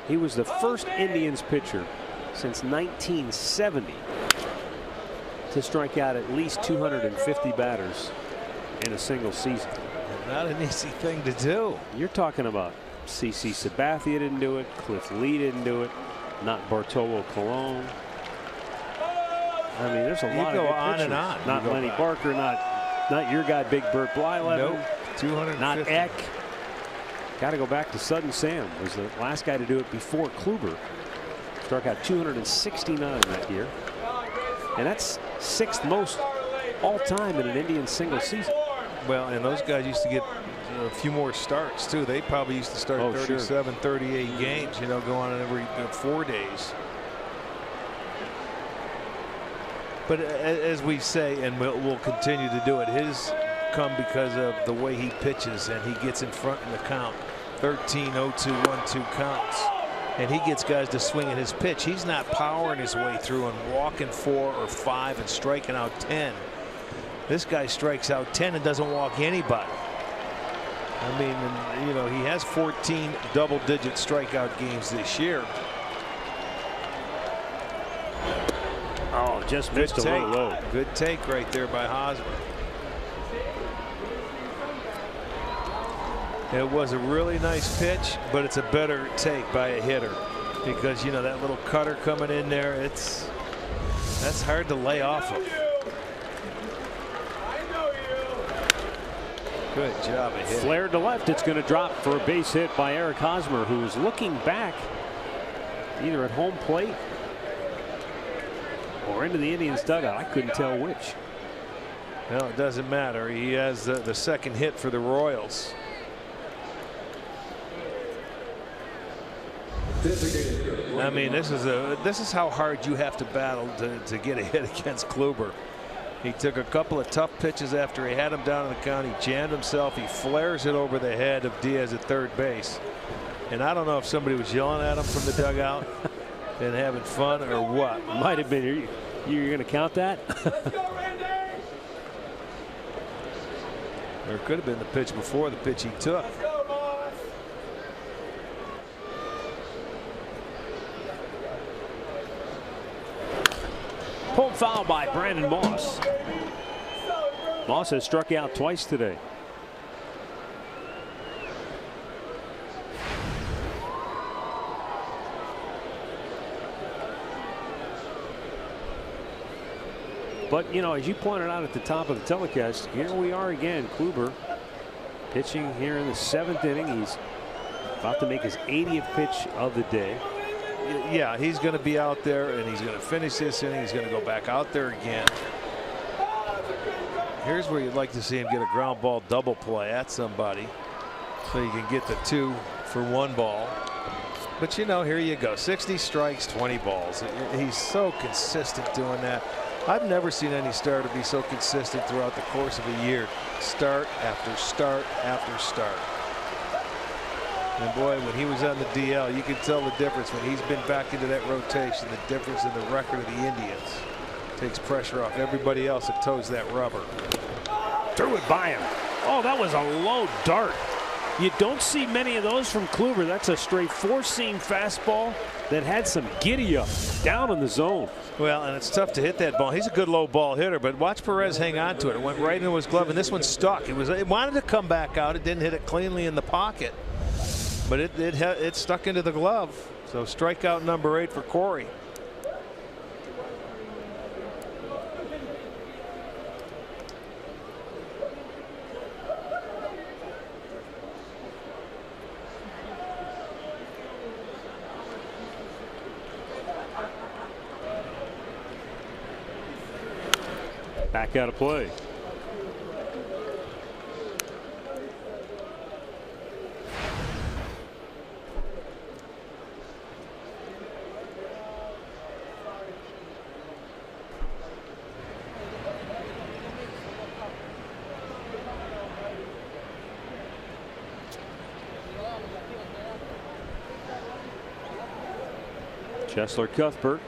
Speaker 3: he was the first Indians pitcher since 1970 to strike out at least 250 batters in a single season.
Speaker 4: Not an easy thing to do.
Speaker 3: You're talking about CC Sabathia didn't do it, Cliff Lee didn't do it, not Bartolo Colon. I mean, there's a lot of good
Speaker 4: on
Speaker 3: pitchers.
Speaker 4: and on.
Speaker 3: Not Lenny Barker, not your guy Big Bert Blyleven.
Speaker 4: Nope. 250.
Speaker 3: Not Eck. Got to go back to Sudden Sam. Was the last guy to do it before Kluber. Struck out 269 that year. And that's 6th most all time in an Indian single season.
Speaker 4: Well, and those guys used to get a few more starts too. They probably used to start 37, 38 games, you know, go on every 4 days. But as we say, and we'll continue to do it, his come because of the way he pitches, and he gets in front in the count. 13, 0-2, 1-2 counts. And he gets guys to swing at his pitch. He's not powering his way through and walking 4 or 5 and striking out 10. This guy strikes out 10 and doesn't walk anybody. I mean, and, you know, he has 14 double-digit strikeout games this year.
Speaker 3: Oh, just missed a little low.
Speaker 4: Good take right there by Hosmer. It was a really nice pitch, but it's a better take by a hitter because, you know, that little cutter coming in there, that's hard to lay off of. Good job of hitting.
Speaker 3: Flared to left. It's going to drop for a base hit by Eric Hosmer, who is looking back either at home plate or into the Indians dugout. I couldn't tell which.
Speaker 4: Well, it doesn't matter. He has the second hit for the Royals. I mean, this is how hard you have to battle to get a hit against Kluber. He took a couple of tough pitches after he had him down in the count. He jammed himself. He flares it over the head of Diaz at third base. And I don't know if somebody was yelling at him from the dugout and having fun or what.
Speaker 3: Might have been. You're going to count that?
Speaker 4: Or it could have been the pitch before the pitch he took.
Speaker 3: Pulled foul by Brandon Moss. Moss has struck out twice today. But, you know, as you pointed out at the top of the telecast, here we are again. Kluber pitching here in the 7th inning. He's about to make his 80th pitch of the day.
Speaker 4: Yeah, he's going to be out there and he's going to finish this inning. He's going to go back out there again. Here's where you'd like to see him get a ground ball double play at somebody so you can get the 2 for 1 ball. But, you know, here you go. 60 strikes, 20 balls. He's so consistent doing that. I've never seen any starter be so consistent throughout the course of a year. Start after start after start. And boy, when he was on the DL, you can tell the difference when he's been back into that rotation. The difference in the record of the Indians takes pressure off everybody else that toes that rubber.
Speaker 3: Threw it by him. Oh, that was a low dart. You don't see many of those from Kluber. That's a straight 4-seam fastball that had some giddy up down in the zone.
Speaker 4: Well, and it's tough to hit that ball. He's a good low ball hitter, but watch Perez hang on to it. It went right into his glove, and this one stuck. It wanted to come back out. It didn't hit it cleanly in the pocket. but it stuck into the glove. So strikeout number 8 for Corey.
Speaker 3: Back out of play. Chesler Cuthbert.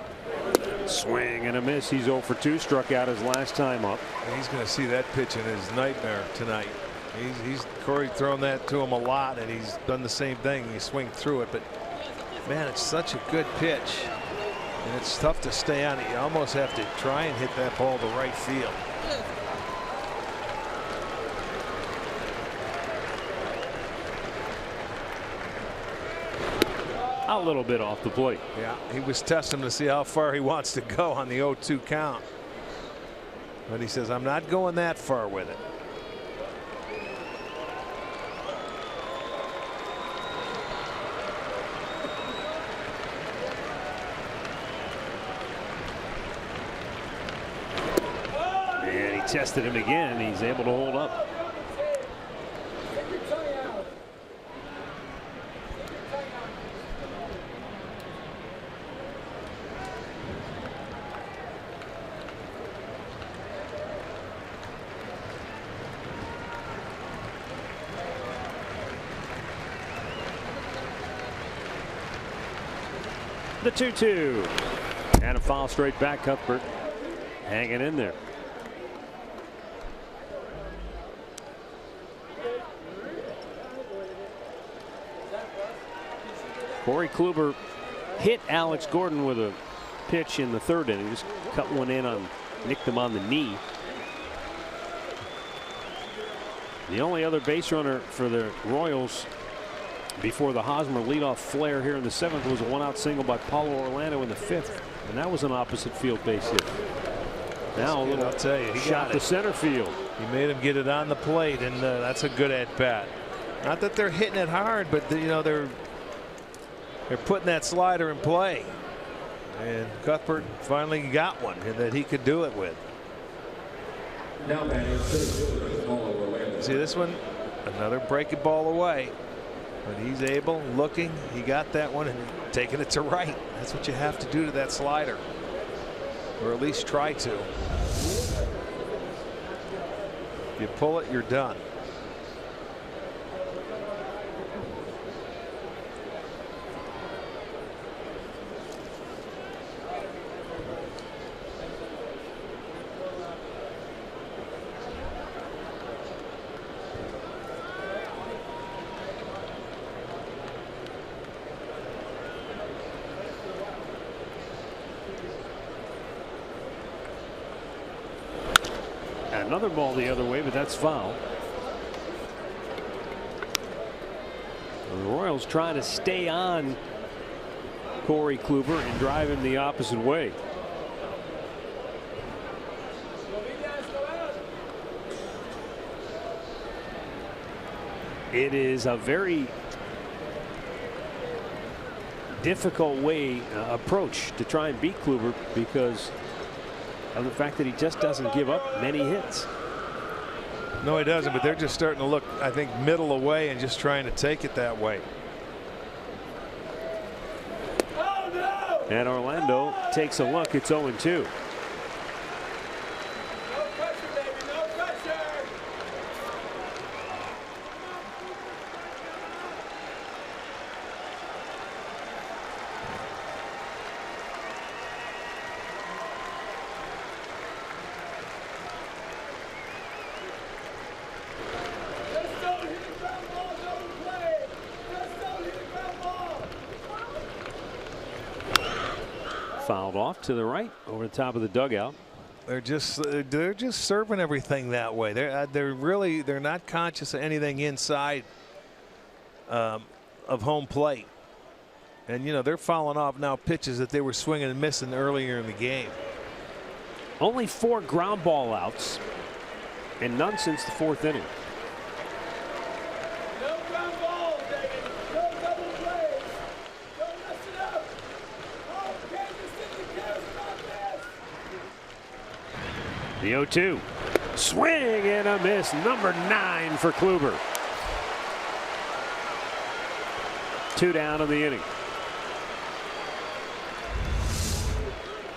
Speaker 3: Swing and a miss. He's 0 for 2. Struck out his last time up.
Speaker 4: He's going to see that pitch in his nightmare tonight. Corey thrown that to him a lot, and he's done the same thing. He swing through it, but man, it's such a good pitch, and it's tough to stay on it. You almost have to try and hit that ball to right field.
Speaker 3: A little bit off the plate.
Speaker 4: Yeah, he was testing to see how far he wants to go on the 0-2 count. But he says, I'm not going that far with it.
Speaker 3: And he tested him again. He's able to hold up. The 2-2 and a foul straight back. Cuthbert hanging in there. Corey Kluber hit Alex Gordon with a pitch in the 3rd inning. Just cut one in on, nicked him on the knee. The only other base runner for the Royals before the Hosmer leadoff flare here in the 7th was a 1-out single by Paulo Orlando in the 5th, and that was an opposite field base hit. Now a little,
Speaker 4: I'll tell you, he
Speaker 3: shot to center field.
Speaker 4: He made him get it on the plate, and that's a good at bat. Not that they're hitting it hard, but they're putting that slider in play, and Cuthbert finally got one that he could do it with.
Speaker 2: Now batting Paulo Orlando.
Speaker 4: See this one, another breaking ball away. But he's able, looking, he got that one and taking it to right. That's what you have to do to that slider, or at least try to. If you pull it, you're done.
Speaker 3: Another ball the other way, but that's foul. The Royals trying to stay on Corey Kluber and drive him the opposite way. It is a very difficult approach to try and beat Kluber because of the fact that he just doesn't give up many hits.
Speaker 4: No, he doesn't, but they're just starting to look, I think, middle away and just trying to take it that way.
Speaker 3: And Orlando takes a look. It's 0-2. Fouled off to the right over the top of the dugout.
Speaker 4: They're just serving everything that way. They're not conscious of anything inside. of home plate. And, you know, they're fouling off now pitches that they were swinging and missing earlier in the game.
Speaker 3: Only 4 ground ball outs and none since the 4th inning.
Speaker 9: No ground balls, David. No double plays. Don't mess it up. Oh, Kansas City cares about this.
Speaker 3: The 0-2. Swing and a miss. Number 9 for Kluber. 2 down in the inning.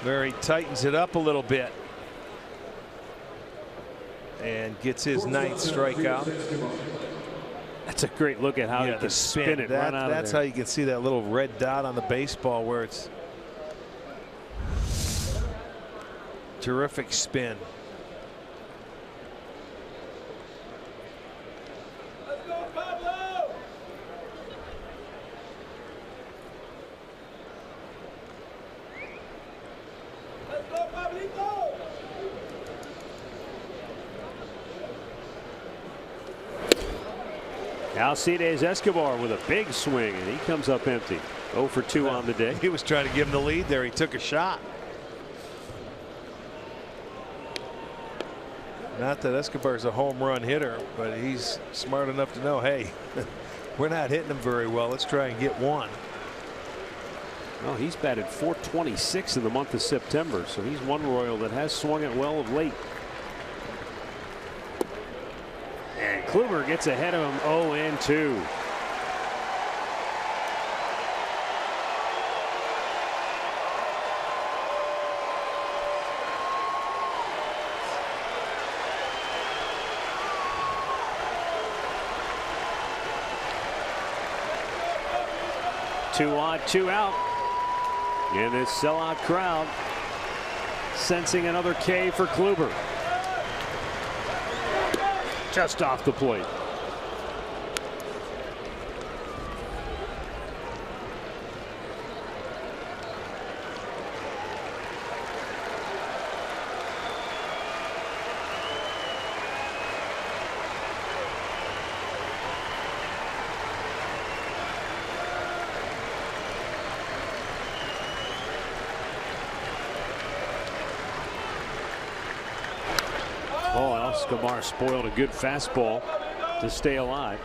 Speaker 4: Murray tightens it up a little bit and gets his 9th strikeout.
Speaker 3: That's a great look at how he can spin it right out of there.
Speaker 4: That's how you can see that little red dot on the baseball where it's terrific spin.
Speaker 9: Let's go, Pablo. Let's go, Pablito.
Speaker 3: Alcides Escobar with a big swing, and he comes up empty. 0 for 2 on the day.
Speaker 4: He was trying to give him the lead there. He took a shot. Not that Escobar's a home run hitter, but he's smart enough to know, hey, we're not hitting him very well. Let's try and get one.
Speaker 3: Well, he's batted .426 in the month of September, so he's one Royal that has swung it well of late. And Kluber gets ahead of him 0-2. Two on, 2 out. And this sellout crowd sensing another K for Kluber. Just off the plate. Oh, Escobar spoiled a good fastball to stay alive.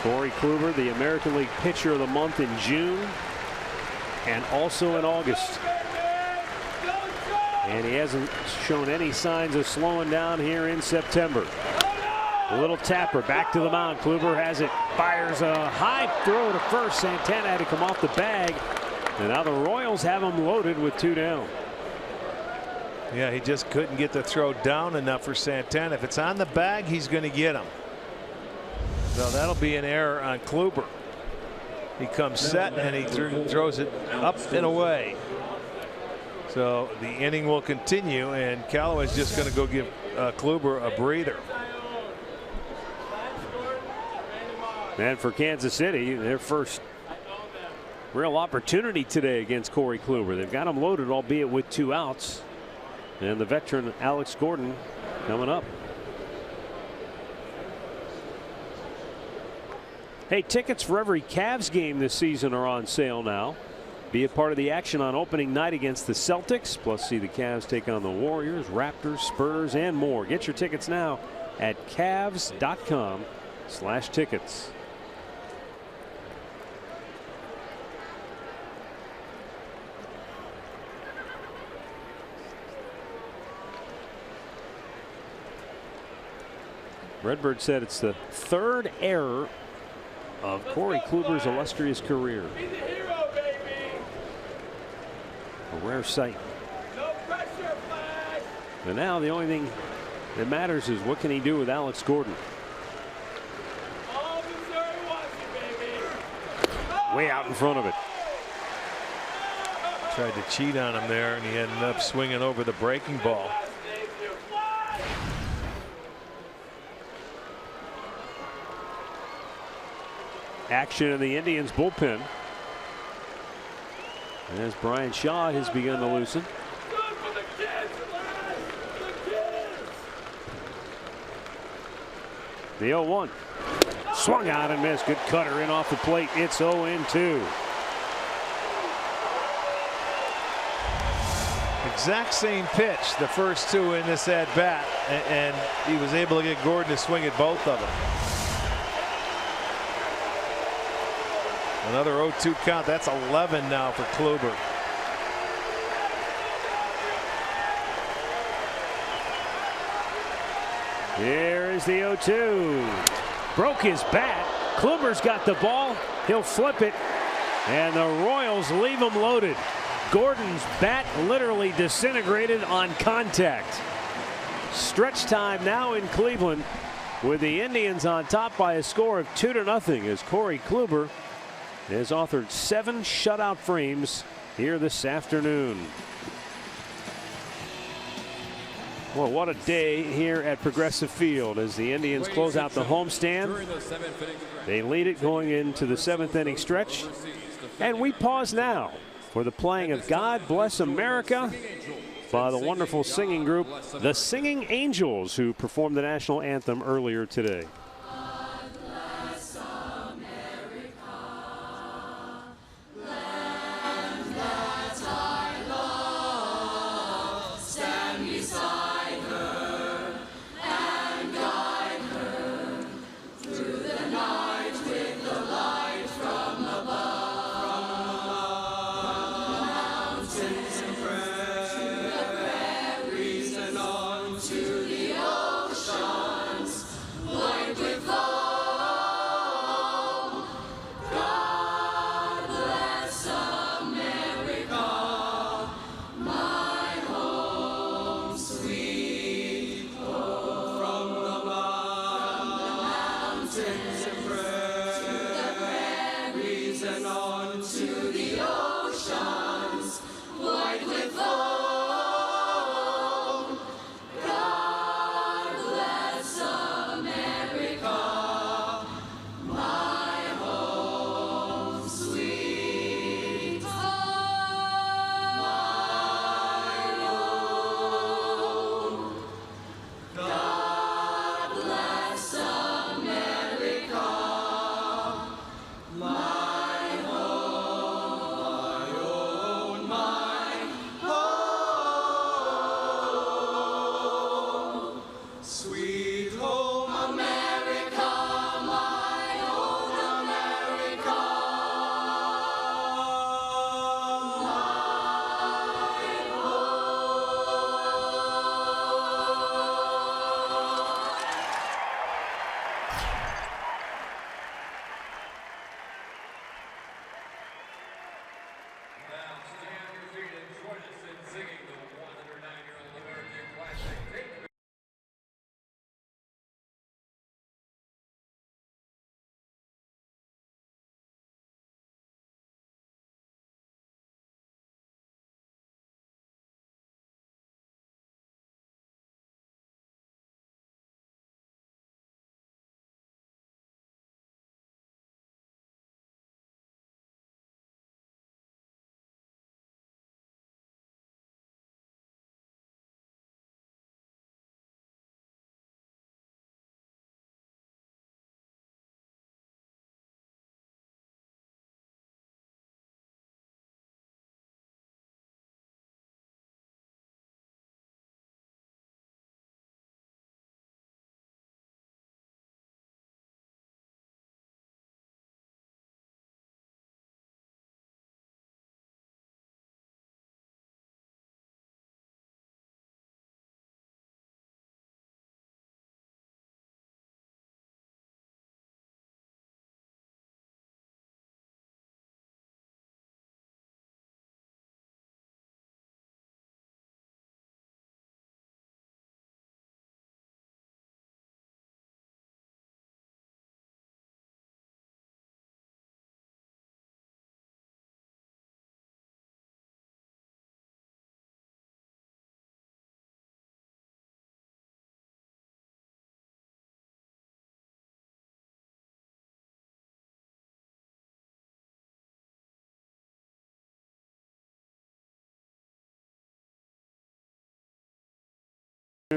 Speaker 3: Corey Kluber, the American League Pitcher of the Month in June and also in August. And he hasn't shown any signs of slowing down here in September. A little tapper back to the mound. Kluber has it, fires a high throw to first. Santana had to come off the bag. And now the Royals have him loaded with 2 down.
Speaker 4: Yeah, he just couldn't get the throw down enough for Santana. If it's on the bag, he's going to get him. So that'll be an error on Kluber. He comes set and he throws it up and away. So the inning will continue, and Callaway's just going to go give Kluber a breather.
Speaker 3: And for Kansas City, their first real opportunity today against Corey Kluber. They've got him loaded, albeit with 2 outs. And the veteran Alex Gordon coming up. Hey, tickets for every Cavs game this season are on sale now. Be a part of the action on opening night against the Celtics. Plus, see the Cavs take on the Warriors, Raptors, Spurs, and more. Get your tickets now at Cavs.com/tickets. Redbird said it's the 3rd error of Corey Kluber's illustrious career. A rare sight. And now the only thing that matters is what can he do with Alex Gordon. Way out in front of it.
Speaker 4: Tried to cheat on him there, and he ended up swinging over the breaking ball.
Speaker 3: action in the Indians bullpen. As Brian Shaw has begun to loosen.
Speaker 9: Good for the kids, lads! The kids!
Speaker 3: The 0-1. Swung out and missed. Good cutter in off the plate. It's 0-2.
Speaker 4: Exact same pitch, the first two in this at bat, and he was able to get Gordon to swing at both of them. Another 0-2 count. That's 11 now for Kluber.
Speaker 3: Here is the 0-2. Broke his bat. Kluber's got the ball. He'll flip it. And the Royals leave him loaded. Gordon's bat literally disintegrated on contact. Stretch time now in Cleveland with the Indians on top by a score of 2-0 as Corey Kluber has authored 7 shutout frames here this afternoon. Well, what a day here at Progressive Field as the Indians close out the homestand. They lead it going into the 7th inning stretch. And we pause now for the playing of God Bless America by the wonderful singing group, the Singing Angels, who performed the national anthem earlier today.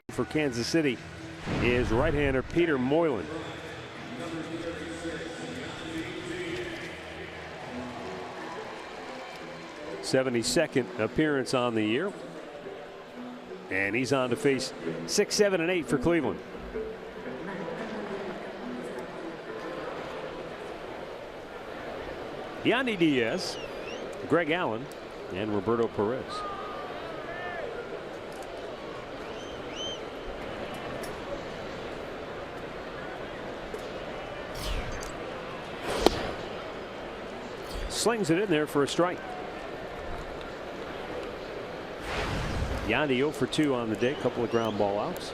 Speaker 3: for Kansas City is right-hander Peter Moylan. '72nd appearance on the year. And he's on to face 6, 7, and 8 for Cleveland. Yandy Diaz, Greg Allen, and Roberto Perez. Slings it in there for a strike. Yandy 0 for 2 on the day, couple of ground ball outs.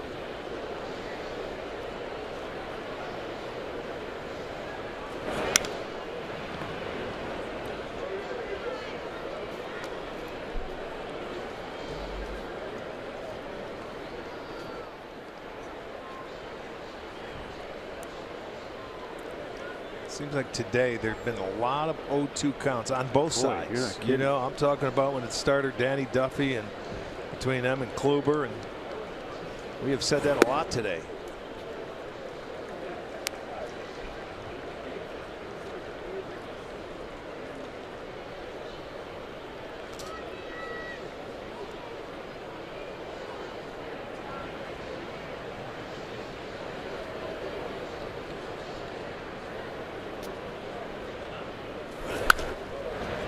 Speaker 4: Seems like today there have been a lot of 0-2 counts on both sides. You know, I'm talking about when it started Danny Duffy and between them and Kluber, and we have said that a lot today.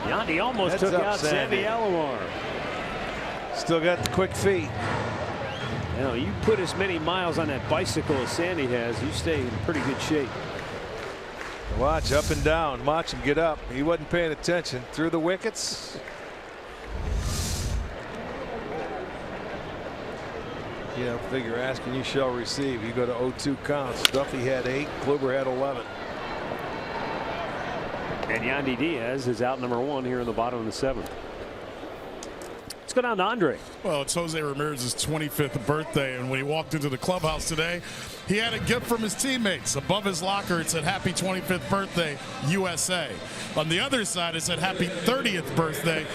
Speaker 3: Yandy almost took out Sandy Alomar.
Speaker 4: Still got the quick feet.
Speaker 3: You know, you put as many miles on that bicycle as Sandy has, you stay in pretty good shape.
Speaker 4: Watch up and down. Watch him get up. He wasn't paying attention. Through the wickets. Yeah, figure asking you shall receive. You go to 0-2 counts. Duffy had 8. Kluber had 11.
Speaker 3: And Yandy Diaz is out number 1 here in the bottom of the 7th. Let's go down to Andre.
Speaker 5: Well, it's Jose Ramirez's 25th birthday, and when he walked into the clubhouse today, he had a gift from his teammates. Above his locker, it said, "Happy 25th birthday, USA." On the other side, it said, "Happy 30th birthday,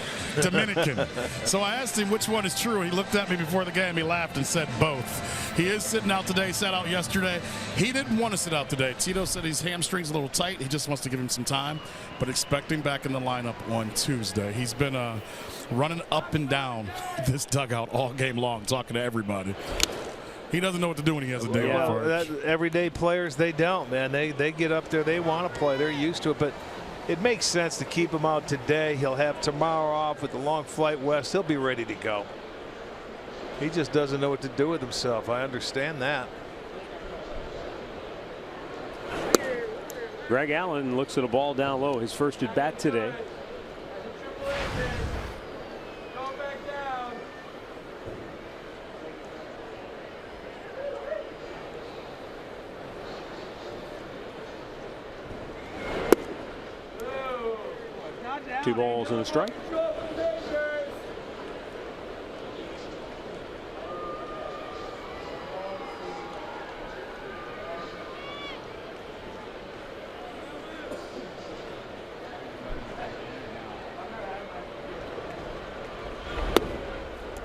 Speaker 5: Dominican." So I asked him which one is true. He looked at me before the game. He laughed and said both. He is sitting out today, sat out yesterday. He didn't want to sit out today. Tito said his hamstring's a little tight. He just wants to give him some time, but expect him back in the lineup on Tuesday. He's been running up and down this dugout all game long, talking to everybody. He doesn't know what to do when he has a day off.
Speaker 4: Everyday players, they don't, man. They get up there, they want to play, they're used to it, but it makes sense to keep him out today. He'll have tomorrow off with the long flight west. He'll be ready to go. He just doesn't know what to do with himself. I understand that.
Speaker 3: Greg Allen looks at a ball down low, his first at bat today. Two balls and a strike.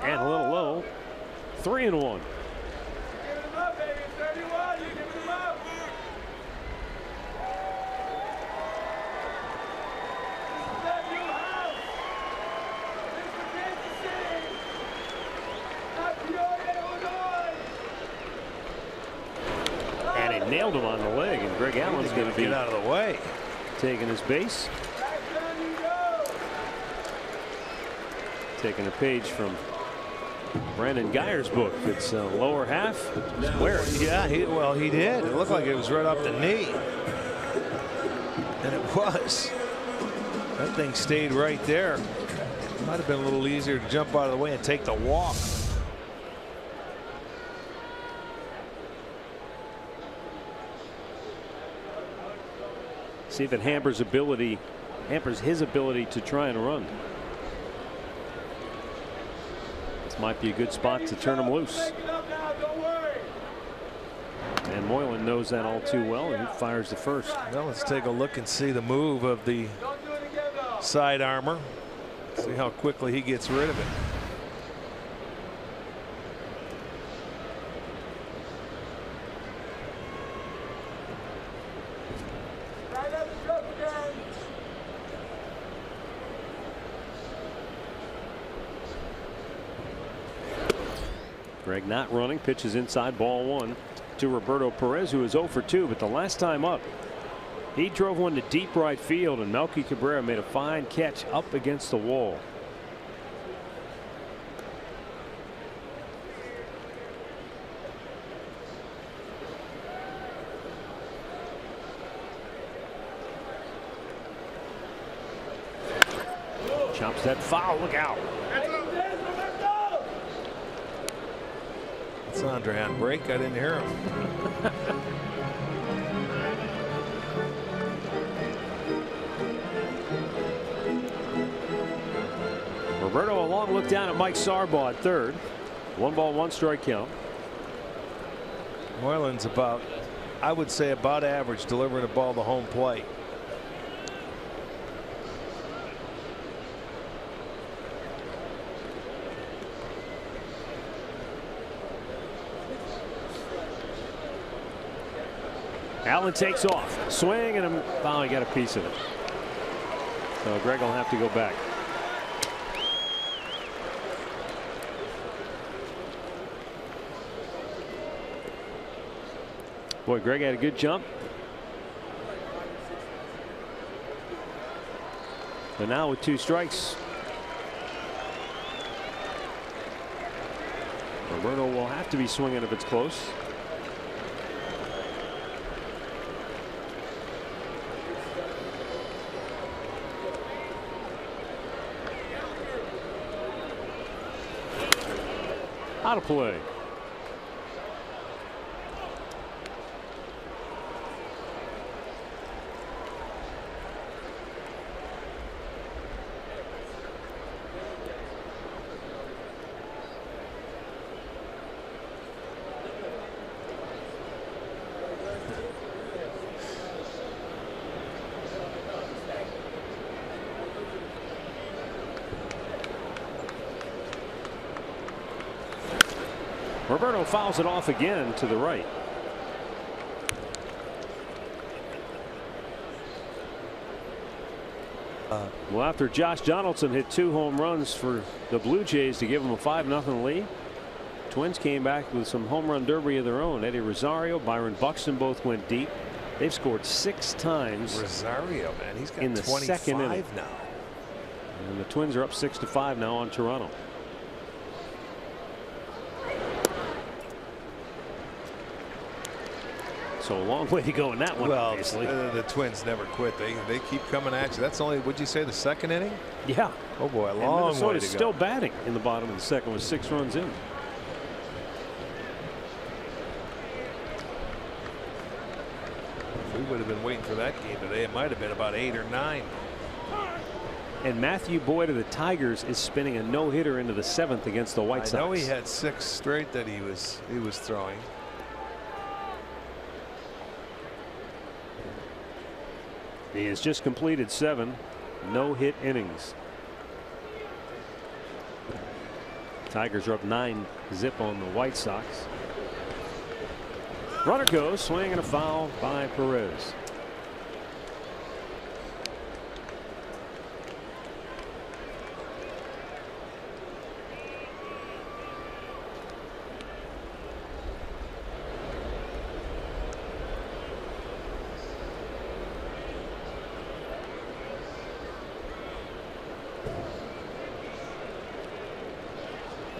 Speaker 3: And a little low. 3-1. Nailed him on the leg, and Greg Allen's going to be
Speaker 4: get out of the way,
Speaker 3: taking his base. Taking a page from Brandon Geyer's book. It's lower half. Where?
Speaker 4: Yeah, he did. It looked like it was right off the knee, and it was. That thing stayed right there. Might have been a little easier to jump out of the way and take the walk.
Speaker 3: See if it hampers his ability to try and run. This might be a good spot to turn him loose. And Moylan knows that all too well, and he fires the first.
Speaker 4: Well, let's take a look and see the move of the side armor. See how quickly he gets rid of it.
Speaker 3: Greg not running, pitches inside, ball 1 to Roberto Perez, who is 0 for 2. But the last time up, he drove one to deep right field, and Melky Cabrera made a fine catch up against the wall. Chops that foul. Look out.
Speaker 4: It's Andre on break. I didn't hear him.
Speaker 3: Roberto, a long look down at Mike Sarbaugh at third. 1 ball, 1 strike count.
Speaker 4: Marlins about, I would say, about average delivering a ball to home plate.
Speaker 3: Allen takes off, swing, and finally got a piece of it. So Greg will have to go back. Boy, Greg had a good jump. But now with 2 strikes, Roberto will have to be swinging if it's close. Out of play. Roberto fouls it off again to the right. Well, after Josh Donaldson hit 2 home runs for the Blue Jays to give them a 5-0 lead, Twins came back with some home run derby of their own. Eddie Rosario, Byron Buxton both went deep. They've scored 6 times.
Speaker 4: Rosario, man, he's got
Speaker 3: in the
Speaker 4: 25
Speaker 3: second inning
Speaker 4: now.
Speaker 3: And the Twins are up 6-5 now on Toronto. So a long way to go in that one.
Speaker 4: Well,
Speaker 3: obviously.
Speaker 4: The Twins never quit. They keep coming at you. That's only, would you say, the 2nd inning?
Speaker 3: Yeah.
Speaker 4: Oh boy, a
Speaker 3: And
Speaker 4: long way
Speaker 3: Minnesota's
Speaker 4: to go.
Speaker 3: still batting in the bottom of the 2nd with 6 runs in.
Speaker 4: We would have been waiting for that game today. It might have been about 8 or 9.
Speaker 3: And Matthew Boyd of the Tigers is spinning a no-hitter into the 7th against the White Sox.
Speaker 4: I know he had 6 straight that he was throwing.
Speaker 3: He has just completed 7 no-hit innings. Tigers are up 9-0 on the White Sox. Runner goes, swing and a foul by Perez.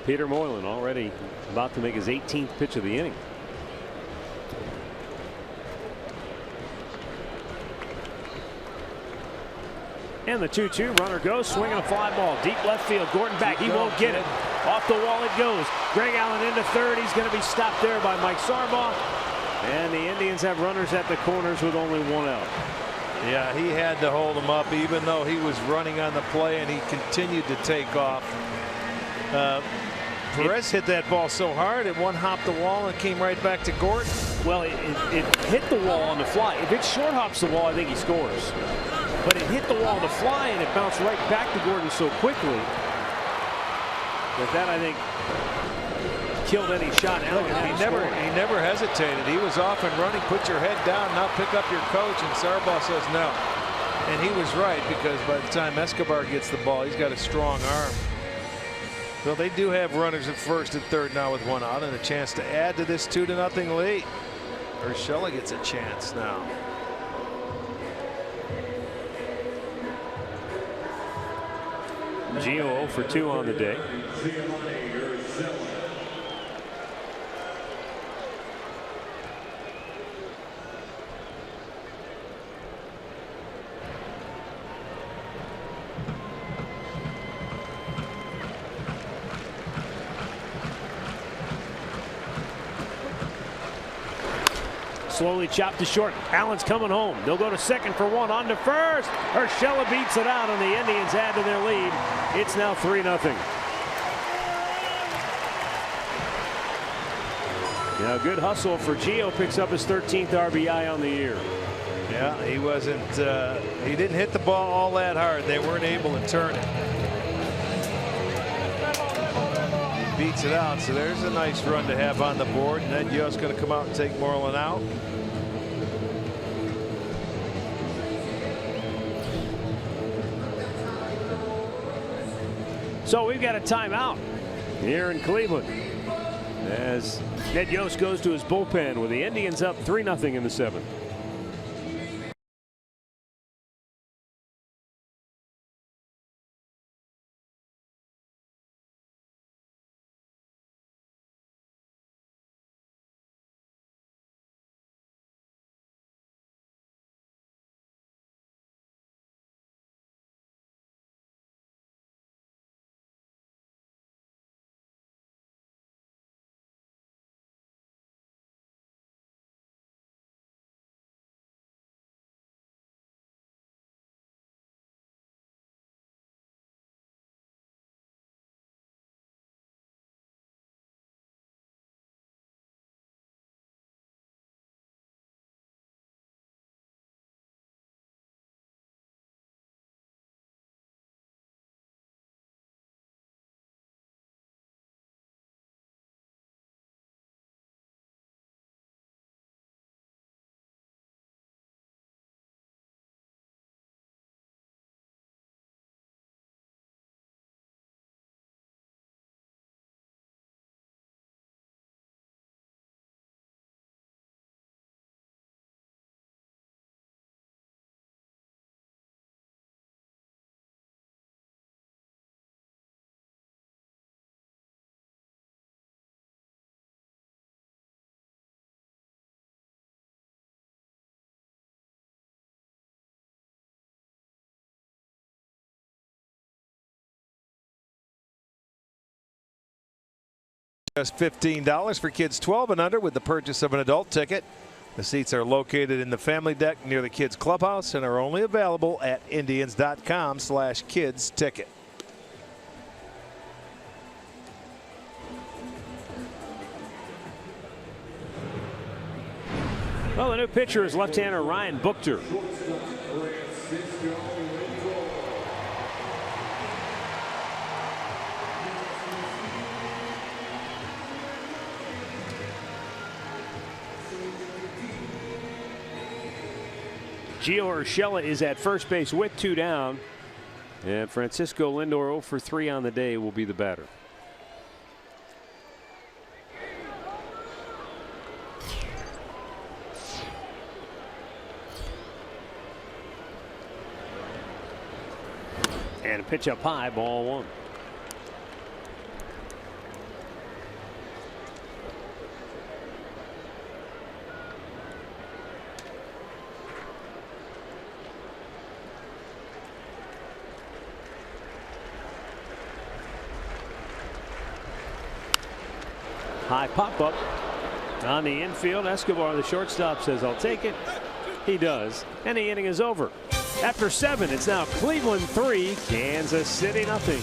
Speaker 3: Peter Moylan already about to make his 18th pitch of the inning. And the 2-2 runner goes, swinging a fly ball deep left field. Gordon back, he won't get it. Off the wall it goes. Greg Allen into third. He's going to be stopped there by Mike Sarbaugh. And the Indians have runners at the corners with only 1 out.
Speaker 4: Yeah, he had to hold him up even though he was running on the play, and he continued to take off. Perez hit that ball so hard it one-hopped the wall and came right back to Gordon.
Speaker 3: Well, it hit the wall on the fly. If it short hops the wall, I think he scores. But it hit the wall on the fly and it bounced right back to Gordon so quickly that I think killed any shot.
Speaker 4: He never hesitated. He was off and running. Put your head down, now pick up your coach, and Sarbaugh says no. And he was right, because by the time Escobar gets the ball, he's got a strong arm. Well, they do have runners at first and third now with one out and a chance to add to this 2-0 lead. Urshela gets a chance now.
Speaker 3: Gio 0 for 2 on the day. Slowly chopped to short. Allen's coming home. They'll go to second for one. On to first. Urshela beats it out, and the Indians add to their lead. It's now 3-0. Now, good hustle for Gio. Picks up his 13th RBI on the year.
Speaker 4: Yeah, he wasn't. He didn't hit the ball all that hard. They weren't able to turn it. He beats it out, so there's a nice run to have on the board. And then Yo's going to come out and take Moreland out.
Speaker 3: So we've got a timeout here in Cleveland as Ned Yost goes to his bullpen with the Indians up 3-0 in the 7th.
Speaker 4: Just $15 for kids 12 and under with the purchase of an adult ticket. The seats are located in the family deck near the kids clubhouse and are only available at indians.com/kids ticket.
Speaker 3: Well, the new pitcher is left-hander Ryan Buchter. Gio Urshela is at first base with 2 down. And Francisco Lindor 0 for 3 on the day will be the batter. And a pitch up high, ball 1. High pop up on the infield. Escobar, the shortstop, says, "I'll take it." He does. And the inning is over. After 7, it's now Cleveland 3, Kansas City 0.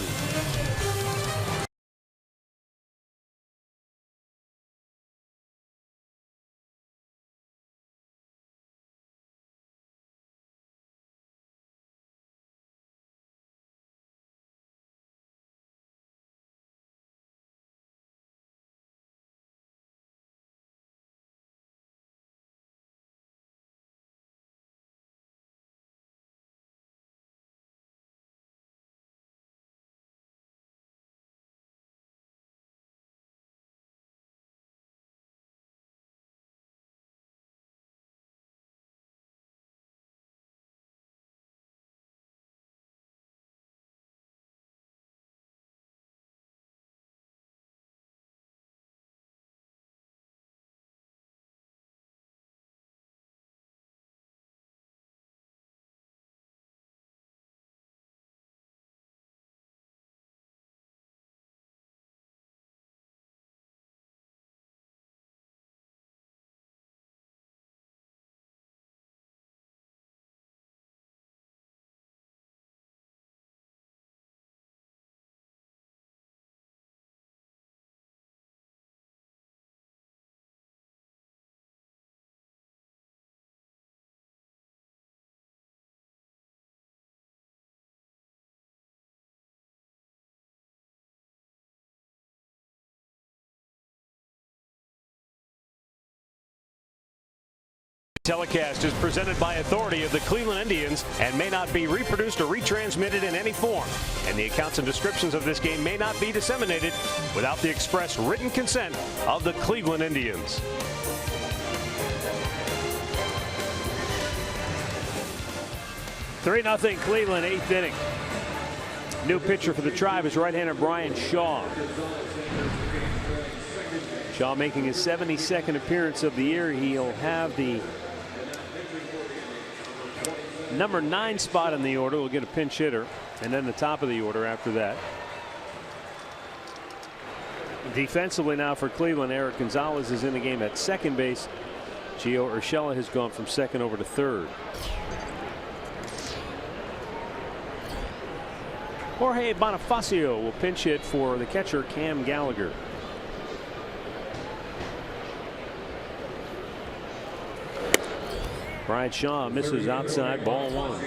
Speaker 3: Telecast is presented by authority of the Cleveland Indians and may not be reproduced or retransmitted in any form. And the accounts and descriptions of this game may not be disseminated without the express written consent of the Cleveland Indians. (3-0 Cleveland, 8th inning. New pitcher for the Tribe is right-hander Brian Shaw. Shaw making his 72nd appearance of the year. He'll have the number 9 spot in the order. We'll get a pinch hitter and then the top of the order after that. Defensively now for Cleveland, Eric Gonzalez is in the game at second base. Gio Urshela has gone from second over to third. Jorge Bonifacio will pinch hit for the catcher Cam Gallagher. Brian Shaw misses outside, ball 1.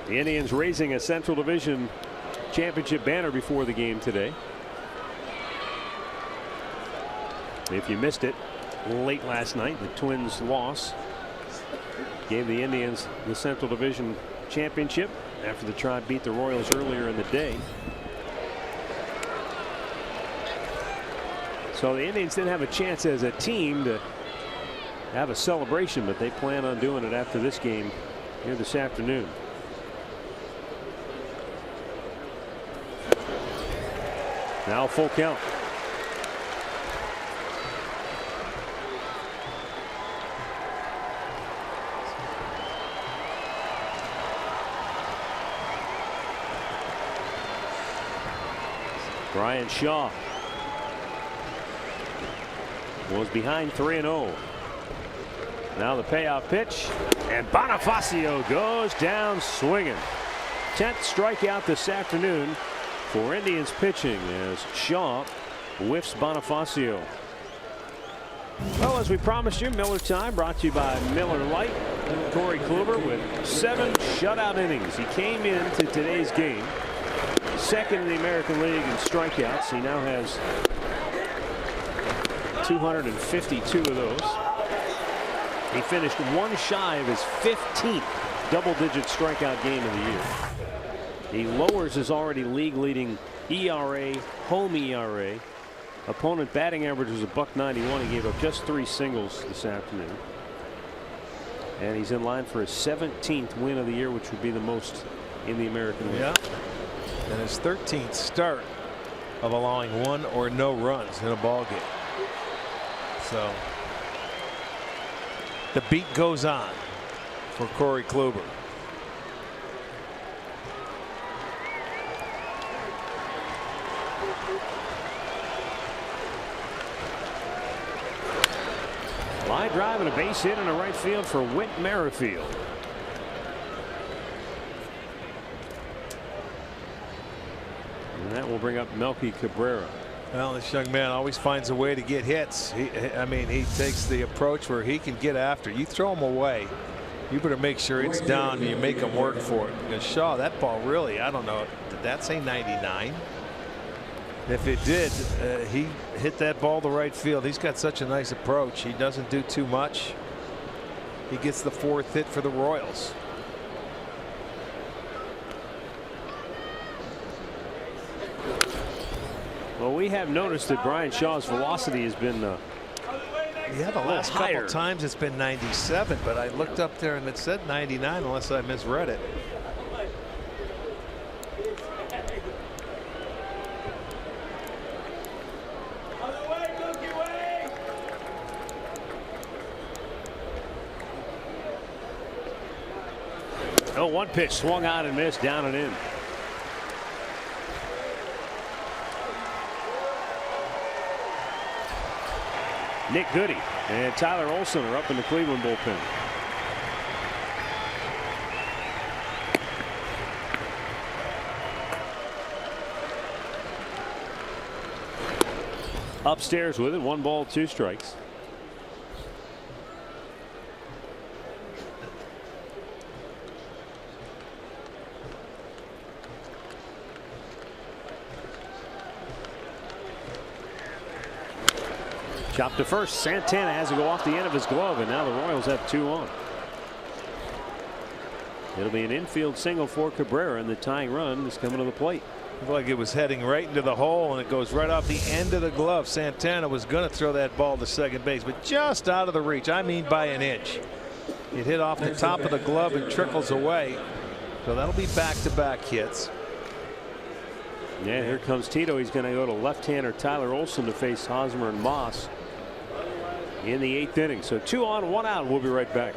Speaker 3: The Indians raising a Central Division championship banner before the game today. If you missed it late last night, the Twins' loss gave the Indians the Central Division championship after the Tribe beat the Royals earlier in the day. So the Indians didn't have a chance as a team to have a celebration, but they plan on doing it after this game here this afternoon. Now full count. Brian Shaw was behind 3-0. Now the payoff pitch, and Bonifacio goes down swinging. 10th strikeout this afternoon for Indians pitching as Shaw whiffs Bonifacio. Well, as we promised you, Miller Time brought to you by Miller Lite. Corey Kluber with 7 shutout innings. He came into today's game second in the American League in strikeouts. He now has 252 of those. He finished one shy of his 15th double-digit strikeout game of the year. He lowers his already league-leading ERA, home ERA. Opponent batting average was $1.91. He gave up just 3 singles this afternoon. And he's in line for his 17th win of the year, which would be the most in the American League.
Speaker 4: Yeah. And his 13th start of allowing 1 or no runs in a ball game. So the beat goes on for Corey Kluber.
Speaker 3: Line drive and a base hit in the right field for Whit Merrifield. And that will bring up Melky Cabrera.
Speaker 4: Well, this young man always finds a way to get hits. I mean, he takes the approach where he can get after. You throw him away, you better make sure it's down and you make him work for it. Because Shaw, that ball really, I don't know, did that say 99? If it did, he hit that ball to right field. He's got such a nice approach. He doesn't do too much. He gets the 4th hit for the Royals.
Speaker 3: Well, we have noticed that Brian Shaw's velocity has been
Speaker 4: yeah, the last couple times it's been 97, but I looked up there and it said 99 unless I misread it.
Speaker 3: Oh, one pitch swung out and missed, down and in. Nick Goody and Tyler Olson are up in the Cleveland bullpen. upstairs with it. 1 ball, 2 strikes. Chop to first. Santana has to go off the end of his glove, and now the Royals have 2 on. It'll be an infield single for Cabrera, and the tying run is coming to the plate.
Speaker 4: Looked like it was heading right into the hole, and it goes right off the end of the glove. Santana was going to throw that ball to second base, but just out of the reach. I mean by an inch. It hit off the top of the glove and trickles away. So that'll be back-to-back hits.
Speaker 3: Yeah, here comes Tito. He's going to go to left-hander Tyler Olson to face Hosmer and Moss in the 8th inning. So 2 on, 1 out. We'll be right back.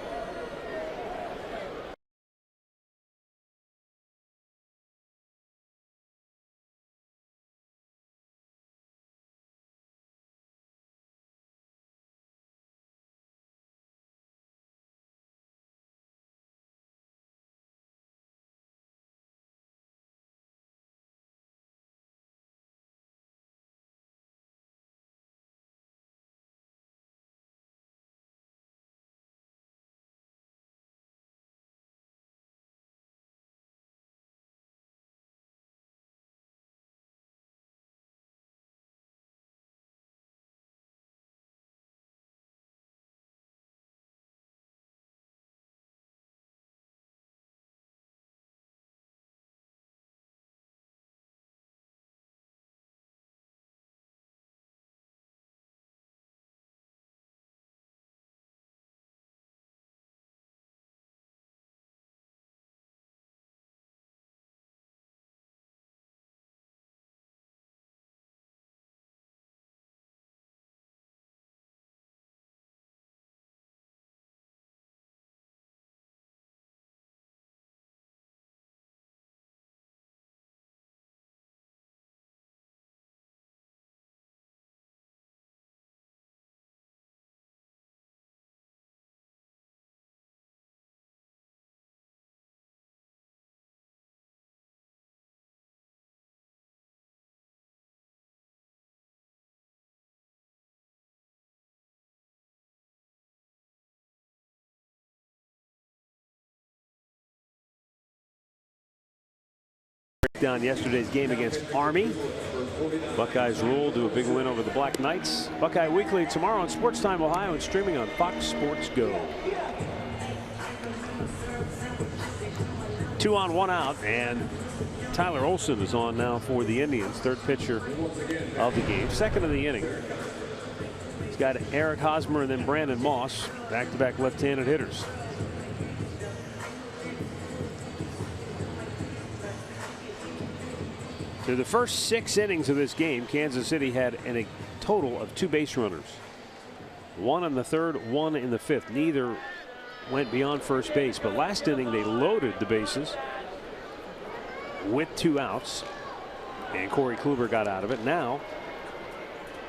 Speaker 3: Down yesterday's game against Army. Buckeyes roll to a big win over the Black Knights. Buckeye Weekly tomorrow on Sports Time Ohio and streaming on Fox Sports Go. 2 on, 1 out, and Tyler Olson is on now for the Indians, 3rd pitcher of the game, 2nd of the inning. He's got Eric Hosmer and then Brandon Moss, back-to-back left-handed hitters. Through the first 6 innings of this game, Kansas City had a total of 2 base runners. 1 in the 3rd, 1 in the 5th. Neither went beyond first base, but last inning they loaded the bases with 2 outs, and Corey Kluber got out of it. Now,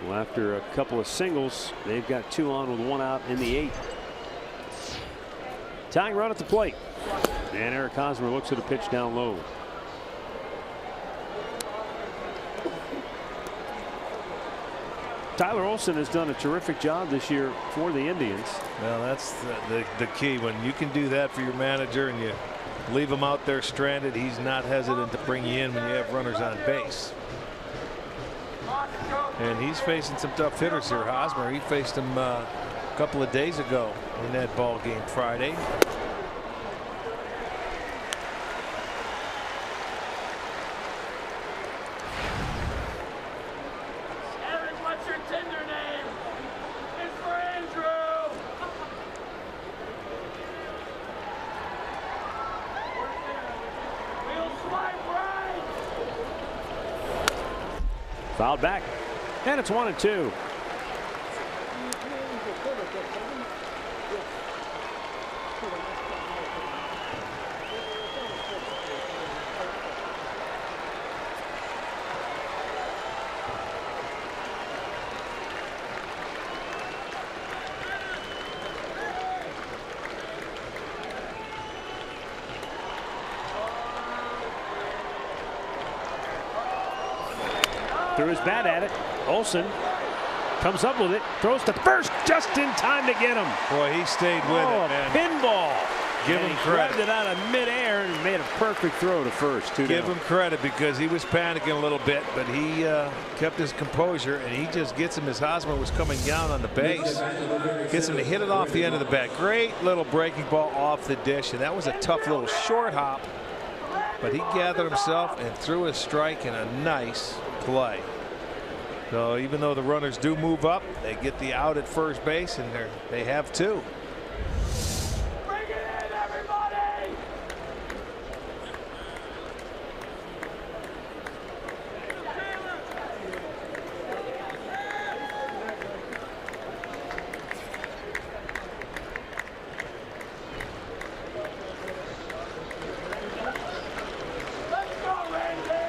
Speaker 3: well, after a couple of singles, they've got 2 on with 1 out in the 8th. Tying run at the plate, and Eric Hosmer looks at a pitch down low. Tyler Olson has done a terrific job this year for the Indians.
Speaker 4: Well, that's the key. When you can do that for your manager and you leave him out there stranded, he's not hesitant to bring you in when you have runners on base. And he's facing some tough hitters here. Hosmer, he faced him a couple of days ago in that ball game Friday.
Speaker 3: Fouled back, and it's 1-2. Threw his bat at it. Olson Comes up with it, throws to first just in time to get him.
Speaker 4: Boy, he stayed with it, man.
Speaker 3: Pinball.
Speaker 4: Give
Speaker 3: and
Speaker 4: him
Speaker 3: he
Speaker 4: credit.
Speaker 3: grabbed it out of midair and made a perfect throw to first. Give
Speaker 4: him credit because he was panicking a little bit, but he kept his composure, and he just gets him as Hosmer was coming down on the base. Gets him to hit it off the end of the bat. Great little breaking ball off the dish, and that was a tough little short hop, but he gathered himself and threw a strike in a nice play. So even though the runners do move up, they get the out at first base, and they have two.
Speaker 9: Bring it in, everybody! Let's go, Randy!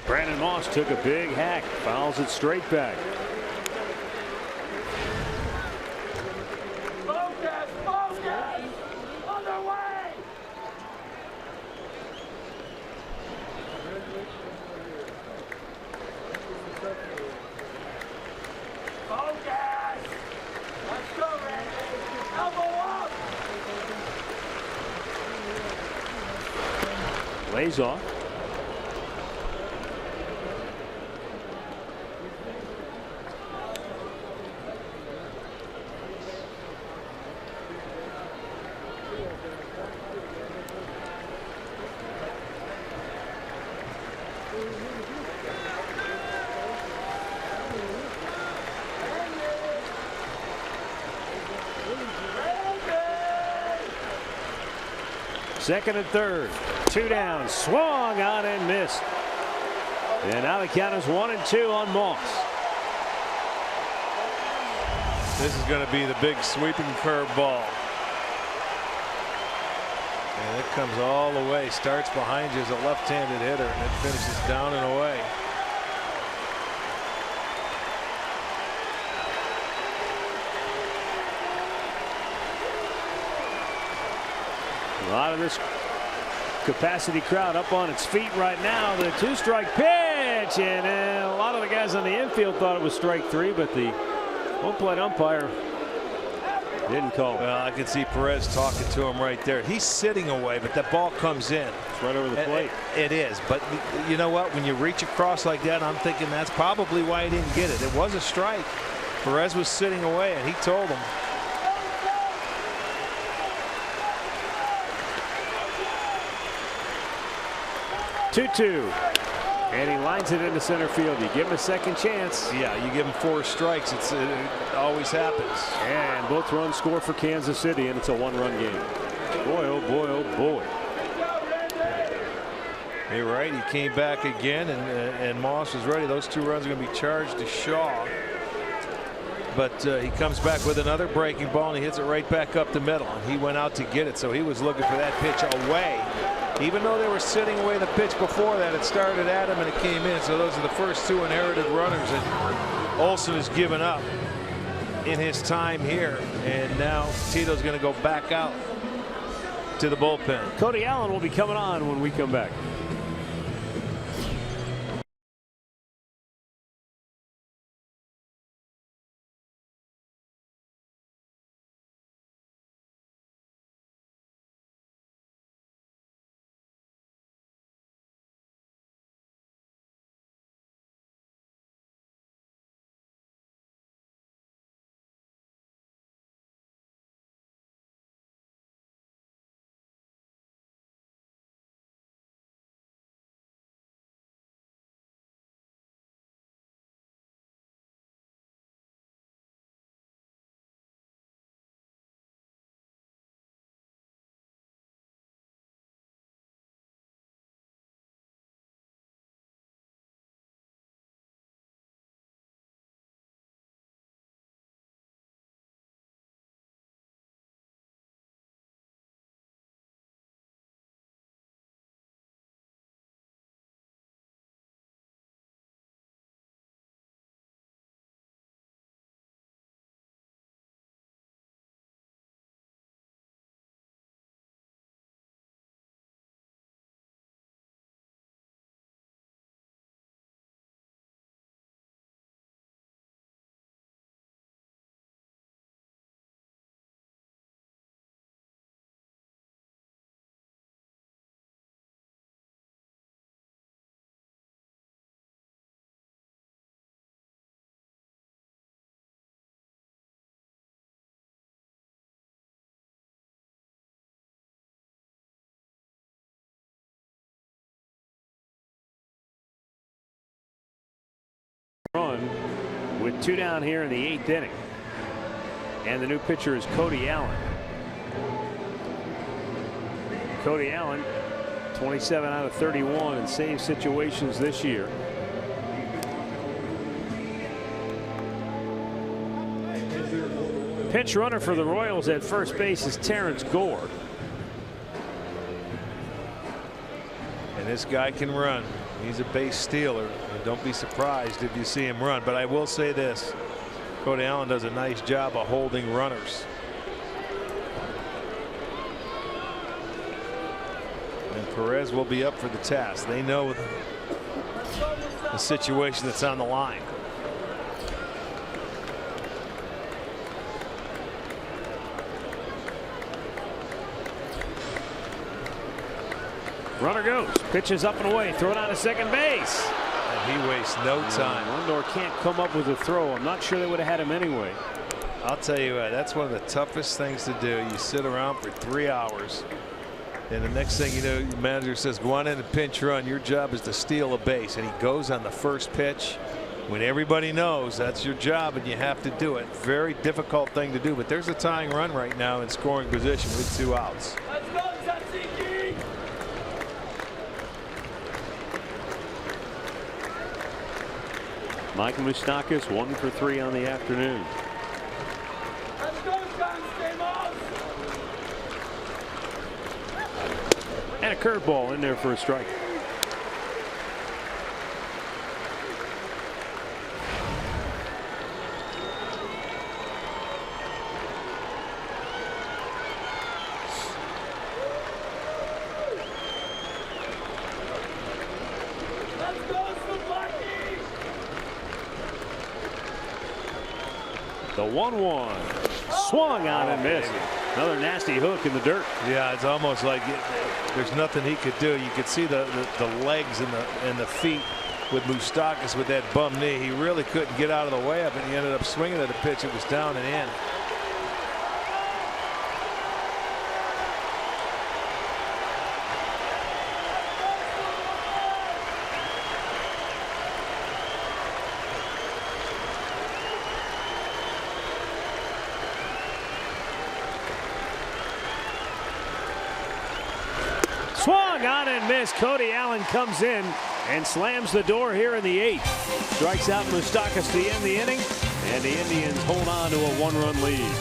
Speaker 3: Brandon Moss took a big hack, fouls it straight back.
Speaker 9: Focus! Focus! On their way! Focus! Let's go, Randy! Elbow up!
Speaker 3: Lays off. Second and third. Two down. Swung on and missed. And now the count is 1-2 on Moss.
Speaker 4: This is going to be the big sweeping curveball. And it comes all the way. Starts behind you as a left-handed hitter, and it finishes down and away.
Speaker 3: A lot of this capacity crowd up on its feet right now. The two-strike pitch, and a lot of the guys on the infield thought it was strike three, but the home-plate umpire didn't call it.
Speaker 4: Well, I can see Perez talking to him right there. He's sitting away, but that ball comes in.
Speaker 3: It's right over the plate.
Speaker 4: It is, but you know what? When you reach across like that, I'm thinking that's probably why he didn't get it. It was a strike. Perez was sitting away, and he told him.
Speaker 3: 2-2. And he lines it into center field. You give him a second chance.
Speaker 4: Yeah, you give him 4 strikes. It always happens.
Speaker 3: And both runs score for Kansas City, and it's a 1-run game. Boy, oh boy, oh boy.
Speaker 4: You're right. He came back again, and Moss was ready. Those 2 runs are going to be charged to Shaw. But he comes back with another breaking ball, and he hits it right back up the middle. And he went out to get it, so he was looking for that pitch away. Even though they were sitting away the pitch before that, it started at him and it came in. So those are the first 2 inherited runners that Olson has given up in his time here. And now Tito's going to go back out to the bullpen.
Speaker 3: Cody Allen will be coming on when we come back. run with 2 down here in the 8th inning. And the new pitcher is Cody Allen. Cody Allen, 27 out of 31 in save situations this year. Pinch runner for the Royals at first base is Terrence Gore.
Speaker 4: And this guy can run. He's a base stealer. And don't be surprised if you see him run. But I will say this. Cody Allen does a nice job of holding runners. And Perez will be up for the task. They know the situation that's on the line.
Speaker 3: Runner goes, pitches up and away, throw it on to second base.
Speaker 4: And he wastes no time.
Speaker 3: Lindor can't come up with a throw. I'm not sure they would have had him anyway.
Speaker 4: I'll tell you what, that's one of the toughest things to do. You sit around for 3 hours, and the next thing you know, your manager says, go on in and pinch run. Your job is to steal a base. And he goes on the first pitch when everybody knows that's your job and you have to do it. Very difficult thing to do. But there's a tying run right now in scoring position with 2 outs.
Speaker 9: Let's go, Tzatziki!
Speaker 3: Mike Moustakas 1 for 3 on the afternoon.
Speaker 9: Let's go, John Stamos!
Speaker 3: And a curveball in there for a strike.
Speaker 9: Let's go, Milwaukee!
Speaker 3: The 1-1 swung on and missed. Another nasty hook in the dirt.
Speaker 4: Yeah, it's almost like there's nothing he could do. You could see the legs and the feet with Moustakas with that bum knee. He really couldn't get out of the way of it. He ended up swinging at a pitch. It was down and in.
Speaker 3: Swung on and missed. Cody Allen comes in and slams the door here in the 8th. Strikes out Moustakas to end the inning, and the Indians hold on to a 1-run lead.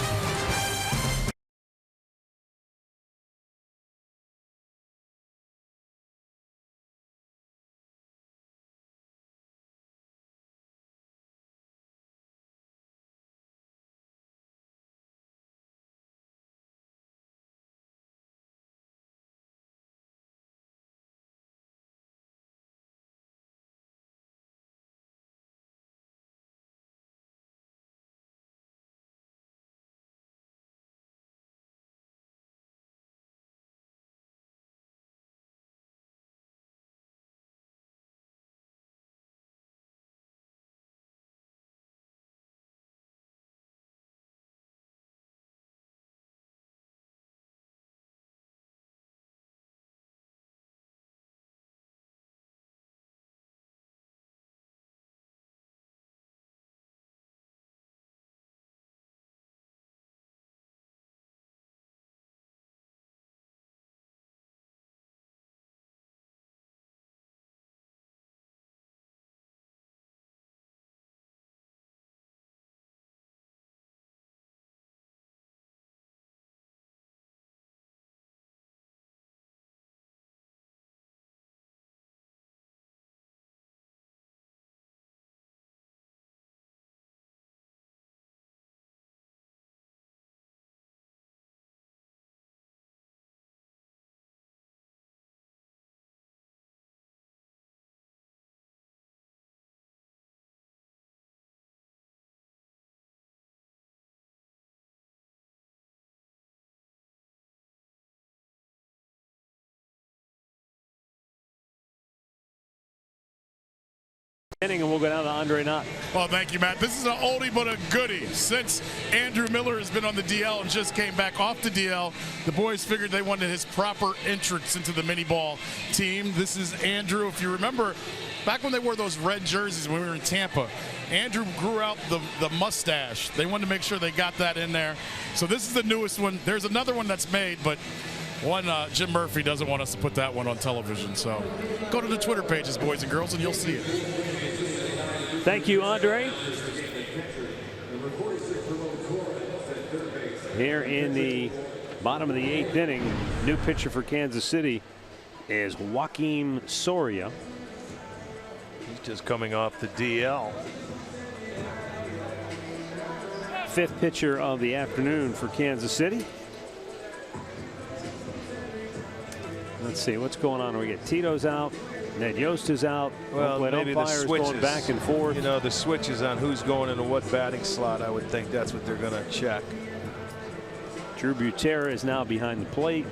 Speaker 3: And we'll go down to Andre Knott.
Speaker 5: Well, thank you, Matt. This is an oldie but a goodie. Since Andrew Miller has been on the DL and just came back off the DL, the boys figured they wanted his proper entrance into the mini ball team. This is Andrew. If you remember, back when they wore those red jerseys when we were in Tampa, Andrew grew out the mustache. They wanted to make sure they got that in there. So this is the newest one. There's another one that's made, but Jim Murphy doesn't want us to put that one on television. So go to the Twitter pages, boys and girls, and you'll see it.
Speaker 3: Thank you, Andre. Here in the bottom of the 8th inning, new pitcher for Kansas City is Joakim Soria.
Speaker 4: He's just coming off the DL.
Speaker 3: 5th pitcher of the afternoon for Kansas City. Let's see what's going on. We get Tito's out. Ned Yost is out.
Speaker 4: Well,
Speaker 3: Oakland
Speaker 4: maybe the
Speaker 3: umpires
Speaker 4: switches
Speaker 3: going back and forth.
Speaker 4: You know, the switches on who's going into what batting slot. I would think that's what they're going to check.
Speaker 3: Drew Butera is now behind the plate.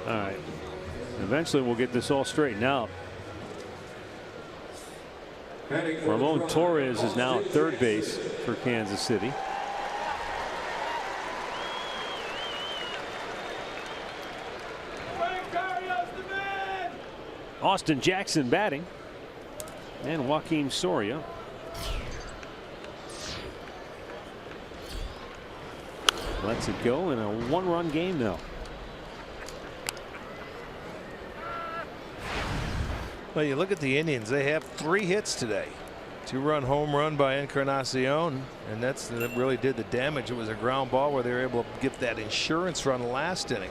Speaker 3: All right. Eventually we'll get this all straightened out. Ramon Torres is now at third base for Kansas City. Austin Jackson batting. And Joakim Soria. Lets it go in a 1-run game now.
Speaker 4: Well, you look at the Indians, they have 3 hits today. 2-run home run by Encarnacion, and that really did the damage. It was a ground ball where they were able to get that insurance run last inning,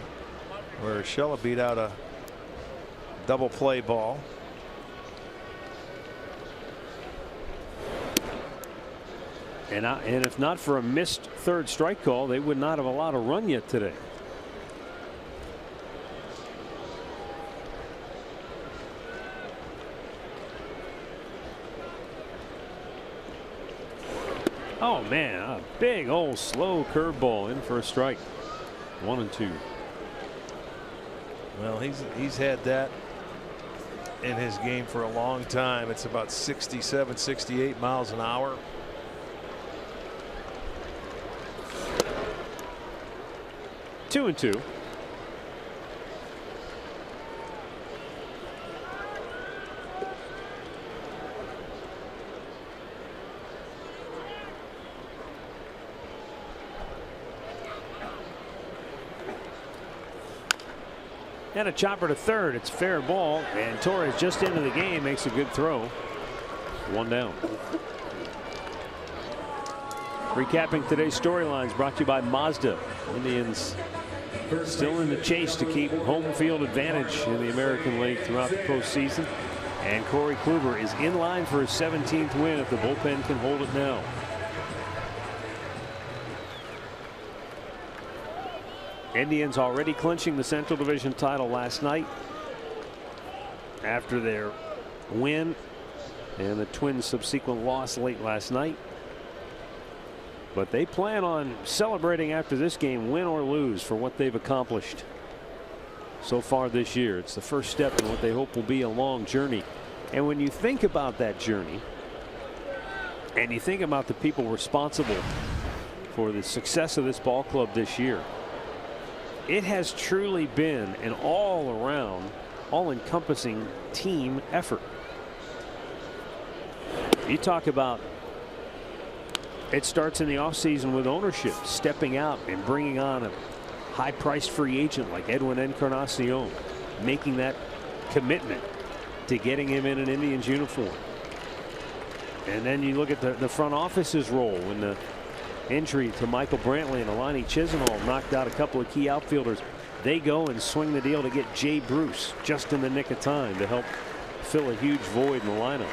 Speaker 4: where Shella beat out a double play ball.
Speaker 3: And if not for a missed third strike call, they would not have allowed a run yet today. Oh man, a big old slow curveball in for a strike. 1-2.
Speaker 4: Well, he's had that in his game for a long time. It's about 67, 68 miles an hour.
Speaker 3: 2-2. And a chopper to third. It's fair ball, and Torres just into the game makes a good throw. 1 down. Recapping today's storylines brought to you by Mazda. Indians still in the chase to keep home field advantage in the American League throughout the postseason. And Corey Kluber is in line for his 17th win if the bullpen can hold it now. Indians already clinching the Central Division title last night after their win and the Twins' subsequent loss late last night. But they plan on celebrating after this game, win or lose, for what they've accomplished so far this year. It's the first step in what they hope will be a long journey. And when you think about that journey and you think about the people responsible for the success of this ball club this year, it has truly been an all-around, all-encompassing team effort. You talk about it starts in the offseason with ownership stepping out and bringing on a high-priced free agent like Edwin Encarnacion, making that commitment to getting him in an Indians uniform. And then you look at the front office's role when the injury to Michael Brantley and Alani Chisenhall knocked out a couple of key outfielders. They go and swing the deal to get Jay Bruce just in the nick of time to help fill a huge void in the lineup.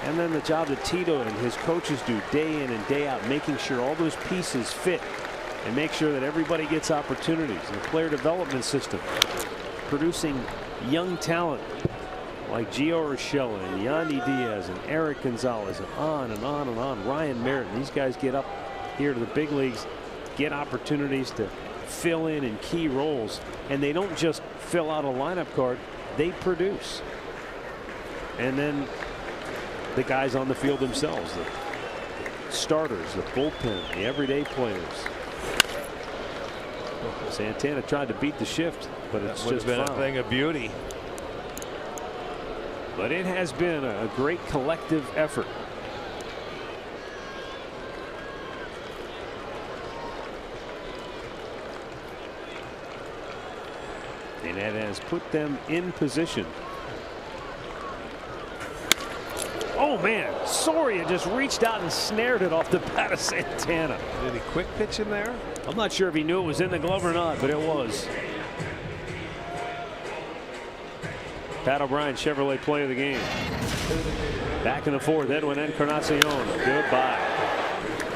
Speaker 3: And then the job that Tito and his coaches do day in and day out, making sure all those pieces fit and make sure that everybody gets opportunities. And the player development system, producing young talent like Gio Urshela and Yandy Diaz and Eric Gonzalez and on and on. Ryan Merritt. These guys get up here to the big leagues, get opportunities to fill in key roles, and they don't just fill out a lineup card, they produce. And then the guys on the field themselves, the starters, the bullpen, the everyday players. Santana tried to beat the shift, but it's just
Speaker 4: been
Speaker 3: foul.
Speaker 4: a thing of beauty.
Speaker 3: But it has been a great collective effort. And that has put them in position. Oh man, Soria just reached out and snared it off the bat of Santana.
Speaker 4: Did he quick pitch him there?
Speaker 3: I'm not sure if he knew it was in the glove or not, but it was. Pat O'Brien, Chevrolet play of the game. Back in the fourth, Edwin Encarnacion. Goodbye.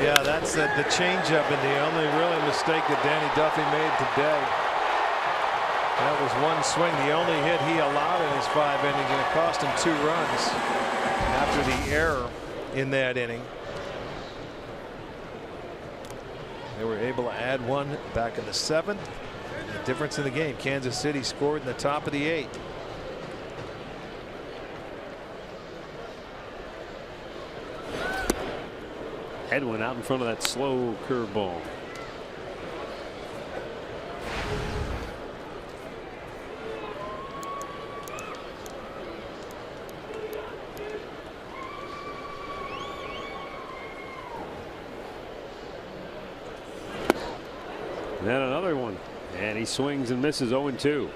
Speaker 4: Yeah, that's the changeup and the only really mistake that Danny Duffy made today. That was one swing, the only hit he allowed in his 5 innings, and it cost him 2 runs after the error in that inning. They were able to add one back in the 7th. The difference in the game, Kansas City scored in the top of the 8th.
Speaker 3: Edwin out in front of that slow curveball. Then another one, and he swings and misses. 0-2.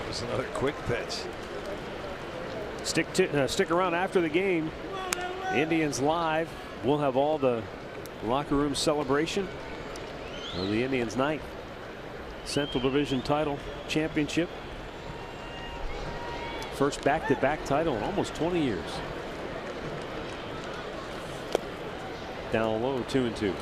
Speaker 4: There's another quick pitch.
Speaker 3: Stick around after the game. Indians live. We'll have all the locker room celebration of the Indians' night Central Division title championship. First back-to-back title in almost 20 years. Down low, 2-2.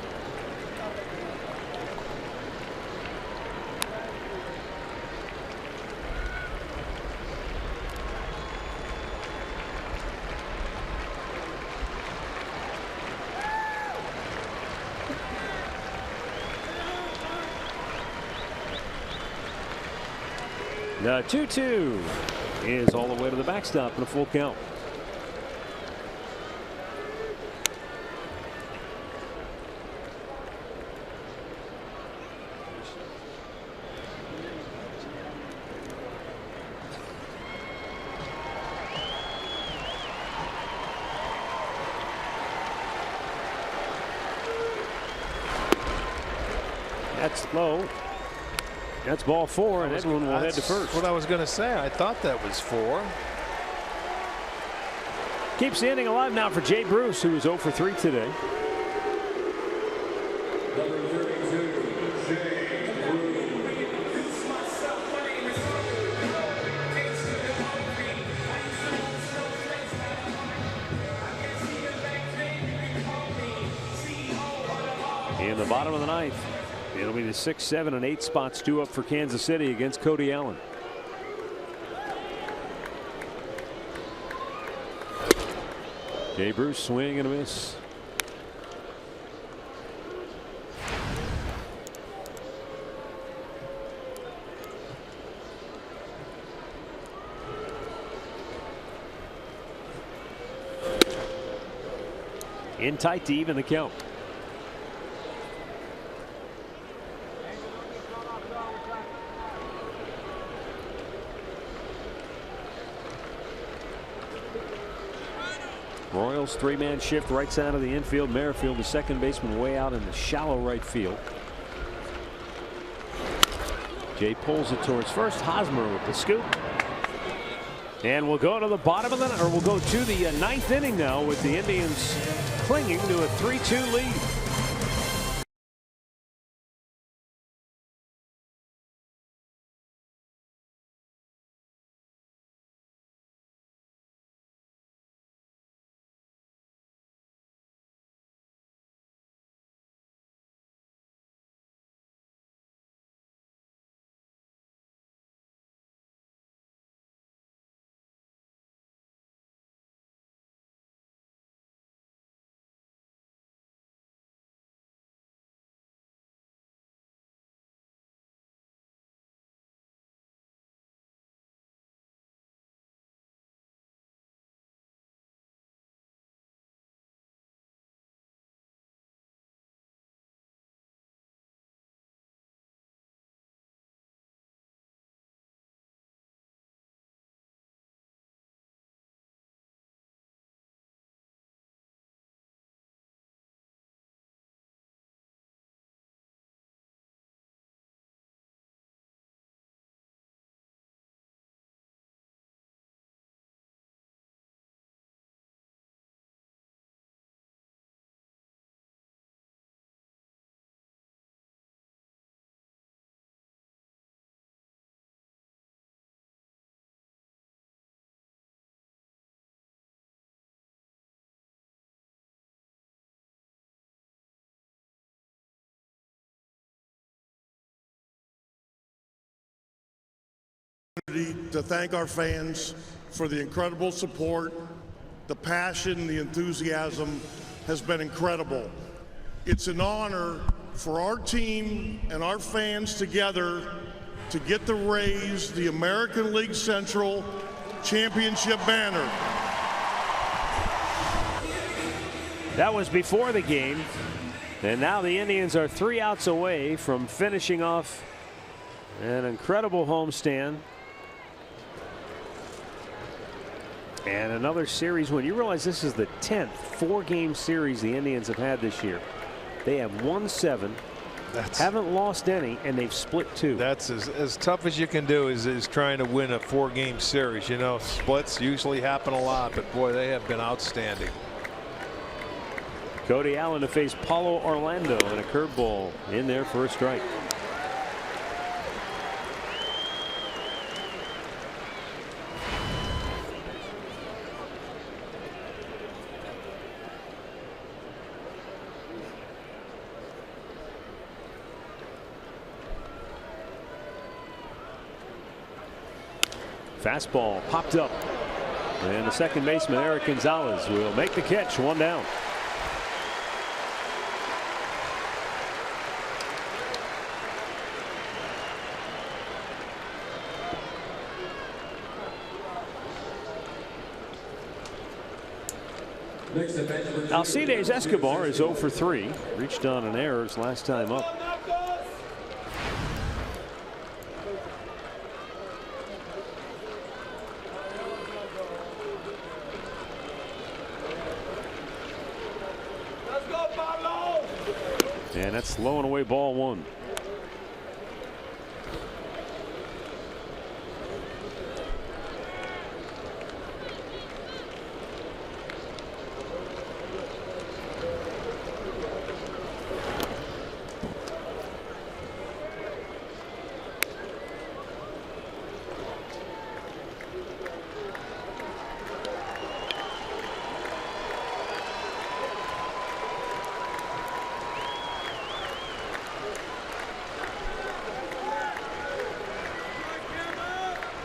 Speaker 3: The 2-2 is all the way to the backstop in a full count. That's low. That's ball 4, and Edwin will head to first.
Speaker 4: What I was going to say. I thought that was 4.
Speaker 3: Keeps the inning alive now for Jay Bruce, who is 0 for 3 today.
Speaker 2: Number 32, Jay Bruce.
Speaker 3: In the bottom of the 9th. It'll be the 6, 7, and 8 spots due up for Kansas City against Cody Allen. Jay Bruce swing and a miss. In tight to even the count. Royals 3-man shift right side of the infield. Merrifield, the second baseman, way out in the shallow right field. Jay pulls it towards first. Hosmer with the scoop. And we'll go to the bottom of the, or we'll go to the 9th inning now with the Indians clinging to a 3-2 lead.
Speaker 2: to thank our fans for the incredible support. The passion, the enthusiasm has been incredible. It's an honor for our team and our fans together to get the Rays the American League Central Championship banner.
Speaker 3: That was before the game, and now the Indians are 3 outs away from finishing off an incredible homestand. And another series when you realize this is the 10th 4-game series the Indians have had this year. They have won 7, haven't lost any, and they've split 2.
Speaker 4: That's as tough as you can do is trying to win a 4-game series. You know, splits usually happen a lot, but boy, they have been outstanding.
Speaker 3: Cody Allen to face Paulo Orlando, and a curveball in there for a strike. Fastball popped up, and the second baseman Eric Gonzalez will make the catch. 1 down. Alcides Escobar is 0 for 3. Reached on an error his last time up. And that's low and away, ball 1.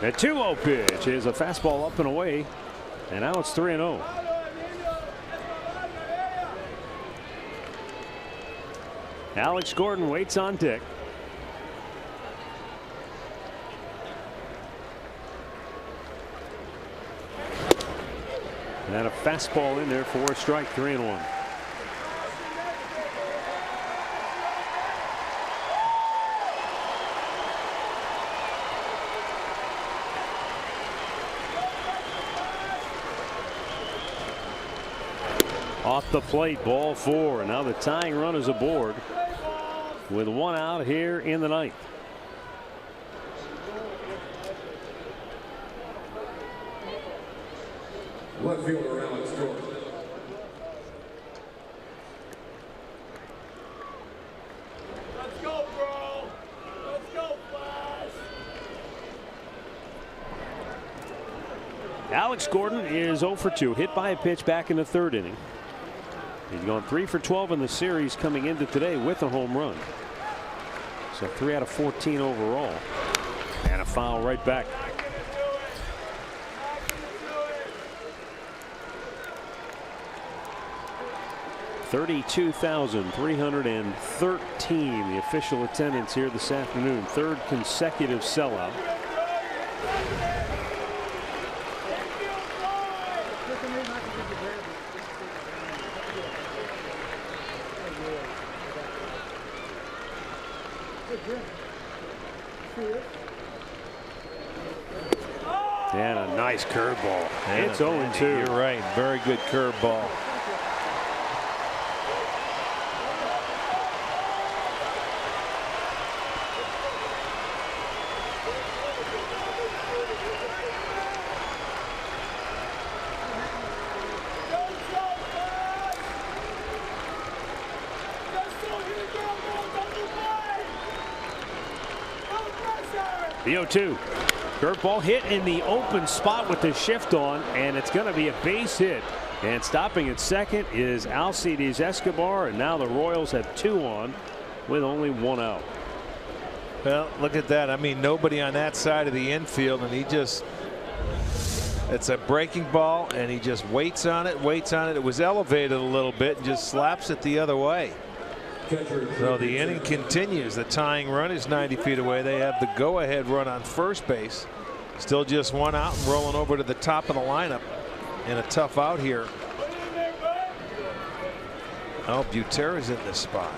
Speaker 3: A 2-0 pitch is a fastball up and away, and now it's 3-0. Alex Gordon waits on deck. And a fastball in there for a strike. 3-1. Off the plate, ball 4. Now the tying run is aboard with 1 out here in the 9th.
Speaker 2: Left fielder Alex Gordon. Let's go, bro. Let's go, Flash.
Speaker 3: Alex Gordon is 0 for 2. Hit by a pitch back in the 3rd inning. He's gone 3 for 12 in the series coming into today with a home run. So 3 out of 14 overall. And a foul right back. $32,313 the official attendance here this afternoon. 3rd consecutive sellout. And a nice curveball. It's 0-2.
Speaker 4: You're right. Very good curveball.
Speaker 3: The 0-2. Curveball hit in the open spot with the shift on, and it's going to be a base hit. And stopping at second is Alcides Escobar, and now the Royals have 2 on with only 1 out.
Speaker 4: Well, look at that. I mean, nobody on that side of the infield, and he just, it's a breaking ball, and he just waits on it, waits on it. It was elevated a little bit and just slaps it the other way. So the inning continues. The tying run is 90 feet away. They have the go-ahead run on first base. Still just one out and rolling over to the top of the lineup in a tough out here. Oh, Butera's in this spot.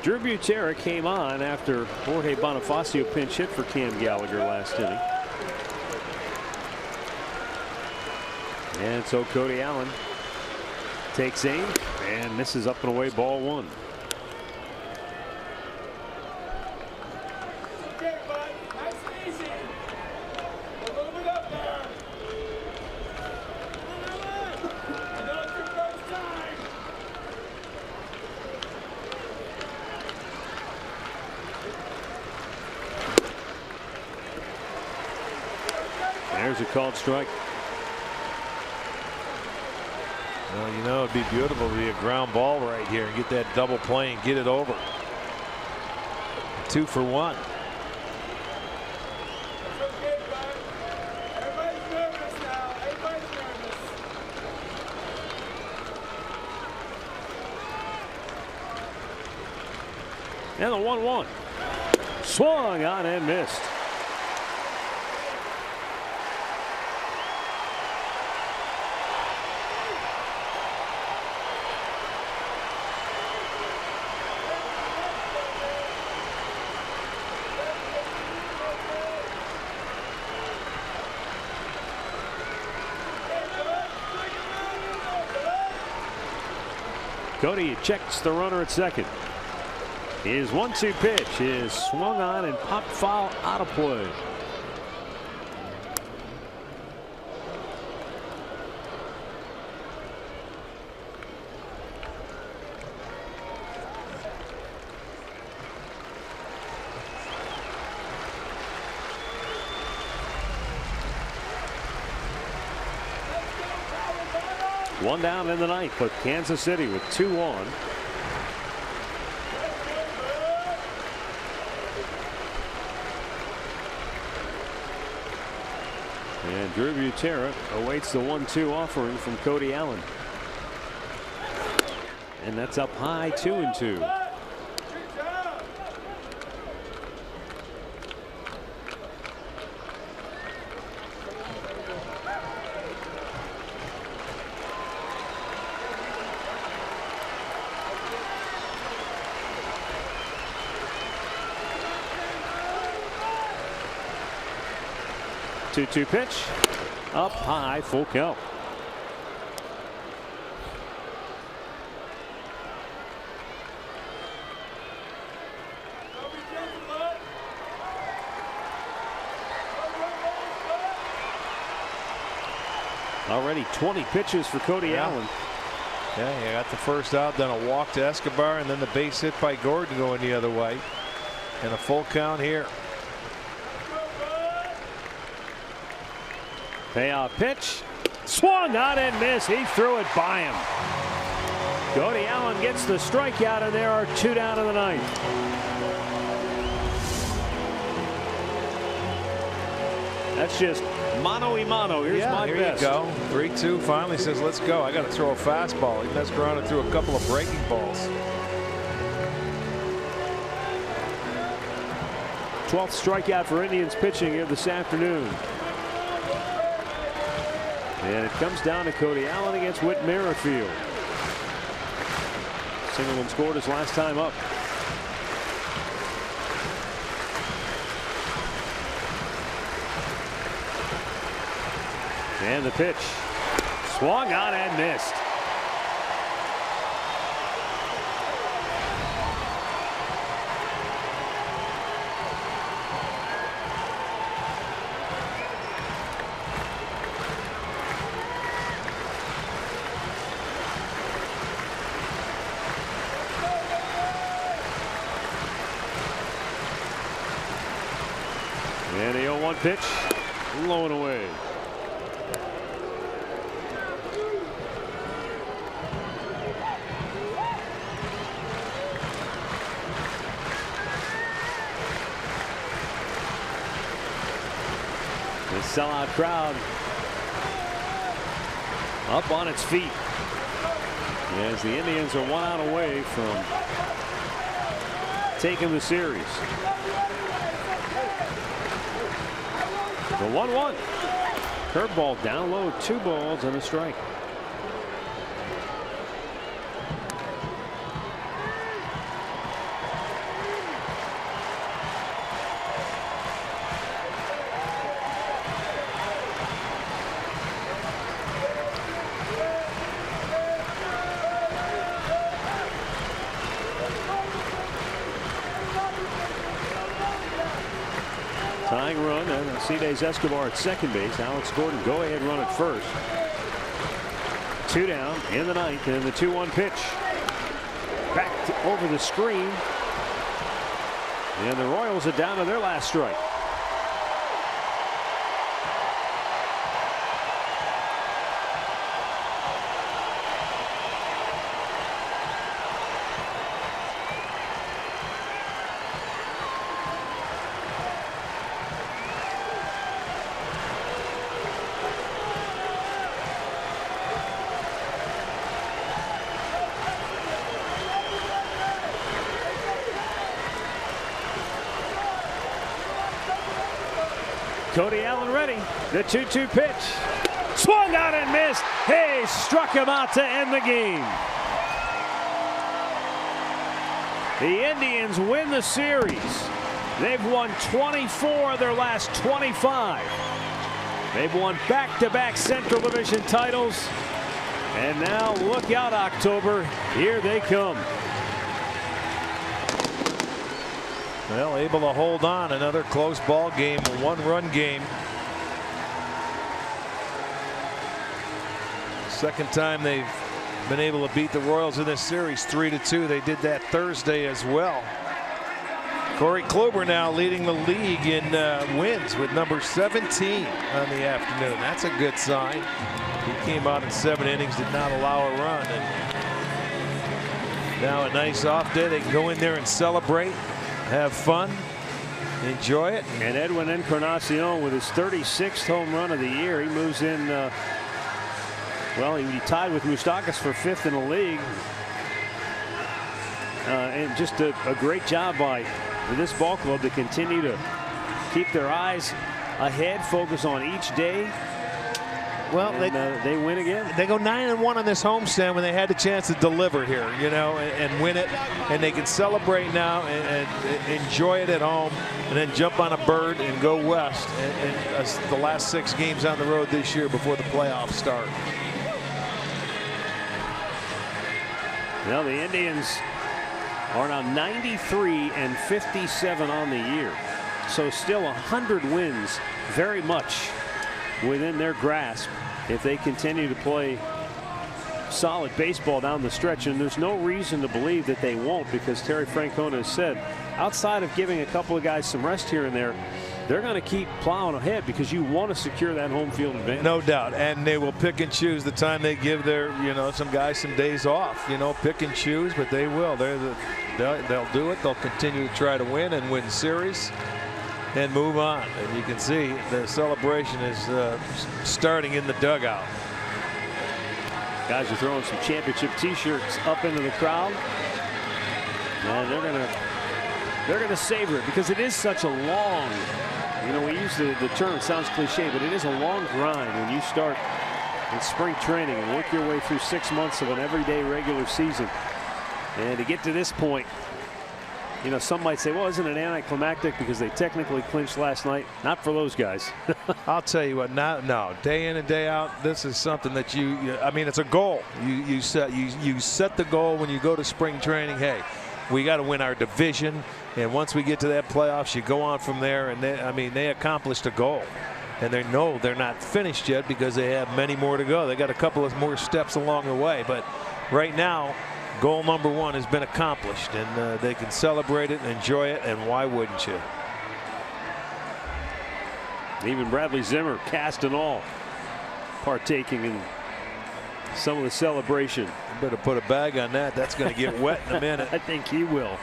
Speaker 3: Drew Butera came on after Jorge Bonifacio pinch hit for Cam Gallagher last inning. And so Cody Allen takes aim and misses up and away, ball one. There's a called strike.
Speaker 4: Well, you know, it'd be beautiful to be a ground ball right here and get that double play and get it over. 2 for 1.
Speaker 3: And the 1-1. Swung on and missed. Cody checks the runner at second. His 1-2 pitch is swung on and popped foul out of play. One down in the ninth, but Kansas City with 2 on. And Drew Butera awaits the 1-2 offering from Cody Allen. And that's up high, 2-2. Two pitch up high, full count. Already 20 pitches for Cody Allen.
Speaker 4: Yeah, he got the first out, then a walk to Escobar, and then the base hit by Gordon going the other way. And a full count here.
Speaker 3: Payoff pitch. Swung on and missed. He threw it by him. Cody Allen gets the strikeout, and there are 2 down in the ninth. That's just mano-y-mano. Here's my best.
Speaker 4: Here you go. 3-2 finally says, let's go. I got to throw a fastball. He messed around and threw a couple of breaking balls.
Speaker 3: 12th strikeout for Indians pitching here this afternoon. And it comes down to Cody Allen against Whit Merrifield. Singleton scored his last time up. And the pitch. Swung on and missed. And the 0-1 pitch, low and away. sellout crowd up on its feet as the Indians are 1 out away from taking the series. The 1-1. Curveball down low, 2 balls and a strike. Tying run and Alcides Escobar at second base. Alex Gordon go ahead run at first. 2 down in the 9th and the 2-1 pitch. Back over the screen. And the Royals are down to their last strike. Cody Allen ready. The 2-2 pitch. Swung out and missed. Hayes struck him out to end the game. The Indians win the series. They've won 24 of their last 25. They've won back-to-back Central Division titles. And now look out, October. Here they come.
Speaker 4: Well, able to hold on. Another close ball game, a 1-run game. Second time they've been able to beat the Royals in this series, 3-2. They did that Thursday as well. Corey Kluber now leading the league in wins with number 17 on the afternoon. That's a good sign. He came out in 7 innings, did not allow a run. And now a nice off day. They can go in there and celebrate, have fun, enjoy it.
Speaker 3: And Edwin Encarnacion with his 36th home run of the year. He moves in. Well, he tied with Moustakas for 5th in the league. And just a great job by this ball club to continue to keep their eyes ahead, focus on each day.
Speaker 4: Well,
Speaker 3: and, they win again.
Speaker 4: They go 9-1 on this homestand when they had the chance to deliver here, you know, and win it. And they can celebrate now and enjoy it at home, and then jump on a bird and go west. And the last 6 games on the road this year before the playoffs start.
Speaker 3: Now the Indians are now 93-57 on the year, so still 100 wins, very much within their grasp if they continue to play solid baseball down the stretch. And there's no reason to believe that they won't, because Terry Francona has said, outside of giving a couple of guys some rest here and there, they're going to keep plowing ahead because you want to secure that home field advantage.
Speaker 4: No doubt. And they will pick and choose the time they give their, you know, some guys some days off, you know, pick and choose, but they will. They'll do it. They'll continue to try to win and win series and move on. And you can see the celebration is starting in the dugout.
Speaker 3: Guys are throwing some championship t-shirts up into the crowd, and they're gonna savor it, because it is such a long, you know, we use the term, it sounds cliche, but it is a long grind when you start in spring training and work your way through 6 months of an everyday regular season. And to get to this point, you know, some might say, well, isn't it anticlimactic because they technically clinched last night? Not for those guys.
Speaker 4: I'll tell you what, no, day in and day out, this is something that I mean, it's a goal. You set the goal when you go to spring training. Hey, we got to win our division, and once we get to that playoffs, you go on from there. And they accomplished a goal, and they know they're not finished yet because they have many more to go. They got a couple of more steps along the way, but right now, goal number 1 has been accomplished, and they can celebrate it and enjoy it, and why wouldn't you?
Speaker 3: Even Bradley Zimmer, cast and all, partaking in some of the celebration.
Speaker 4: You better put a bag on that. That's going to get wet in a minute.
Speaker 3: I think he will.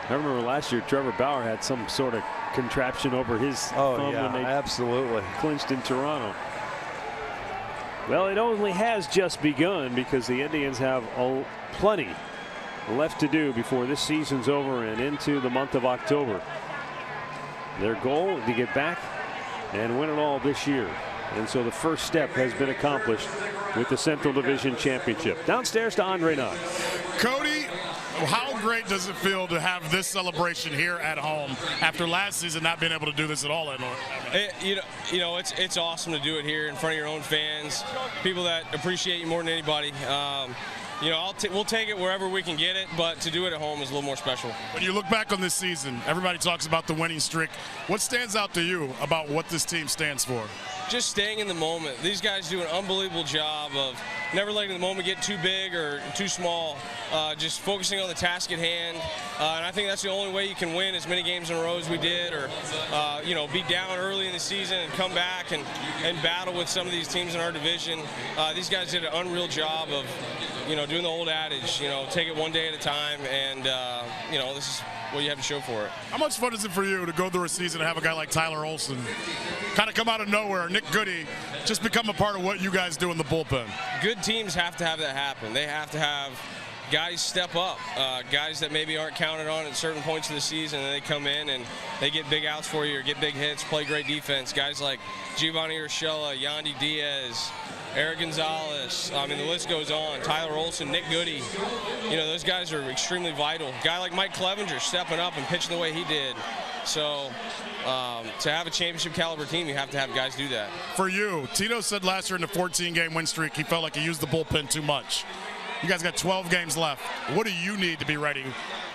Speaker 3: I remember last year Trevor Bauer had some sort of contraption over his thumb when they
Speaker 4: absolutely
Speaker 3: clinched in Toronto. Well, it only has just begun because the Indians have plenty left to do before this season's over and into the month of October. Their goal is to get back and win it all this year. And so the first step has been accomplished with the Central Division Championship. Downstairs to Andre Knott.
Speaker 5: Cody, how great does it feel to have this celebration here at home after last season not being able to do this at all at North?
Speaker 10: It's awesome to do it here in front of your own fans, people that appreciate you more than anybody. We'll take it wherever we can get it, but to do it at home is a little more special.
Speaker 5: When you look back on this season, everybody talks about the winning streak. What stands out to you about what this team stands for?
Speaker 10: Just staying in the moment. These guys do an unbelievable job of never letting the moment get too big or too small, just focusing on the task at hand. And I think that's the only way you can win as many games in a row as we did, or be down early in the season and come back and battle with some of these teams in our division. These guys did an unreal job of doing the old adage, take it one day at a time, and this is what you have to show for it.
Speaker 5: How much fun is it for you to go through a season and have a guy like Tyler Olson kind of come out of nowhere, Nick Goody, just become a part of what you guys do in the bullpen?
Speaker 10: Good teams have to have that happen. They have to have guys step up, guys that maybe aren't counted on at certain points of the season, and they come in and they get big outs for you or get big hits, play great defense. Guys like Giovanni Urshela, Yandy Diaz, Eric Gonzalez, I mean, the list goes on. Tyler Olson, Nick Goody, those guys are extremely vital. A guy like Mike Clevenger stepping up and pitching the way he did. So to have a championship caliber team, you have to have guys do that.
Speaker 5: For you, Tito said last year in the 14-game win streak, he felt like he used the bullpen too much. You guys got 12 games left. What do you need to be ready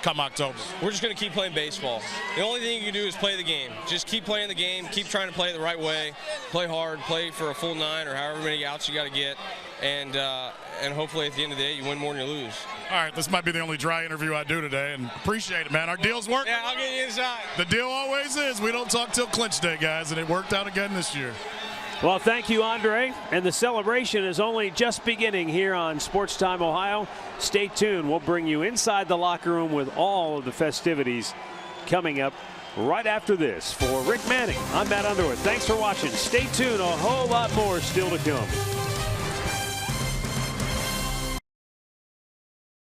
Speaker 5: come October?
Speaker 10: We're just going to keep playing baseball. The only thing you can do is play the game. Just keep playing the game. Keep trying to play it the right way. Play hard. Play for a full 9 or however many outs you got to get. And hopefully at the end of the day, you win more than you lose.
Speaker 5: All right, this might be the only dry interview I do today, and appreciate it, man. Our deal's working.
Speaker 10: Yeah, I'll get you inside.
Speaker 5: The deal always is we don't talk till clinch day, guys, and it worked out again this year.
Speaker 3: Well, thank you, Andre. And the celebration is only just beginning here on Sports Time Ohio. Stay tuned. We'll bring you inside the locker room with all of the festivities coming up right after this. For Rick Manning, I'm Matt Underwood. Thanks for watching. Stay tuned. A whole lot more still to come.